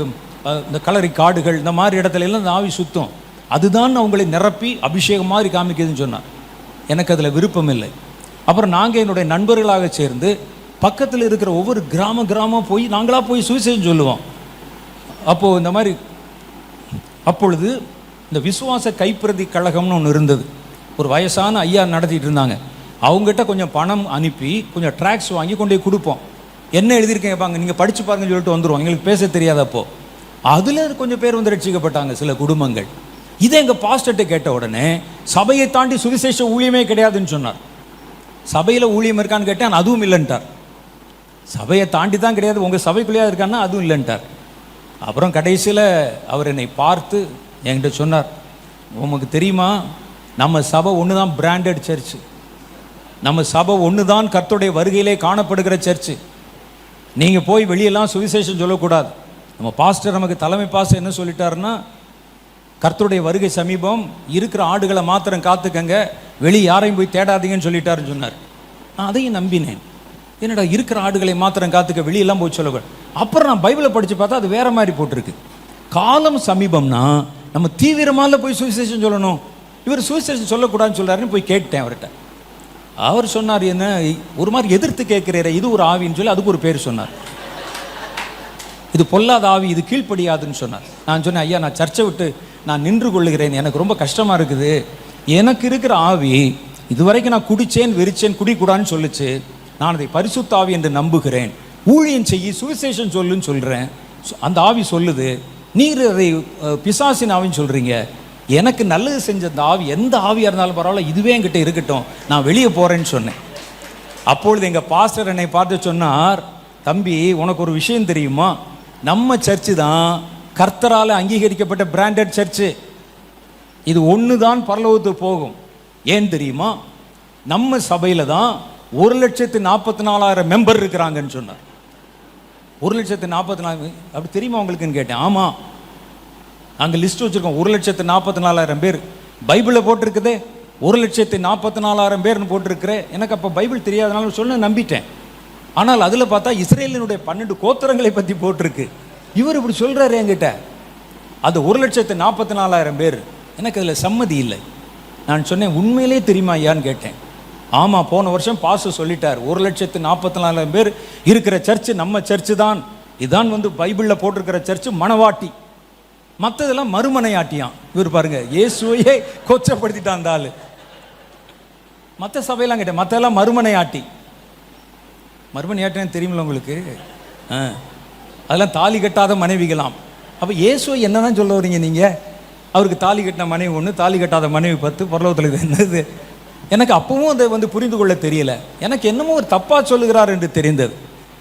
இந்த கலரி காடுகள், இந்த மாதிரி இடத்துல எல்லாம் இந்த ஆவி சுத்தம். அதுதான் அவங்களை நிரப்பி அபிஷேகம் மாதிரி காமிக்குதுன்னு சொன்னார். எனக்கு அதில் விருப்பம் இல்லை. அப்புறம் நாங்கள் என்னுடைய நண்பர்களாக சேர்ந்து பக்கத்தில் இருக்கிற ஒவ்வொரு கிராமம் போய் நாங்களாக போய் சுவிசேஷம் சொல்லுவோம். அப்போது இந்த மாதிரி அப்பொழுது இந்த விசுவாச கைப்பிரதி கழகம்னு ஒன்று இருந்தது. ஒரு வயசான ஐயா நடத்திட்டு இருந்தாங்க. அவங்ககிட்ட கொஞ்சம் பணம் அனுப்பி கொஞ்சம் ட்ராக்ஸ் வாங்கி கொண்டு போய் கொடுப்போம். என்ன எழுதியிருக்கேன் கேட்பாங்க, நீங்கள் படித்து பாருங்கன்னு சொல்லிட்டு வந்துடுவோம். எங்களுக்கு பேச தெரியாதப்போ அதில் கொஞ்சம் பேர் வந்து ரட்சிக்கப்பட்டாங்க, சில குடும்பங்கள். இதை எங்கள் பாஸ்டர்கிட்ட கேட்ட உடனே சபையை தாண்டி சுவிசேஷ ஊழியமே கிடையாதுன்னு சொன்னார். சபையில் ஊழியம் இருக்கான்னு கேட்டேன், அதுவும் இல்லைன்ட்டார். சபையை தாண்டி தான் கிடையாது, உங்கள் சபைக்குள்ளேயே இருக்கான்னா அதுவும் இல்லைன்ட்டார். அப்புறம் கடைசியில் அவர் என்னை பார்த்து என்கிட்ட சொன்னார், உமக்கு தெரியுமா, நம்ம சபை ஒன்று தான் பிராண்டட் சர்ச்சு, நம்ம சபை ஒன்று தான் கர்த்தருடைய வருகையிலே காணப்படுகிற சர்ச்சு. நீங்கள் போய் வெளியெல்லாம் சுவிசேஷம் சொல்லக்கூடாது. நம்ம பாஸ்டர், நமக்கு தலைமை பாஸ்டர் என்ன சொல்லிட்டாருன்னா, கர்த்தருடைய வருகை சமீபம், இருக்கிற ஆடுகளை மாத்திரம் காத்துக்கங்க, வெளியே யாரையும் போய் தேடாதீங்கன்னு சொல்லிட்டாருன்னு சொன்னார். நான் அதையும் நம்பினேன். என்னடா இருக்கிற ஆடுகளை மாத்திரம் காத்துக்க, வெளியெல்லாம் போய் சொல்லக்கூடாது. அப்புறம் நான் பைபிளை படித்து பார்த்தா அது வேற மாதிரி போட்டிருக்கு. காலம் சமீபம்னா நம்ம தீவிரமாக போய் சுவிசேஷம் சொல்லணும். இவர் சுவிசேஷம் சொல்லக்கூடாதுன்னு சொல்கிறாருன்னு போய் கேட்டேன் அவர்கிட்ட. அவர் சொன்னார், என்ன ஒரு மாதிரி எதிர்த்து கேட்குறேன், இது ஒரு ஆவின்னு சொல்லி அதுக்கு ஒரு பேர் சொன்னார். இது பொல்லாத ஆவி, இது கீழ்ப்படியாதுன்னு சொன்னார். நான் சொன்னேன், ஐயா நான் சர்ச்சை விட்டு நான் நின்று கொள்ளுகிறேன், எனக்கு ரொம்ப கஷ்டமாக இருக்குது. எனக்கு இருக்கிற ஆவி இதுவரைக்கும் நான் குடித்தேன் வெறிச்சேன் குடிக்கூடான்னு சொல்லிச்சு. நான் அதை பரிசுத்த ஆவி என்று நம்புகிறேன். ஊழியம் செய்யி சுவிசேஷம் சொல்லுன்னு சொல்கிறேன், அந்த ஆவி சொல்லுது. நீர் அதை பிசாசின் ஆவின்னு சொல்கிறீங்க. எனக்கு நல்லது செஞ்ச அந்த ஆவி, எந்த ஆவியாக இருந்தாலும் பரவாயில்ல, இதுவே என்கிட்ட இருக்கட்டும், நான் வெளியே போகிறேன்னு சொன்னேன். அப்பொழுது எங்கள் பாஸ்டர் என்னை பார்த்து சொன்னார், தம்பி உனக்கு ஒரு விஷயம் தெரியுமா, நம்ம சர்ச்சு தான் கர்த்தரால் அங்கீகரிக்கப்பட்ட பிராண்டட் சர்ச்சு. இது ஒன்று தான் பரலோகத்துக்கு போகும். ஏன் தெரியுமா, நம்ம சபையில் தான் 1,44,000 மெம்பர் இருக்கிறாங்கன்னு சொன்னார். 1,44,000 அப்படி தெரியுமா உங்களுக்குன்னு கேட்டேன். ஆமாம், நாங்கள் லிஸ்ட் வச்சுருக்கோம், 1,44,000 பேர். பைபிளில் போட்டிருக்குதே 1,44,000 பேர்னு போட்டிருக்கிறேன். எனக்கு அப்போ பைபிள் தெரியாதனால சொல்ல நம்பிட்டேன். ஆனால் அதில் பார்த்தா இஸ்ரேலினுடைய 12 கோத்திரங்களை பற்றி போட்டிருக்கு. இவர் இப்படி சொல்கிறாரு என்கிட்ட, அது 1,44,000 பேர். எனக்கு அதில் சம்மதி இல்லை. நான் சொன்னேன், உண்மையிலே தெரியுமா ஐயான்னு கேட்டேன். ஆமாம், போன வருஷம் பாஸ்டர் சொல்லிட்டார், 1,44,000 பேர் இருக்கிற சர்ச்சு நம்ம சர்ச்சு தான். இதான் வந்து பைபிளில் போட்டிருக்கிற சர்ச்சு மணவாட்டி, மற்றதெல்லாம் மறுமனையாட்டியான். இவர் பாருங்க, இயேசுவையே கொச்சப்படுத்திட்டான் அந்த ஆள். மற்ற சபையெல்லாம் கேட்டேன், மற்றெல்லாம் மறுமனையாட்டி. மறுமனையாட்டின்னு தெரியுமில்ல உங்களுக்கு? அதெல்லாம் தாலி கட்டாத மனைவிகளாம். அப்போ இயேசுவை என்ன தான் சொல்ல வரீங்க நீங்கள்? அவருக்கு தாலி கட்டின மனைவி 1, தாலி கட்டாத மனைவி 10, பரலோகத்தில் இது என்னது? எனக்கு அப்பவும் அதை வந்து புரிந்து கொள்ள தெரியல. எனக்கு என்னமோ ஒரு தப்பாக சொல்லுகிறார் என்று தெரிந்தது.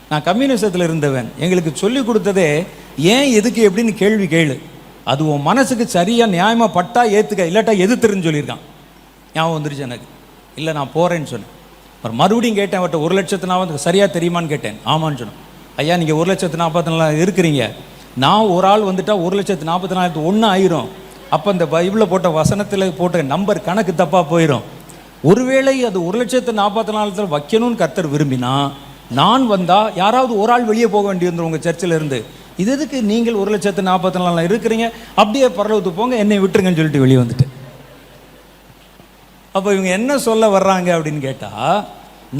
நான் கம்யூனிசத்தில் இருந்தவன். எங்களுக்கு சொல்லி கொடுத்ததே ஏன் எதுக்கு எப்படின்னு கேள்வி கேளு, அது உன் மனசுக்கு சரியாக நியாயமாக பட்டா ஏற்றுக்க, இல்லாட்டா எதிர்த்துருன்னு சொல்லியிருக்கான். ஞாபகம் வந்துருச்சு எனக்கு. இல்லை நான் போகிறேன்னு சொன்னேன். அப்புறம் மறுபடியும் கேட்டேன் அவர்கிட்ட, 1,00,000 சரியாக தெரியுமான்னு கேட்டேன். ஆமான்னு சொன்னேன். ஐயா நீங்கள் 1,44,000 இருக்கிறீங்க, நான் ஒரு ஆள் வந்துட்டா 1,44,001 ஆயிரும். அப்போ அந்த பைபிளில் போட்ட வசனத்தில் போட்ட நம்பர் கணக்கு தப்பாக போயிடும். ஒருவேளை அது 1,44,000 வைக்கணும்னு கர்த்தர் விரும்பினா, நான் வந்தால் யாராவது ஒரு ஆள் வெளியே போக வேண்டி வந்துடும் உங்கள் சர்ச்சில் இருந்து. இது எதுக்கு நீங்கள் 1,44,000 இருக்கிறீங்க, அப்படியே பரலோகத்துக்கு போங்க, என்னை விட்டுருங்கன்னு சொல்லிட்டு வெளியே வந்துட்டேன். அப்போ இவங்க என்ன சொல்ல வர்றாங்க அப்படின்னு கேட்டால்,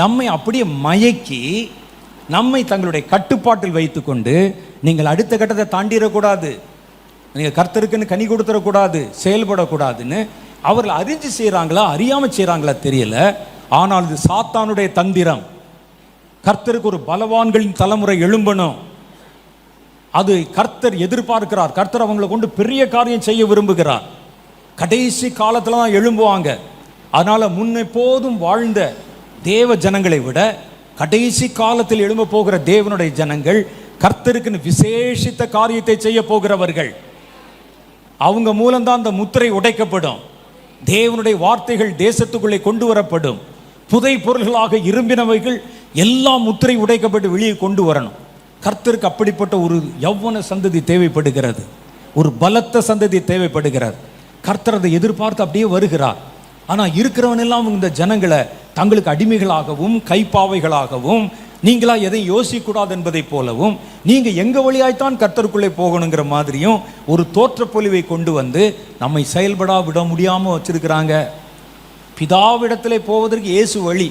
நம்மை அப்படியே மயக்கி நம்மை தங்களுடைய கட்டுப்பாட்டில் வைத்துக்கொண்டு நீங்கள் அடுத்த கட்டத்தை தாண்டிடக்கூடாது, நீங்கள் கர்த்தருக்குன்னு கனி கொடுத்துடக்கூடாது, செயல்படக்கூடாதுன்னு அவர்கள் அறிஞ்சு செய்கிறாங்களா அறியாமல் செய்கிறாங்களா தெரியல. ஆனால் இது சாத்தானுடைய தந்திரம். கர்த்தருக்கு ஒரு பலவான்களின் தலைமுறை எழும்பணும், அது கர்த்தர் எதிர்பார்க்கிறார். கர்த்தர் அவங்களை கொண்டு பெரிய காரியம் செய்ய விரும்புகிறார். கடைசி காலத்தில் தான் எழும்புவாங்க. அதனால் முன்னெப்போதும் வாழ்ந்த தேவ ஜனங்களை விட கடைசி காலத்தில் எழும்ப போகிற தேவனுடைய ஜனங்கள் கர்த்தருக்குன்னு விசேஷித்த காரியத்தை செய்ய போகிறவர்கள். அவங்க மூலம்தான் அந்த முத்திரை உடைக்கப்படும். தேவனுடைய வார்த்தைகள் தேசத்துக்குள்ளே கொண்டு வரப்படும். புதை பொருள்களாக இரும்பினவைகள் எல்லாம் முத்திரை உடைக்கப்பட்டு வெளியே கொண்டு வரணும். கர்த்தருக்கு அப்படிப்பட்ட ஒரு யௌவன சந்ததி தேவைப்படுகிறது, ஒரு பலத்த சந்ததி தேவைப்படுகிறது. கர்த்தர் அதை எதிர்பார்த்து அப்படியே வருகிறார். ஆனால் இருக்கிறவன் எல்லாம் இந்த ஜனங்களை தங்களுக்கு அடிமைகளாகவும் கைப்பாவைகளாகவும் நீங்களா எதை யோசிக்கக்கூடாது என்பதை போலவும் நீங்கள் எங்கள் வழியாய்த்தான் கர்த்தருக்குள்ளே போகணுங்கிற மாதிரியும் ஒரு தோற்றப்பொலிவை கொண்டு வந்து நம்மை செயல்படா விட முடியாமல் வச்சிருக்கிறாங்க. பிதாவிடத்திலே போவதற்கு இயேசு வழி,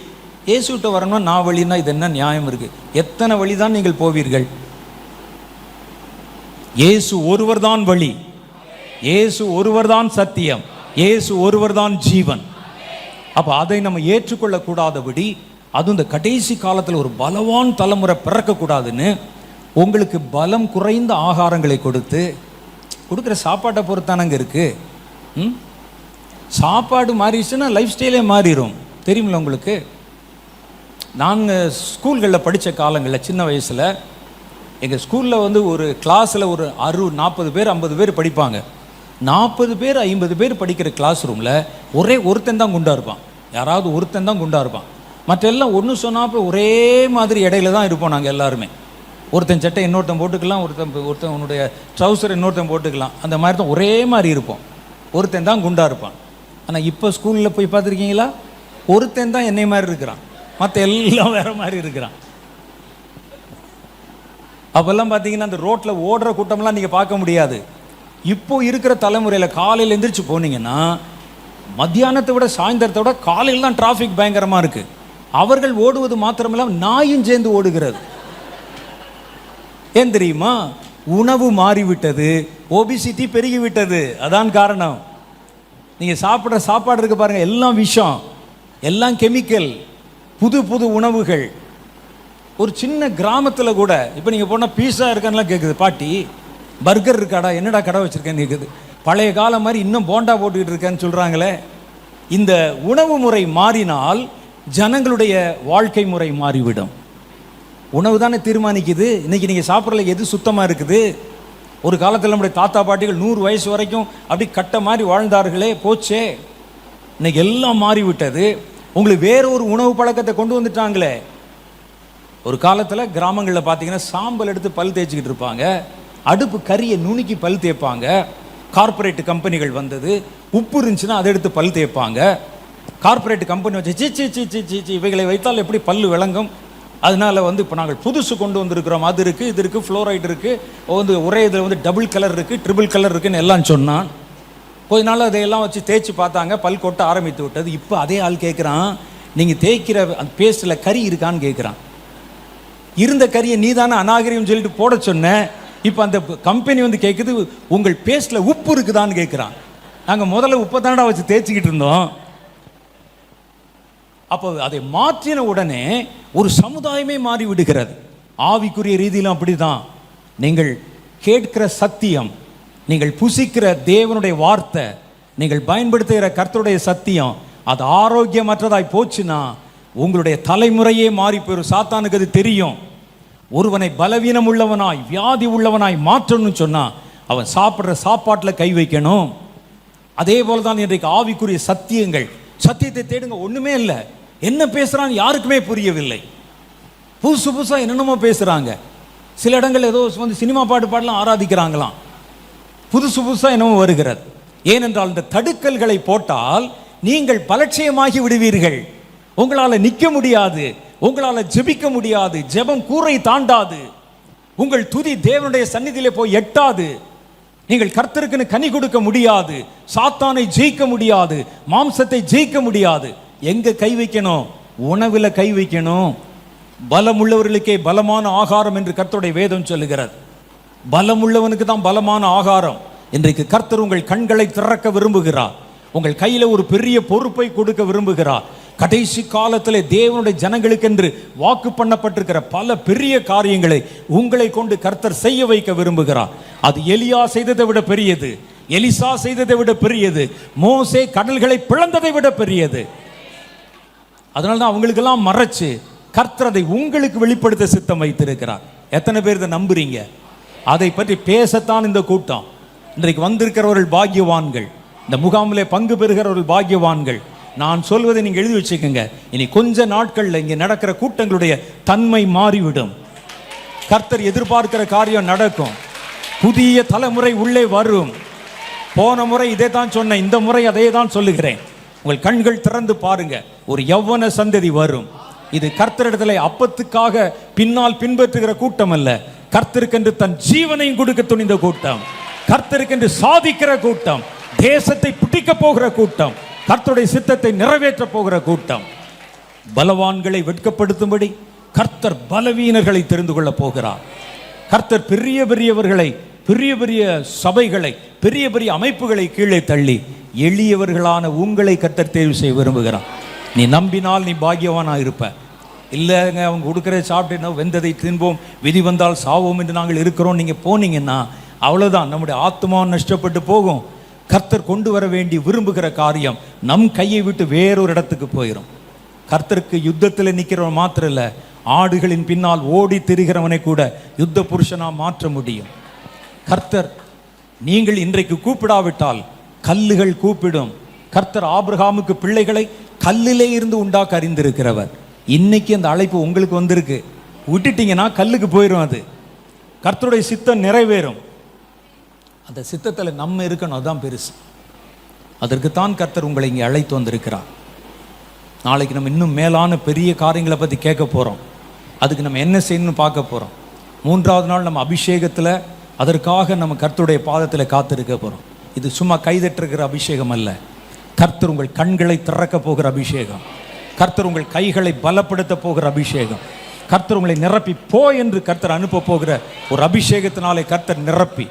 இயேசுகிட்ட வரணும்னா நான் வழின்னா இது என்ன நியாயம் இருக்குது? எத்தனை வழி தான் நீங்கள் போவீர்கள்? இயேசு ஒருவர் தான் வழி, இயேசு ஒருவர் தான் சத்தியம், இயேசு ஒருவர் தான் ஜீவன். அப்போ அதை நம்ம ஏற்றுக்கொள்ளக்கூடாதபடி, அதுவும் இந்த கடைசி காலத்தில் ஒரு பலவான் தலைமுறை பிறக்கக்கூடாதுன்னு உங்களுக்கு பலம் குறைந்த ஆகாரங்களை கொடுக்குற சாப்பாட்டை பொறுத்தானங்க இருக்குது. சாப்பாடு மாறிடுச்சுன்னா லைஃப் ஸ்டைலே மாறிடும். தெரியுமில்ல உங்களுக்கு? நாங்கள் ஸ்கூல்களில் படித்த காலங்களில் சின்ன வயசில் எங்கள் ஸ்கூலில் வந்து ஒரு கிளாஸில் ஒரு 40 பேர் 50 பேர் படிப்பாங்க. 40 பேர் 50 பேர் படிக்கிற கிளாஸ் ரூமில் ஒரே ஒருத்தன் தான் குண்டா இருப்பான், யாராவது ஒருத்தன் தான் குண்டா இருப்பான். மற்ற எல்லாம் ஒன்று சொன்னாப்போ ஒரே மாதிரி இடையில தான் இருப்போம் நாங்கள் எல்லாருமே. ஒருத்தன் சட்டை இன்னொருத்தன் போட்டுக்கலாம், ஒருத்தன் உன்னுடைய ட்ரௌசர் இன்னொருத்தன் போட்டுக்கலாம், அந்த மாதிரி தான் ஒரே மாதிரி இருப்போம். ஒருத்தன் தான் குண்டா இருப்பான். ஆனால் இப்போ ஸ்கூலில் போய் பார்த்துருக்கீங்களா? ஒருத்தன் தான் என்னை மாதிரி இருக்கிறான், மற்ற எல்லாம் வேறு மாதிரி இருக்கிறான். அப்போல்லாம் பார்த்தீங்கன்னா அந்த ரோட்டில் ஓடுற கூட்டம்லாம் நீங்கள் பார்க்க முடியாது. இப்போ இருக்கிற தலைமுறையில் காலையில் எந்திரிச்சு போனீங்கன்னா மத்தியானத்தை விட சாயந்தரத்தை விட காலையில் தான் டிராஃபிக் பயங்கரமாக இருக்குது. அவர்கள் ஓடுவது மாத்திரமில்லாமல் நாயும் சேர்ந்து ஓடுகிறது. ஏன் தெரியுமா? உணவு மாறிவிட்டது, ஒபிசிட்டி பெருகிவிட்டது. அதான் காரணம். நீங்கள் சாப்பிட்ற சாப்பாடு இருக்கு பாருங்கள், எல்லாம் விஷம், எல்லாம் கெமிக்கல், புது புது உணவுகள். ஒரு சின்ன கிராமத்தில் கூட இப்போ நீங்கள் போனால் பீஸா இருக்கான்லாம் கேட்குது, பாட்டி பர்கர் இருக்காடா, என்னடா கடை வச்சுருக்கேன்னு கேட்குது. பழைய காலம் மாதிரி இன்னும் போண்டா போட்டுக்கிட்டு இருக்கேன்னு சொல்கிறாங்களே. இந்த உணவு முறை மாறினால் ஜனங்களுடைய வாழ்க்கை முறை மாறிவிடும். உணவு தானே தீர்மானிக்குது. இன்றைக்கி நீங்கள் சாப்பிட்றதுல எது சுத்தமாக இருக்குது? ஒரு காலத்தில் நம்முடைய தாத்தா பாட்டிகள் 100 வயசு வரைக்கும் அப்படி கட்ட மாதிரி வாழ்ந்தார்களே, போச்சே. இன்னைக்கு எல்லாம் மாறிவிட்டது. உங்களுக்கு வேற ஒரு உணவு பழக்கத்தை கொண்டு வந்துட்டாங்களே. ஒரு காலத்தில் கிராமங்களில் பார்த்தீங்கன்னா சாம்பல் எடுத்து பல் தேய்ச்சிக்கிட்டு இருப்பாங்க, அடுப்பு கறியை நுணுக்கி பல் தேய்ப்பாங்க. கார்பரேட் கம்பெனிகள் வந்தது, உப்பு இருந்துச்சுன்னா அதை எடுத்து பல் தேய்ப்பாங்க. கார்பரேட் கம்பெனி வச்சு சி இவைகளை வைத்தால் எப்படி பல்லு விளங்கும்? அதனால வந்து இப்போ நாங்கள் புதுசு கொண்டு வந்திருக்கிறோம், அது இருக்குது இது இருக்குது, ஃப்ளோரைடு இருக்குது, வந்து ஒரே இதில் வந்து டபுள் கலர் இருக்குது, ட்ரிபிள் கலர் இருக்குதுன்னு எல்லாம் சொன்னான். கொஞ்ச நாள் அதையெல்லாம் வச்சு தேய்ச்சி பார்த்தாங்க, பல் கொட்ட ஆரம்பித்து விட்டது. இப்போ அதே ஆள் கேட்குறான், நீங்கள் தேய்க்கிற அந்த பேஸ்ட்டில் கறி இருக்கான்னு கேட்குறான். இருந்த கறியை நீ தானே அநாகரிகம் சொல்லிட்டு போட சொன்னேன். இப்போ அந்த கம்பெனி வந்து கேட்குது, உங்கள் பேஸ்ட்டில் உப்பு இருக்குதான்னு கேட்குறான். நாங்கள் முதல்ல உப்பை தானடா வச்சு தேய்ச்சிக்கிட்டு இருந்தோம். அப்போ அதை மாற்றின உடனே ஒரு சமுதாயமே மாறி விடுகிறது. ஆவிக்குரிய ரீதியிலும் அப்படி தான். நீங்கள் கேட்கிற சத்தியம், நீங்கள் புசிக்கிற தேவனுடைய வார்த்தை, நீங்கள் பயன்படுத்துகிற கர்த்தருடைய சத்தியம், அது ஆரோக்கியமற்றதாய் போச்சுன்னா உங்களுடைய தலைமுறையே மாறி போயிடும். சாத்தானுக்கு அது தெரியும். ஒருவனை பலவீனம் உள்ளவனாய் வியாதி உள்ளவனாய் மாற்றணும்னு சொன்னால் அவன் சாப்பிட்ற சாப்பாட்டில் கை வைக்கணும். அதே போல தான் இன்றைக்கு ஆவிக்குரிய சத்தியங்கள். சத்தியத்தை தேடுங்க, ஒன்றுமே இல்லை. என்ன பேசுகிறான்னு யாருக்குமே புரியவில்லை. புதுசு புதுசாக என்னென்னமோ பேசுகிறாங்க. சில இடங்கள் ஏதோ வந்து சினிமா பாட்டு பாடலாம் ஆராதிக்கிறாங்களாம். புதுசு புதுசாக என்னவோ வருகிறது. ஏனென்றால் இந்த தடுக்கல்களை போட்டால் நீங்கள் பலட்சியமாகி விடுவீர்கள். உங்களால் நிற்க முடியாது, உங்களால் ஜெபிக்க முடியாது, ஜெபம் கூரை தாண்டாது, உங்கள் துதி தேவனுடைய சந்நிதியிலே போய் எட்டாது, நீங்கள் கர்த்தருக்குன்னு கனி கொடுக்க முடியாது, சாத்தானை ஜெயிக்க முடியாது, மாம்சத்தை ஜெயிக்க முடியாது. எங்க கை வைக்கணும்? உணவில் கை வைக்கணும். பலமுள்ளவர்களுக்கே பலமான ஆகாரம் என்று கர்த்தருடைய வேதம் சொல்லுகிறது. பலமுள்ளவனுக்கு தான் பலமான ஆகாரம். இன்றைக்கு கர்த்தர் உங்கள் கண்களை திறக்க விரும்புகிறார். உங்கள் கையில ஒரு பெரிய பொறுப்பை கொடுக்க விரும்புகிறார். கடைசி காலத்திலே தேவனுடைய ஜனங்களுக்கு என்று வாக்கு பண்ணப்பட்டிருக்கிற பல பெரிய காரியங்களை உங்களை கொண்டு கர்த்தர் செய்ய வைக்க விரும்புகிறார். அது எலியா செய்ததை விட பெரியது, எலிசா செய்ததை விட பெரியது, மோசே கடல்களை பிளந்ததை விட பெரியது. அதனால்தான் அவங்களுக்கெல்லாம் மறைச்சு கர்த்தர் அதை உங்களுக்கு வெளிப்படுத்த சித்தம் வைத்திருக்கிறார். எத்தனை பேர் இதை நம்புறீங்க? அதை பற்றி பேசத்தான் இந்த கூட்டம். இன்றைக்கு வந்திருக்கிறவர்கள் பாக்கியவான்கள், இந்த முகாமிலே பங்கு பெறுகிறவர்கள் பாக்கியவான்கள். நான் சொல்வதை நீங்க எழுதி வச்சுக்கோங்க. இனி கொஞ்ச நாட்கள்ல இங்கே நடக்கிற கூட்டங்களுடைய தன்மை மாறிவிடும். கர்த்தர் எதிர்பார்க்கிற காரியம் நடக்கும். புதிய தலைமுறை உள்ளே வரும். போன முறை இதை தான் சொன்னேன், இந்த முறை அதே தான் சொல்லுகிறேன். உங்கள் கண்கள் திறந்து பாருங்க, ஒரு யௌவன சந்ததி வரும். இது கர்த்தரிடத்தில் அப்பத்துக்காக பின்னால் பின்பற்றுகிற கூட்டம் அல்ல, கர்த்தருக்கென்று தன் ஜீவனையும் கொடுக்க துணிந்த கூட்டம், கர்த்தருக்கென்று சாதிக்கிற கூட்டம், தேசத்தை பிடிக்க போகிற கூட்டம், கர்த்தருடைய சித்தத்தை நிறைவேற்ற போகிற கூட்டம். பலவான்களை வெட்கப்படுத்தும்படி கர்த்தர் பலவீனர்களை தெரிந்து கொள்ள போகிறார். கர்த்தர் பெரிய பெரியவர்களை, பெரிய பெரிய சபைகளை, பெரிய பெரிய அமைப்புகளை கீழே தள்ளி எளியவர்களான உங்களை கர்த்தர் தேர்வு செய்ய விரும்புகிறார். நீ நம்பினால் நீ பாக்கியவானா இருப்ப. இல்லைங்க அவங்க கொடுக்குற சாப்பிட்டு வெந்ததை தின்போம், விதி வந்தால் சாவோம் என்று நாங்கள் இருக்கிறோம், நீங்கள் போனீங்கன்னா அவ்வளோதான், நம்முடைய ஆத்மா நஷ்டப்பட்டு போகும். கர்த்தர் கொண்டு வர வேண்டி விரும்புகிற காரியம் நம் கையை விட்டு வேறொரு இடத்துக்கு போயிடும். கர்த்தருக்கு யுத்தத்தில் நிற்கிறவன் மாத்திரம் இல்லை, ஆடுகளின் பின்னால் ஓடி திரிகிறவனை கூட யுத்த புருஷனா மாற்ற முடியும். கர்த்தர் நீங்கள் இன்றைக்கு கூப்பிடாவிட்டால் கல்லுகள் கூப்பிடும். கர்த்தர் ஆபிரகாமுக்கு பிள்ளைகளை கல்லிலே இருந்து உண்டாக்க அறிந்திருக்கிறவர். இன்னைக்கு அந்த அழைப்பு உங்களுக்கு வந்திருக்கு. விட்டுட்டீங்கன்னா கல்லுக்கு போயிடும். அது கர்த்தருடைய சித்தம் நிறைவேறும். அந்த சித்தத்தில் நம்ம இருக்கணும், அதுதான் பெருசு. அதற்குத்தான் கர்த்தர் உங்களை இங்கே அழைத்து வந்திருக்கிறார். நாளைக்கு நம்ம இன்னும் மேலான பெரிய காரியங்களை பற்றி கேட்க போகிறோம். அதுக்கு நம்ம என்ன செய்யணும்னு பார்க்க போகிறோம். 3வது நாள் நம்ம அபிஷேகத்தில் அதற்காக நம்ம கர்த்தருடைய பாதத்தில் காத்திருக்க போகிறோம். இது சும்மா கைதட்டுகிற அபிஷேகம் அல்ல, கர்த்தர் உங்கள் கண்களை திறக்க போகிற அபிஷேகம், கர்த்தர் உங்கள் கைகளை பலப்படுத்த போகிற அபிஷேகம், கர்த்தர் உங்களை நிரப்பி போ என்று கர்த்தர் அனுப்ப போகிற ஒரு அபிஷேகத்தினாலே கர்த்தர் நிரப்பி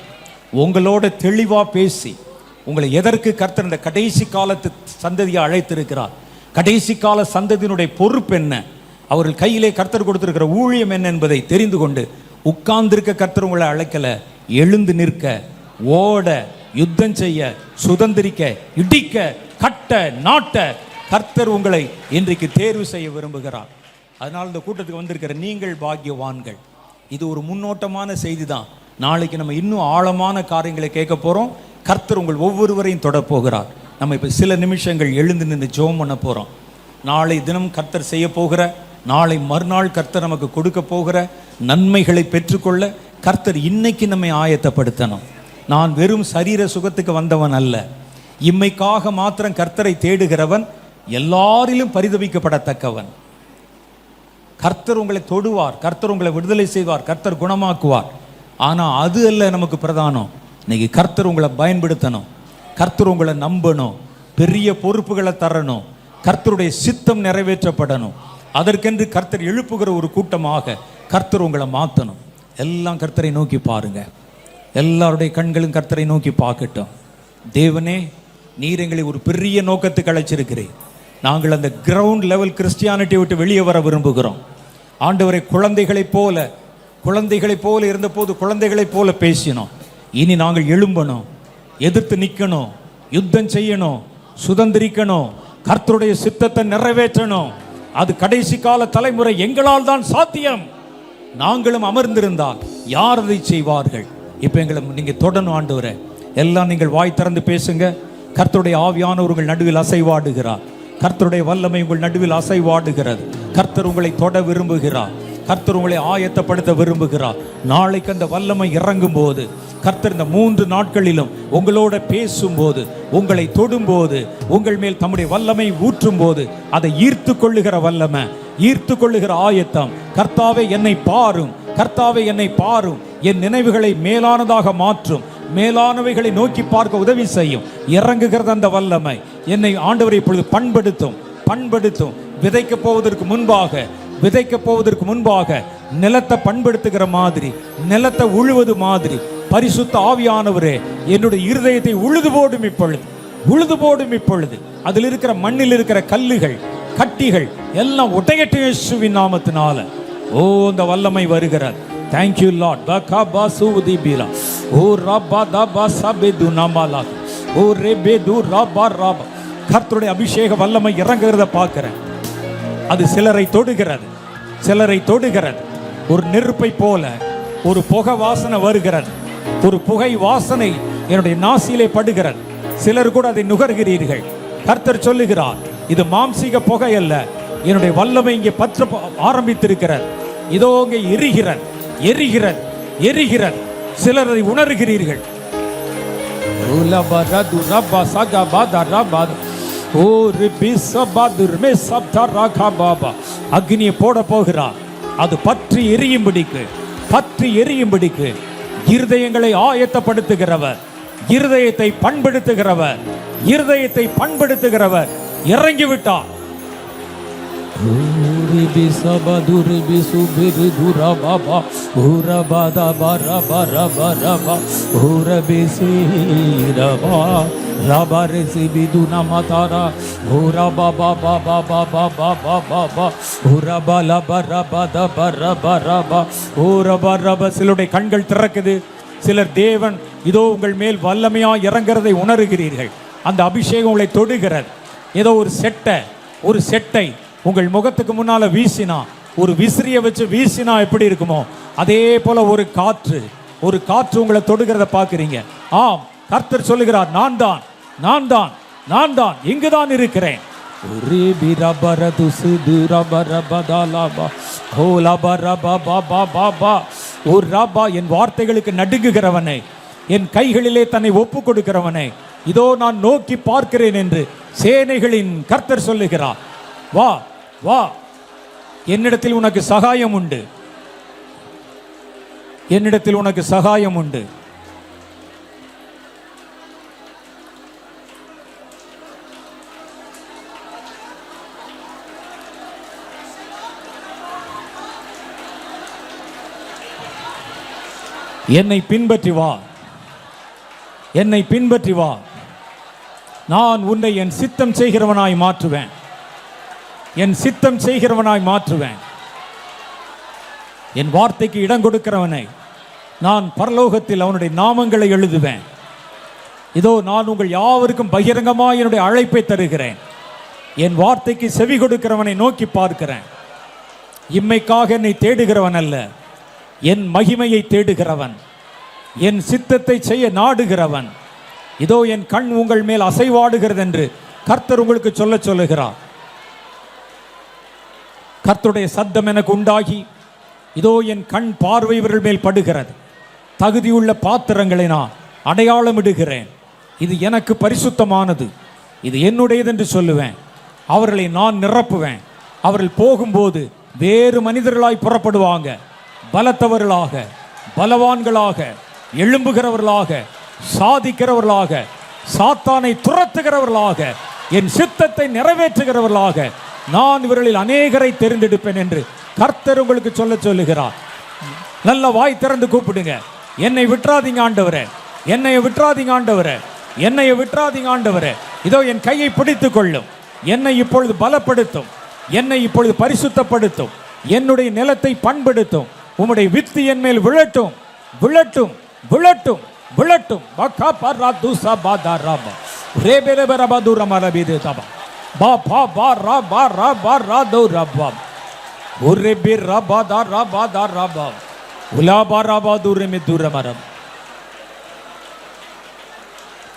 உங்களோட தெளிவாக பேசி உங்களை எதற்கு கர்த்தர் இந்த கடைசி காலத்து சந்ததியை அழைத்திருக்கிறார், கடைசி கால சந்ததியினுடைய பொறுப்பு என்ன, அவர்கள் கையிலே கர்த்தர் கொடுத்திருக்கிற ஊழியம் என்ன என்பதை தெரிந்து கொண்டு உட்கார்ந்திருக்க கர்த்தர் உங்களை அழைக்கல, எழுந்து நிற்க, ஓட, யுத்தம் செய்ய, சுதந்திரிக்க, இடிக்க, கட்ட, நாட்ட கர்த்தர் உங்களை இன்றைக்கு தேர்வு செய்ய விரும்புகிறார். அதனால் இந்த கூட்டத்துக்கு வந்திருக்கிற நீங்கள் பாக்கியவான்கள். இது ஒரு முன்னோட்டமான செய்தி தான். நாளைக்கு நம்ம இன்னும் ஆழமான காரியங்களை கேட்க போகிறோம். கர்த்தர் உங்கள் ஒவ்வொருவரையும் தொட போகிறார். நம்ம இப்போ சில நிமிஷங்கள் எழுந்து நின்று ஜெபம் பண்ண போகிறோம். நாளை தினம் கர்த்தர் செய்ய போகிற, நாளை மறுநாள் கர்த்தர் நமக்கு கொடுக்க போகிற நன்மைகளை பெற்றுக்கொள்ள கர்த்தர் இன்னைக்கு நம்மை ஆயத்தப்படுத்தணும். நான் வெறும் சரீர சுகத்துக்கு வந்தவன் அல்ல, இம்மைக்காக மாத்திரம் கர்த்தரை தேடுகிறவன், எல்லாரிலும் பரிதபிக்கப்படத்தக்கவன். கர்த்தர் உங்களை தொடுவார், கர்த்தர் உங்களை விடுதலை செய்வார், கர்த்தர் குணமாக்குவார். ஆனால் அது அல்ல நமக்கு பிரதானம். இன்னைக்கு கர்த்தர் உங்களை பயன்படுத்தணும், கர்த்தர் உங்களை நம்பணும், பெரிய பொறுப்புகளை தரணும், கர்த்தருடைய சித்தம் நிறைவேற்றப்படணும். அதற்கென்று கர்த்தர் எழுப்புகிற ஒரு கூட்டமாக கர்த்தர் உங்களை மாற்றணும். எல்லாம் கர்த்தரை நோக்கி பாருங்க. எல்லாருடைய கண்களும் கர்த்தரை நோக்கி பார்க்கட்டும். தேவனே, நீர் எங்களை ஒரு பெரிய நோக்கத்துக்கு அழைச்சிருக்கிறேன். நாங்கள் அந்த கிரவுண்ட் லெவல் கிறிஸ்டியானிட்டியை விட்டு வெளியே வர விரும்புகிறோம். ஆண்டவரை, குழந்தைகளைப் போல இருந்தபோது குழந்தைகளைப் போல பேசினோம். இனி நாங்கள் எழும்பணும், எதிர்த்து நிற்கணும், யுத்தம் செய்யணும், சுதந்திரிக்கணும், கர்த்தருடைய சித்தத்தை நிறைவேற்றணும். அது கடைசி கால தலைமுறை எங்களால் தான் சாத்தியம். நாங்களும் அமர்ந்திருந்தால் யார் அதை செய்வார்கள்? இப்போ எங்களை நீங்க தொடணும் ஆண்டவரே. எல்லாம் நீங்கள் வாய் திறந்து பேசுங்க. கர்த்தருடைய ஆவியானவர் உங்கள் நடுவில் அசைவாடுகிறார். கர்த்தருடைய வல்லமை உங்கள் நடுவில் அசைவாடுகிறது. கர்த்தர் உங்களை தொட விரும்புகிறார். கர்த்தர் உங்களை ஆயத்தப்படுத்த விரும்புகிறார். நாளைக்கு அந்த வல்லமை இறங்கும் போது, கர்த்தர் இந்த 3 நாட்களிலும் உங்களோட பேசும்போது, உங்களை தொடும்போது, உங்கள் மேல் தம்முடைய வல்லமை ஊற்றும் போது, அதை ஈர்த்து கொள்ளுகிற வல்லமை, ஈர்த்து கொள்ளுகிற ஆயத்தம். கர்த்தாவே என்னை பாரும், கர்த்தாவே என்னை பாரும், என் நினைவுகளை மேலானதாக மாற்றும், மேலானவைகளை நோக்கி பார்க்க உதவி செய்யும். இறங்குகிறது அந்த வல்லமை. என்னை ஆண்டவரை இப்பொழுது பண்படுத்தும். விதைக்க போவதற்கு முன்பாக நிலத்தை பண்படுத்துகிற மாதிரி, நிலத்தை உழுவது மாதிரி, பரிசுத்த ஆவியானவரே என்னுடைய இருதயத்தை உழுது போடும் இப்பொழுது. அதில் இருக்கிற மண்ணில் இருக்கிற கல்லுகள், கட்டிகள் எல்லாம் உடையட்டும் இயேசுவின் நாமத்தினால. ஓ, அந்த வல்லமை வருகிறது. Thank you Lord. Bakaba sudibila. O rabba daba sabedu namala. O rebedu rabba rabba. கர்த்தருடைய அபிஷேக வல்லமை இறங்குகிறத பார்க்கிறேன். அது சிலரை தொடுகிறது. ஒரு நெருப்பை போல ஒரு புகை வாசனை வருகிறது. ஒரு புகை வாசனை என்னுடைய நாசியிலே படுகிறது. சிலர் கூட அதை நுகர்கிறீர்கள். கர்த்தர் சொல்லுகிறார், இது மாம்சீக புகை அல்ல, என்னுடைய வல்லமை இங்கே பற்ற ஆரம்பித்திருக்கிறது. இதோ இங்கே எரிகிறது. சிலர் அதை உணர்கிறீர்கள். அக்னியை போட போகிறார். அது பற்றி எரியும்படிக்கு இருதயங்களை ஆயத்தப்படுத்துகிறவர், இருதயத்தை பண்படுத்துகிறவர் இறங்கிவிட்டார். சிலருடைய கண்கள் திறக்குது. சிலர் தேவன் இதோ உங்கள் மேல் வல்லமையா இறங்குறதை உணர்கிறீர்கள். அந்த அபிஷேகம் உங்களை தொடுகிறது. ஏதோ ஒரு செட்டை உங்கள் முகத்துக்கு முன்னால வீசினா, ஒரு விசிறியை வச்சு வீசினா எப்படி இருக்குமோ அதே போல ஒரு காற்று உங்களை தொடுகிறத பார்க்கிறீங்க. ஆம், கர்த்தர் சொல்லுகிறார், நான் தான் இங்குதான் இருக்கிறேன். என் வார்த்தைகளுக்கு நடுங்குகிறவனை, என் கைகளிலே தன்னை ஒப்பு கொடுக்கிறவனை இதோ நான் நோக்கி பார்க்கிறேன் என்று சேனைகளின் கர்த்தர் சொல்லுகிறார். வா, என்னிடத்தில் உனக்கு சகாயம் உண்டு. என்னை பின்பற்றி வா. நான் உன்னை என் சித்தம் செய்கிறவனாய் மாற்றுவேன். என் வார்த்தைக்கு இடம் கொடுக்கிறவனை நான் பரலோகத்தில் அவனுடைய நாமங்களை எழுதுவேன். இதோ நான் உங்கள் யாவருக்கும் பகிரங்கமாய் என்னுடைய அழைப்பை தருகிறேன். என் வார்த்தைக்கு செவி கொடுக்கிறவனை நோக்கி பார்க்கிறேன். இம்மைக்காக என்னை தேடுகிறவன் அல்ல, என் மகிமையை தேடுகிறவன், என் சித்தத்தை செய்ய நாடுகிறவன். இதோ என் கண் உங்கள் மேல் அசைவாடுகிறது என்று கர்த்தர் உங்களுக்கு சொல்லுகிறார். கர்த்தருடைய சத்தம் எனக்கு உண்டாகி இதோ என் கண் பார்வை இவர்கள் மேல் படுகிறது. தகுதியுள்ள பாத்திரங்களை நான் அடையாளமிடுகிறேன். இது எனக்கு பரிசுத்தமானது, இது என்னுடையது என்று சொல்லுவேன். அவர்களை நான் நிரப்புவேன். அவர்கள் போகும்போது வேறு மனிதர்களாய் புறப்படுவாங்க. பலத்தவர்களாக, பலவான்களாக, எழும்புகிறவர்களாக, சாதிக்கிறவர்களாக, சாத்தானை துரத்துகிறவர்களாக, என் சித்தத்தை நிறைவேற்றுகிறவர்களாக நான் இவர்களில் அநேகரை தெரிந்தெடுப்பேன் என்று கர்த்தர் உங்களுக்கு சொல்லுகிறார். நல்ல வாய் திறந்து கூப்பிடுங்க. என்னை விட்டுறாதீங்க ஆண்டவரே, என்னைய விட்டுறாதீங்க ஆண்டவரே. இதோ என் கையை பிடித்துக் கொள்ளும். என்னை இப்பொழுது பலப்படுத்தும், என்னை இப்பொழுது பரிசுத்தப்படுத்தும், என்னுடைய நிலத்தை பண்படுத்தும். உம்முடைய வித்து என் மேல் விழட்டும், விழட்டும், விழட்டும், விழட்டும்.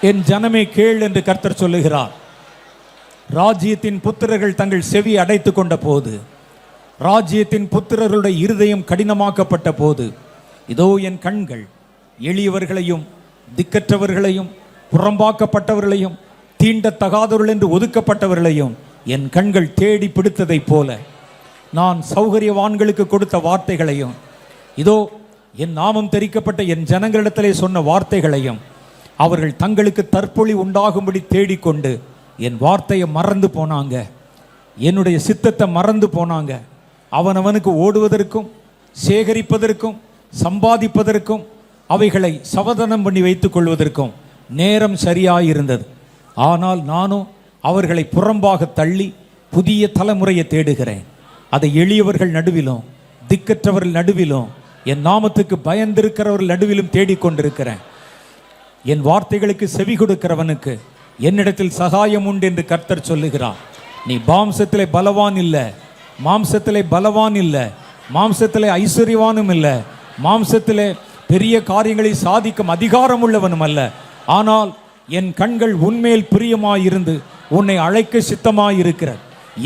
என் ஜனமே கேள் என்று கர்த்தர் சொல்லுகிறார். ராஜ்யத்தின் புத்திரர்கள் தங்கள் செவி அடைத்துக் கொண்ட போது ராஜ்யத்தின் புத்திரர்களுடைய இருதயம் கடினமாக்கப்பட்ட போது, இதோ என் கண்கள் எளியவர்களையும் திக்கற்றவர்களையும் புறம்பாக்கப்பட்டவர்களையும் தீண்டத்தகாதவர்கள் என்று ஒதுக்கப்பட்டவர்களையும் என் கண்கள் தேடி பிடித்ததைப் போல, நான் சௌகரியவான்களுக்கு கொடுத்த வார்த்தைகளையும், இதோ என் நாமம் தெரிக்கப்பட்ட என் ஜனங்களிடத்திலே சொன்ன வார்த்தைகளையும் அவர்கள் தங்களுக்கு தற்பொழி உண்டாகும்படி தேடிக்கொண்டு என் வார்த்தையை மறந்து போனாங்க, என்னுடைய சித்தத்தை மறந்து போனாங்க. அவனவனுக்கு ஓடுவதற்கும் சேகரிப்பதற்கும் சம்பாதிப்பதற்கும் அவைகளை சவதனம் பண்ணி வைத்துக் கொள்வதற்கும் நேரம் சரியாயிருந்தது. ஆனால் நானும் அவர்களை புறம்பாக தள்ளி புதிய தலைமுறையை தேடுகிறேன். அதை எளியவர்கள் நடுவிலும் திக்கற்றவர்கள் நடுவிலும் என் நாமத்துக்கு பயந்திருக்கிறவர்கள் நடுவிலும் தேடிக்கொண்டிருக்கிறேன். என் வார்த்தைகளுக்கு செவி கொடுக்கிறவனுக்கு என்னிடத்தில் சகாயம் உண்டு என்று கர்த்தர் சொல்லுகிறார். நீ மாம்சத்திலே பலவான் இல்லை, மாம்சத்திலே பலவான் இல்லை, மாம்சத்திலே ஐஸ்வர்யவானும் இல்லை, மாம்சத்திலே பெரிய காரியங்களை சாதிக்கும் அதிகாரம் உள்ளவனும் அல்ல. ஆனால் என் கண்கள் உன்மேல் பிரியமாயிருந்து உன்னை அழைக்க சித்தமாயிருக்கிறது.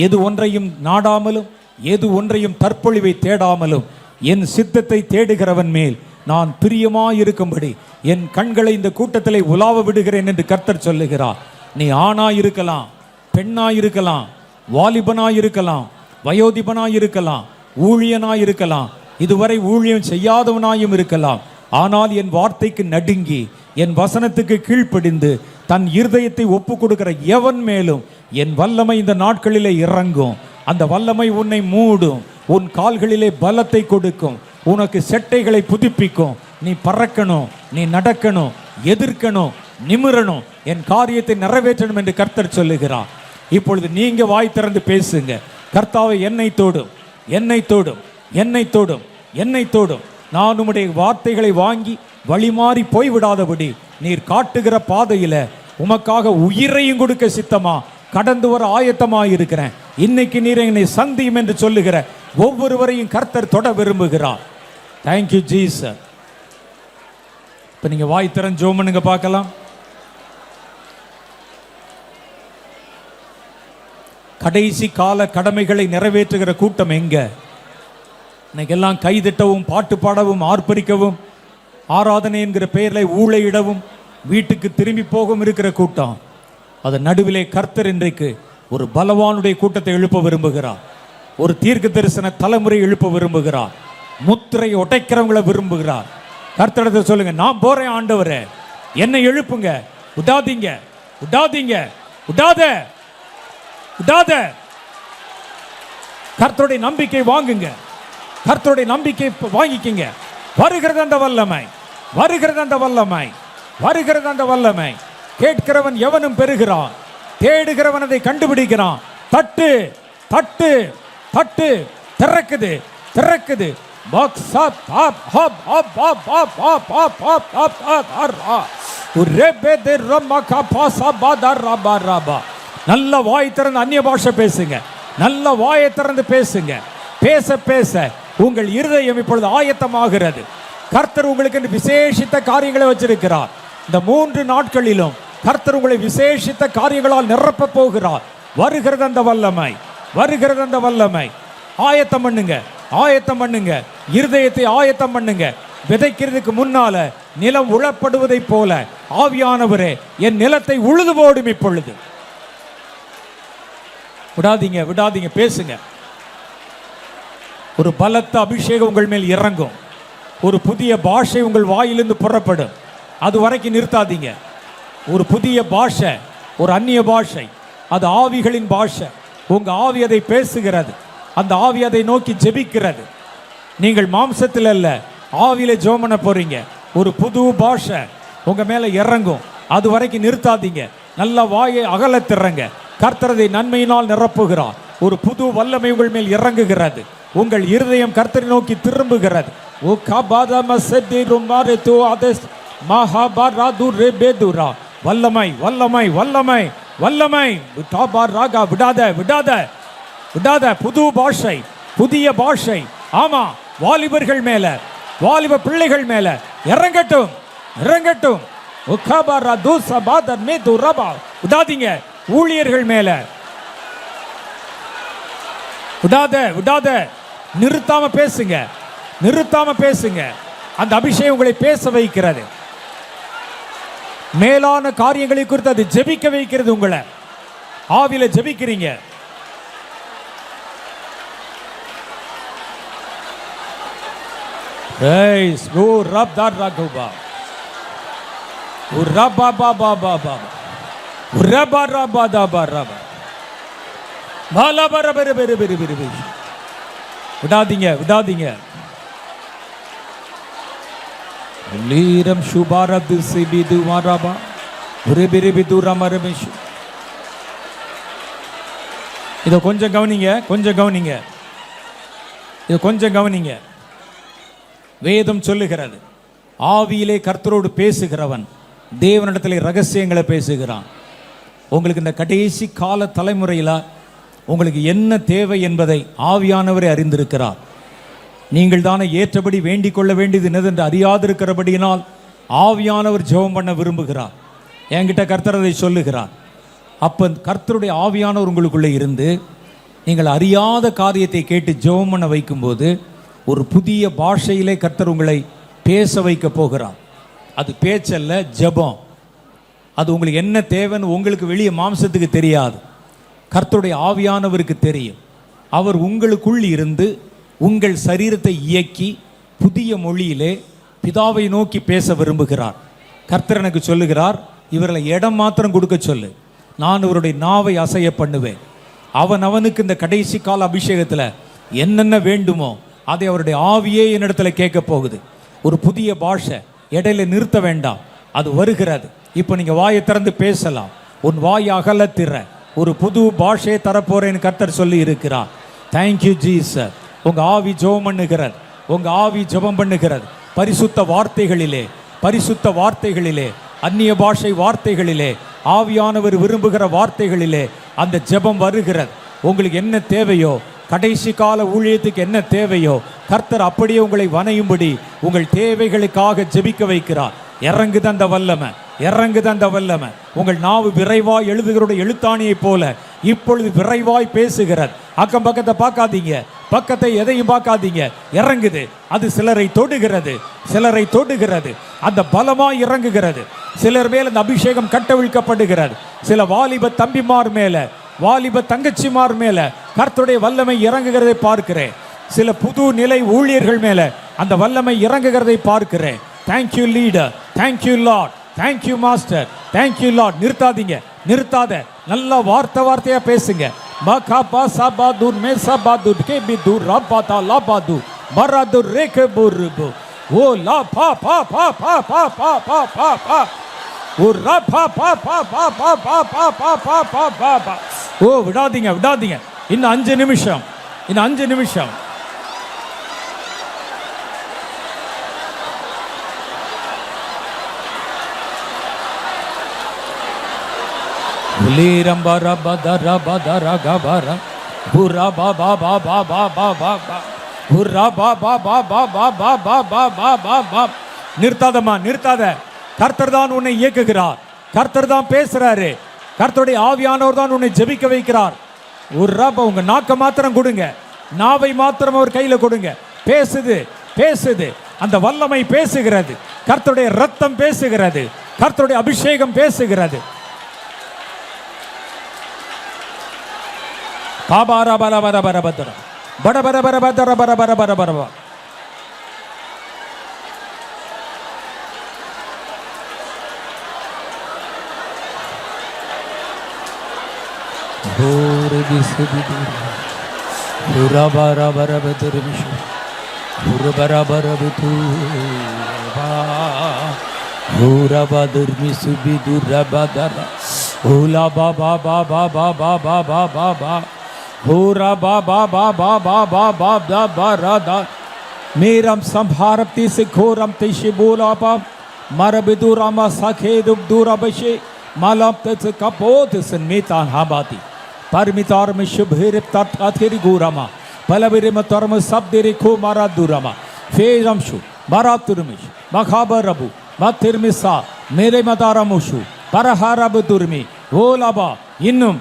எது ஒன்றையும் நாடாமலும் எது ஒன்றையும் தற்பொழிவை தேடாமலும் என் சித்தத்தை தேடுகிறவன் மேல் நான் பிரியமாயிருக்கும்படி என் கண்களை இந்த கூட்டத்திலே உலாவ விடுகிறேன் என்று கர்த்தர் சொல்லுகிறார். நீ ஆணாயிருக்கலாம், பெண்ணாயிருக்கலாம், வாலிபனாயிருக்கலாம், வயோதிபனாயிருக்கலாம், ஊழியனாயிருக்கலாம், இதுவரை ஊழியம் செய்யாதவனாயும் இருக்கலாம். ஆனால் என் வார்த்தைக்கு நடுங்கி என் வசனத்துக்கு கீழ்ப்படிந்து தன் இருதயத்தை ஒப்பு கொடுக்கிற எவன் மேலும் என் வல்லமை இந்த நாட்களிலே இறங்கும். அந்த வல்லமை உன்னை மூடும், உன் கால்களிலே பலத்தை கொடுக்கும், உனக்கு செட்டைகளை புதுப்பிக்கும். நீ பறக்கணும், நீ நடக்கணும், எதிர்க்கணும், நிமிரணும், என் காரியத்தை நிறைவேற்றணும் என்று கர்த்தர் சொல்லுகிறார். இப்பொழுது நீங்க வாய் திறந்து பேசுங்க. கர்த்தாவை என்னை தோடும், என்னை தோடும், என்னை தோடும், என்னை தோடும். நான் உம்முடைய வார்த்தைகளை வாங்கி வழிமாறி போய்விடாதபடி நீர் காட்டுகிற பாதையில உமக்காக உயிரையும் கொடுக்க சித்தமா கடந்து வர ஆயத்தமாயிருக்கிறேன். இன்னைக்கு நீர் என்னை சந்தியும் என்று சொல்லுகிற ஒவ்வொருவரையும் கர்த்தர் தொட விரும்புகிறார். Thank you Jesus. இப்ப நீங்க வாய் திறன் ஜெபம் பண்ணுங்க பார்க்கலாம். கடைசி கால கடமைகளை நிறைவேற்றுகிற கூட்டம் எங்க? இன்னைக்கெல்லாம் கைதட்டவும் பாட்டு பாடவும் ஆர்ப்பரிக்கவும் ஆராதனை என்கிற பெயரில் ஊழையிடவும் வீட்டுக்கு திரும்பி போகவும் இருக்கிற கூட்டம். அது நடுவிலே கர்த்தர் இன்றைக்கு ஒரு பலவானுடைய கூட்டத்தை எழுப்ப விரும்புகிறார். ஒரு தீர்க்க தரிசன தலைமுறை எழுப்ப விரும்புகிறார். முத்திரை உடைக்கிறவங்களை விரும்புகிறார். கர்த்தரத்தை சொல்லுங்க, நான் போறேன் ஆண்டவரே, என்னை எழுப்புங்க, விடாதீங்க, விடாதீங்க, விடாத விடாத. கர்த்தருடைய நம்பிக்கை வாங்குங்க, கர்த்தருடைய நம்பிக்கை வாங்கிக்கிங்க. வருகிறது அந்த வல்லமை, வருகிறது அந்த வல்லமை, வருகிறது அந்த வல்லமை. கேட்கிறவன் எவனும் பெறுகிறான், தேடுகிறவன் அதை கண்டுபிடிக்கிறான். தட்டு தட்டு தட்டு, திறக்குது திறக்குது. நல்ல வாய் திறந்து அந்நிய பாஷை பேசுங்க, நல்ல வாயை திறந்து பேசுங்க. பேச பேச உங்கள் இருதயம் இப்பொழுது ஆயத்தமாகிறது. கர்த்தர் உங்களுக்கு விசேஷித்த காரியங்களை வச்சிருக்கிறார். இந்த 3 நாட்களிலும் கர்த்தர் உங்களை விசேஷித்த காரியங்களால் நிரப்ப போகிறார். வருகிறது அந்த வல்லமை, வருகிறது அந்த வல்லமை. ஆயத்தம் பண்ணுங்க, ஆயத்தம் பண்ணுங்க, இருதயத்தை ஆயத்தம் பண்ணுங்க. விதைக்கிறதுக்கு முன்னால நிலம் உழப்படுவதை போல ஆவியானவரே என் நிலத்தை உழுது போடும். இப்பொழுது விடாதீங்க, விடாதீங்க, பேசுங்க. ஒரு பலத்த அபிஷேகம் உங்கள் மேல் இறங்கும். ஒரு புதிய பாஷை உங்கள் வாயிலிருந்து புறப்படும். அது வரைக்கும் நிறுத்தாதீங்க. ஒரு புதிய பாஷை, ஒரு அந்நிய பாஷை, அது ஆவிகளின் பாஷை. உங்க ஆவி அதை பேசுகிறது, அந்த ஆவி அதை நோக்கி ஜெபிக்கிறது. நீங்கள் மாம்சத்தில் அல்ல, ஆவியில ஜெபம் பண்ண போறீங்க. ஒரு புது பாஷை உங்க மேல இறங்கும். அது வரைக்கும் நிறுத்தாதீங்க. நல்ல வாயை அகலத்திறங்க. கர்த்தரதை நன்மையினால் நிரப்புகிறார். ஒரு புது வல்லமை உங்கள் மேல் இறங்குகிறது. உங்கள் இருதயம் கர்த்தரை நோக்கி திரும்புகிறது. வல்லமை வல்லமை வல்லமை வல்லமை. விடாத விடாத விடாத. புது பாஷை, புதிய பாஷை. ஆமா, வாலிபர்கள் மேல, வாலிப பிள்ளைகள் மேல இறங்கட்டும், இறங்கட்டும். விடாதீங்க. ஊழியர்கள் மேல விடாத, நிறுத்தாம பேசுங்க, நிறுத்தாம பேசுங்க. அந்த அபிஷேகம் உங்களை பேச வைக்கிறது. மேலான காரியங்களை குறித்து அது ஜெபிக்க வைக்கிறது. உங்களை ஆவியில ஜெபிக்கிறீங்க. விடாதீங்க. லீரம் சுபாரது சிபிது மாராபா உரிபிரிபிது ரமரமேஷ். இதை கொஞ்சம் கவனிங்க. வேதம் சொல்லுகிறது, ஆவியிலே கர்த்தரோடு பேசுகிறவன் தேவனிடத்திலே ரகசியங்களை பேசுகிறான். உங்களுக்கு இந்த கடைசி கால தலைமுறையில் உங்களுக்கு என்ன தேவை என்பதை ஆவியானவரை அறிந்திருக்கிறார். நீங்கள் தானே ஏற்றபடி வேண்டிக் கொள்ள வேண்டியது என்னதென்று அறியாதிருக்கிறபடியினால் ஆவியானவர் ஜெபம் பண்ண விரும்புகிறார். என்கிட்ட கர்த்தர் அதை சொல்லுகிறார். அப்போ கர்த்தருடைய ஆவியானவர் உங்களுக்குள்ளே இருந்து நீங்கள் அறியாத காரியத்தை கேட்டு ஜெபம் பண்ண வைக்கும்போது ஒரு புதிய பாஷையிலே கர்த்தர் உங்களை பேச வைக்க போகிறார். அது பேச்சல்ல, ஜெபம். அது உங்களுக்கு என்ன தேவைன்னு உங்களுக்கு வெளியே மாம்சத்துக்கு தெரியாது, கர்த்தருடைய ஆவியானவருக்கு தெரியும். அவர் உங்களுக்குள் இருந்து உங்கள் சரீரத்தை இயக்கி புதிய மொழியிலே பிதாவை நோக்கி பேச விரும்புகிறார். கர்த்தர் எனக்கு சொல்லுகிறார், இவர்களை இடம் மாத்திரம் கொடுக்க சொல்லு, நான் இவருடைய நாவை அசைய பண்ணுவேன். அவனுக்கு இந்த கடைசி கால அபிஷேகத்தில் என்னென்ன வேண்டுமோ அதை அவருடைய ஆவியே என்னிடத்துல கேட்க போகுது. ஒரு புதிய பாஷை, இடையில நிறுத்த வேண்டாம், அது வருகிறது. இப்போ நீங்கள் வாயை திறந்து பேசலாம். உன் வாயை அகலத்திற ஒரு புது பாஷையை தரப்போறேன்னு கர்த்தர் சொல்லி இருக்கிறார். Thank you Jesus. உங்கள் ஆவி ஜெபம் பண்ணுகிறது. பரிசுத்த வார்த்தைகளிலே அந்நிய பாஷை வார்த்தைகளிலே ஆவியானவர் விரும்புகிற வார்த்தைகளிலே அந்த ஜெபம் வருகிறது. உங்களுக்கு என்ன தேவையோ, கடைசி கால ஊழியத்துக்கு என்ன தேவையோ, கர்த்தர் அப்படியே உங்களை வணையும்படி உங்கள் தேவைகளுக்காக ஜெபிக்க வைக்கிறார். இறங்குது அந்த வல்லமை. உங்கள் நாவு விரைவாய் எழுதுகிறோட எழுத்தாணியை போல இப்பொழுது விரைவாய் பேசுகிறது. அக்கம் பக்கத்தை பார்க்காதீங்க, பக்கத்தை எதையும் பார்க்காதீங்க. இறங்குது. அது சிலரை தொடுகிறது. அந்த பலமாய் இறங்குகிறது. சிலர் மேல் அந்த அபிஷேகம் கட்டவிழ்க்கப்படுகிறது. சில வாலிப தம்பிமார் மேல, வாலிப தங்கச்சிமார் மேல கர்த்தருடைய வல்லமை இறங்குகிறதை பார்க்கிறேன். சில புது நிலை ஊழியர்கள் மேல அந்த வல்லமை இறங்குகிறதை பார்க்கிறேன். Thank you leader, thank you lord, thank you master, thank you lord. நிறுத்தாத, நல்லா வார்த்தையா பேசுங்க. மகாபா சபாதுர் மேசபாதுர் கேபிதுர் ரபாதா லாபாது மராதுர் ரேகபுர்பு ஓ லா பா பா பா பா பா பா பா பா பா ஓ ரா பா பா பா பா பா பா பா பா பா பா பா பா. ஓ விடாதீங்க. இன்னும் 5 நிமிஷம். நிறுத்தாத. கர்த்தர் தான் உன்னை இயக்குகிறார். கர்த்தர் தான் பேசுறாரு. கர்த்தருடைய ஆவியானவர் தான் உன்னை ஜெபிக்க வைக்கிறார். உங்க நாக்க மாத்திரம் கொடுங்க, நாவை மாத்திரம் அவர் கையில கொடுங்க. பேசுது. அந்த வல்லமை பேசுகிறது. கர்த்தருடைய ரத்தம் பேசுகிறது. கர்த்தருடைய அபிஷேகம் பேசுகிறது. பாபாரா பரபர பரபர பரபர பரபர பரபர பரபர. मेरम संभारप्ति से घोरम तिशे बोला पाप मरबिदुरामा सखे दुबदुरा बशे मालप तस कपोत सन्मेतान हाबाती परमितार में शुभेरिप तत्थेरी गोरामा पलबिरिम तरम सबदेरी खो मारा दुरामा फेरमशु मारा तुरमिश मखाबरबु मथिरमिसा मेरे मतारमुशु परहारब तुरमी ஓலாபா. இன்னும்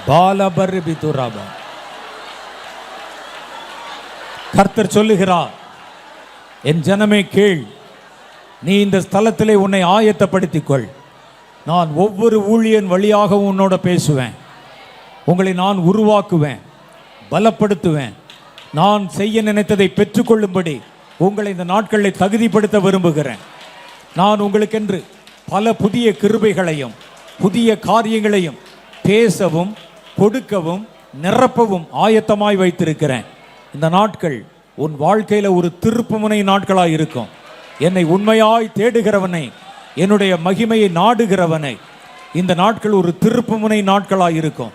பாலபர்பிதுராபா. கர்த்தர் சொல்லுகிறார், என் ஜனமே கேள், நீ இந்த ஸ்தலத்திலே உன்னை ஆயத்தப்படுத்திக் கொள். நான் ஒவ்வொரு ஊழியன் வழியாக உன்னோட பேசுவேன். உங்களை நான் உருவாக்குவேன், பலப்படுத்துவேன். நான் செய்ய நினைத்ததை பெற்றுக்கொள்ளும்படி உங்களை இந்த நாட்களில் தகுதிப்படுத்த விரும்புகிறேன். நான் உங்களுக்கென்று பல புதிய கிருபைகளையும் புதிய காரியங்களையும் பேசவும் கொடுக்கவும் நிரப்பவும் ஆயத்தமாய் வைத்திருக்கிறேன். இந்த நாட்கள் உன் வாழ்க்கையில் ஒரு திருப்புமுனை நாட்களாய் இருக்கும். என்னை உண்மையாய் தேடுகிறவனை, என்னுடைய மகிமையை நாடுகிறவனை, இந்த நாட்கள் ஒரு திருப்புமுனை நாட்களாய் இருக்கும்.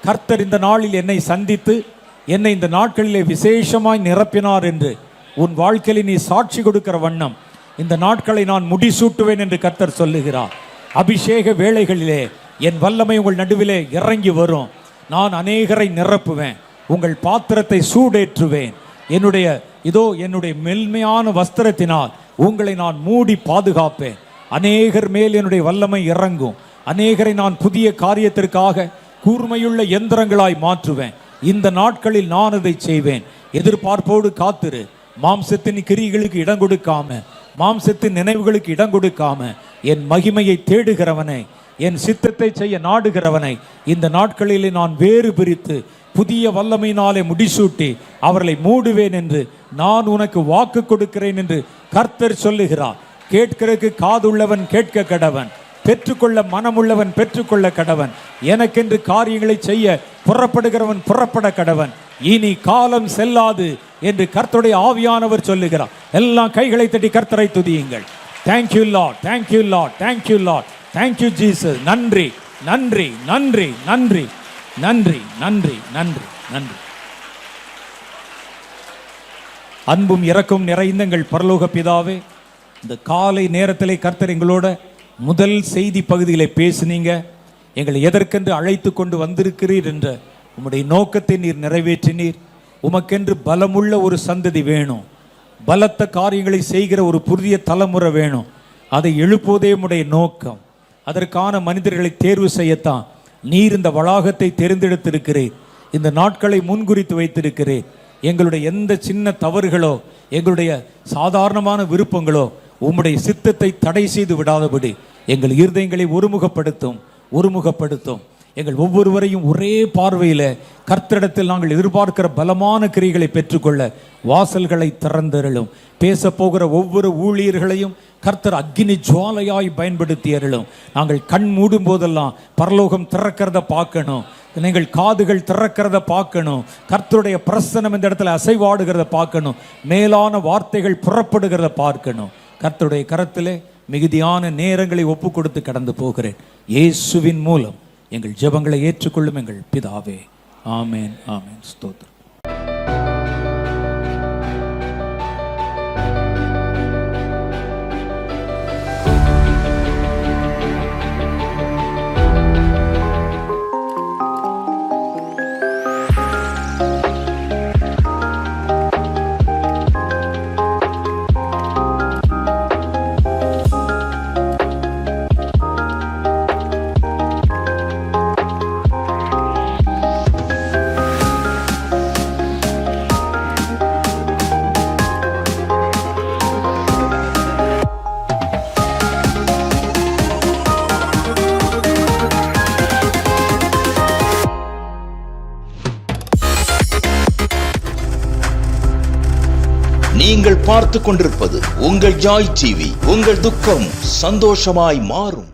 கர்த்தர் இந்த நாளில் என்னை சந்தித்து என்னை இந்த நாட்களிலே விசேஷமாய் நிரப்பினார் என்று உன் வாழ்க்கையில் நீ சாட்சி கொடுக்கிற வண்ணம் இந்த நாட்களை நான் முடிசூட்டுவேன் என்று கர்த்தர் சொல்லுகிறார். அபிஷேக வேளைகளிலே என் வல்லமை உங்கள் நடுவிலே இறங்கி வரும். நான் அநேகரை நிரப்புவேன், உங்கள் பாத்திரத்தை சூடேற்றுவேன். என்னுடைய மென்மையான வஸ்திரத்தினால் உங்களை நான் மூடி பாதுகாப்பேன். அநேகர் மேல் என்னுடைய வல்லமை இறங்கும். அநேகரை நான் புதிய காரியத்திற்காக கூர்மையுள்ள எந்திரங்களாய் மாற்றுவேன். இந்த நாட்களில் நான் அதை செய்வேன். எதிர்பார்ப்போடு காத்திரு. மாம்சத்தின் கிரிகளுக்கு இடம் கொடுக்காம, மாம்சத்தின் நினைவுகளுக்கு இடம் கொடுக்காம, என் மகிமையை தேடுகிறவனை, என் சித்தத்தை செய்ய நாடுகிறவனை இந்த நாட்களிலே நான் வேறு பிரித்து புதிய வல்லமையினாலே முடிசூட்டி அவர்களை மூடுவேன் என்று நான் உனக்கு வாக்கு கொடுக்கிறேன் என்று கர்த்தர் சொல்லுகிறார். கேட்கிறதுக்கு காதுள்ளவன் கேட்க கடவன், பெற்றுக்கொள்ள மனமுள்ளவன் பெற்றுக்கொள்ள கடவன். எனக்கென்று காரியங்களை செய்ய புறப்படுகிறவன் புறப்பட கடவன். இனி காலம் செல்லாது என்று கர்த்தருடைய ஆவியானவர் சொல்லுகிறார். எல்லாம் கைகளை தட்டி கர்த்தரை துதியுங்கள். Thank you lord, thank you lord, thank you lord, thank you Jesus. நன்றி, நன்றி, நன்றி, நன்றி, நன்றி, நன்றி, நன்றி, நன்றி. அன்பும் இரக்கம் நிறைந்த எங்கள் பரலோக பிதாவே, இந்த காலை நேரத்திலே கர்த்தர் எங்களோட முதல் செய்தி பகுதியிலே பேசுனீங்க. எங்களை எதற்கென்று அழைத்து கொண்டு வந்திருக்கிறீர் என்ற உம்முடைய நோக்கத்தை நீர் நிறைவேற்றினீர். உமக்கென்று பலமுள்ள ஒரு சந்ததி வேணும், பலத்த காரியங்களை செய்கிற ஒரு புதிய தலைமுறை வேணும். அதை எழுப்புவதே உம்முடைய நோக்கம். அதற்கான மனிதர்களை தேர்வு செய்யத்தான் நீர் இந்த வளாகத்தை தெரிந்தெடுத்திருக்கிறீர். இந்த நாட்களை முன்குறித்து வைத்திருக்கிறீர். எங்களுடைய எந்த சின்ன தவறுகளோ, எங்களுடைய சாதாரணமான விருப்பங்களோ உம்முடைய சித்தத்தை தடை செய்து விடாதபடி எங்கள் இருதயங்களை ஒருமுகப்படுத்தும். எங்கள் ஒவ்வொருவரையும் ஒரே பார்வையில் கர்த்தரிடத்தில் நாங்கள் எதிர்பார்க்கிற பலமான கிரியைகளை பெற்றுக்கொள்ள வாசல்களை திறந்தருளும். பேச போகிற ஒவ்வொரு ஊழியர்களையும் கர்த்தர் அக்கினி ஜுவாலையாய் பயன்படுத்தி அருளும். நாங்கள் கண் மூடும் போதெல்லாம் பரலோகம் திறக்கிறத பார்க்கணும், நீங்கள் காதுகள் திறக்கிறத பார்க்கணும், கர்த்தருடைய பிரசன்னம் இந்த இடத்துல அசைவாடுகிறத பார்க்கணும், மேலான வார்த்தைகள் புறப்படுகிறத பார்க்கணும். கர்த்தருடைய கரத்திலே மிகுதியான நேரங்களை ஒப்பு கொடுத்து கடந்து போகிறேன். இயேசுவின் மூலம் எங்கள் ஜெபங்களை ஏற்றுக்கொள்ளும் எங்கள் பிதாவே. ஆமேன், ஆமேன். ஸ்தோத்திரம். நீங்கள் பார்த்து கொண்டிருப்பது உங்கள் ஜாய் டிவி. உங்கள் துக்கம் சந்தோஷமாய் மாறும்.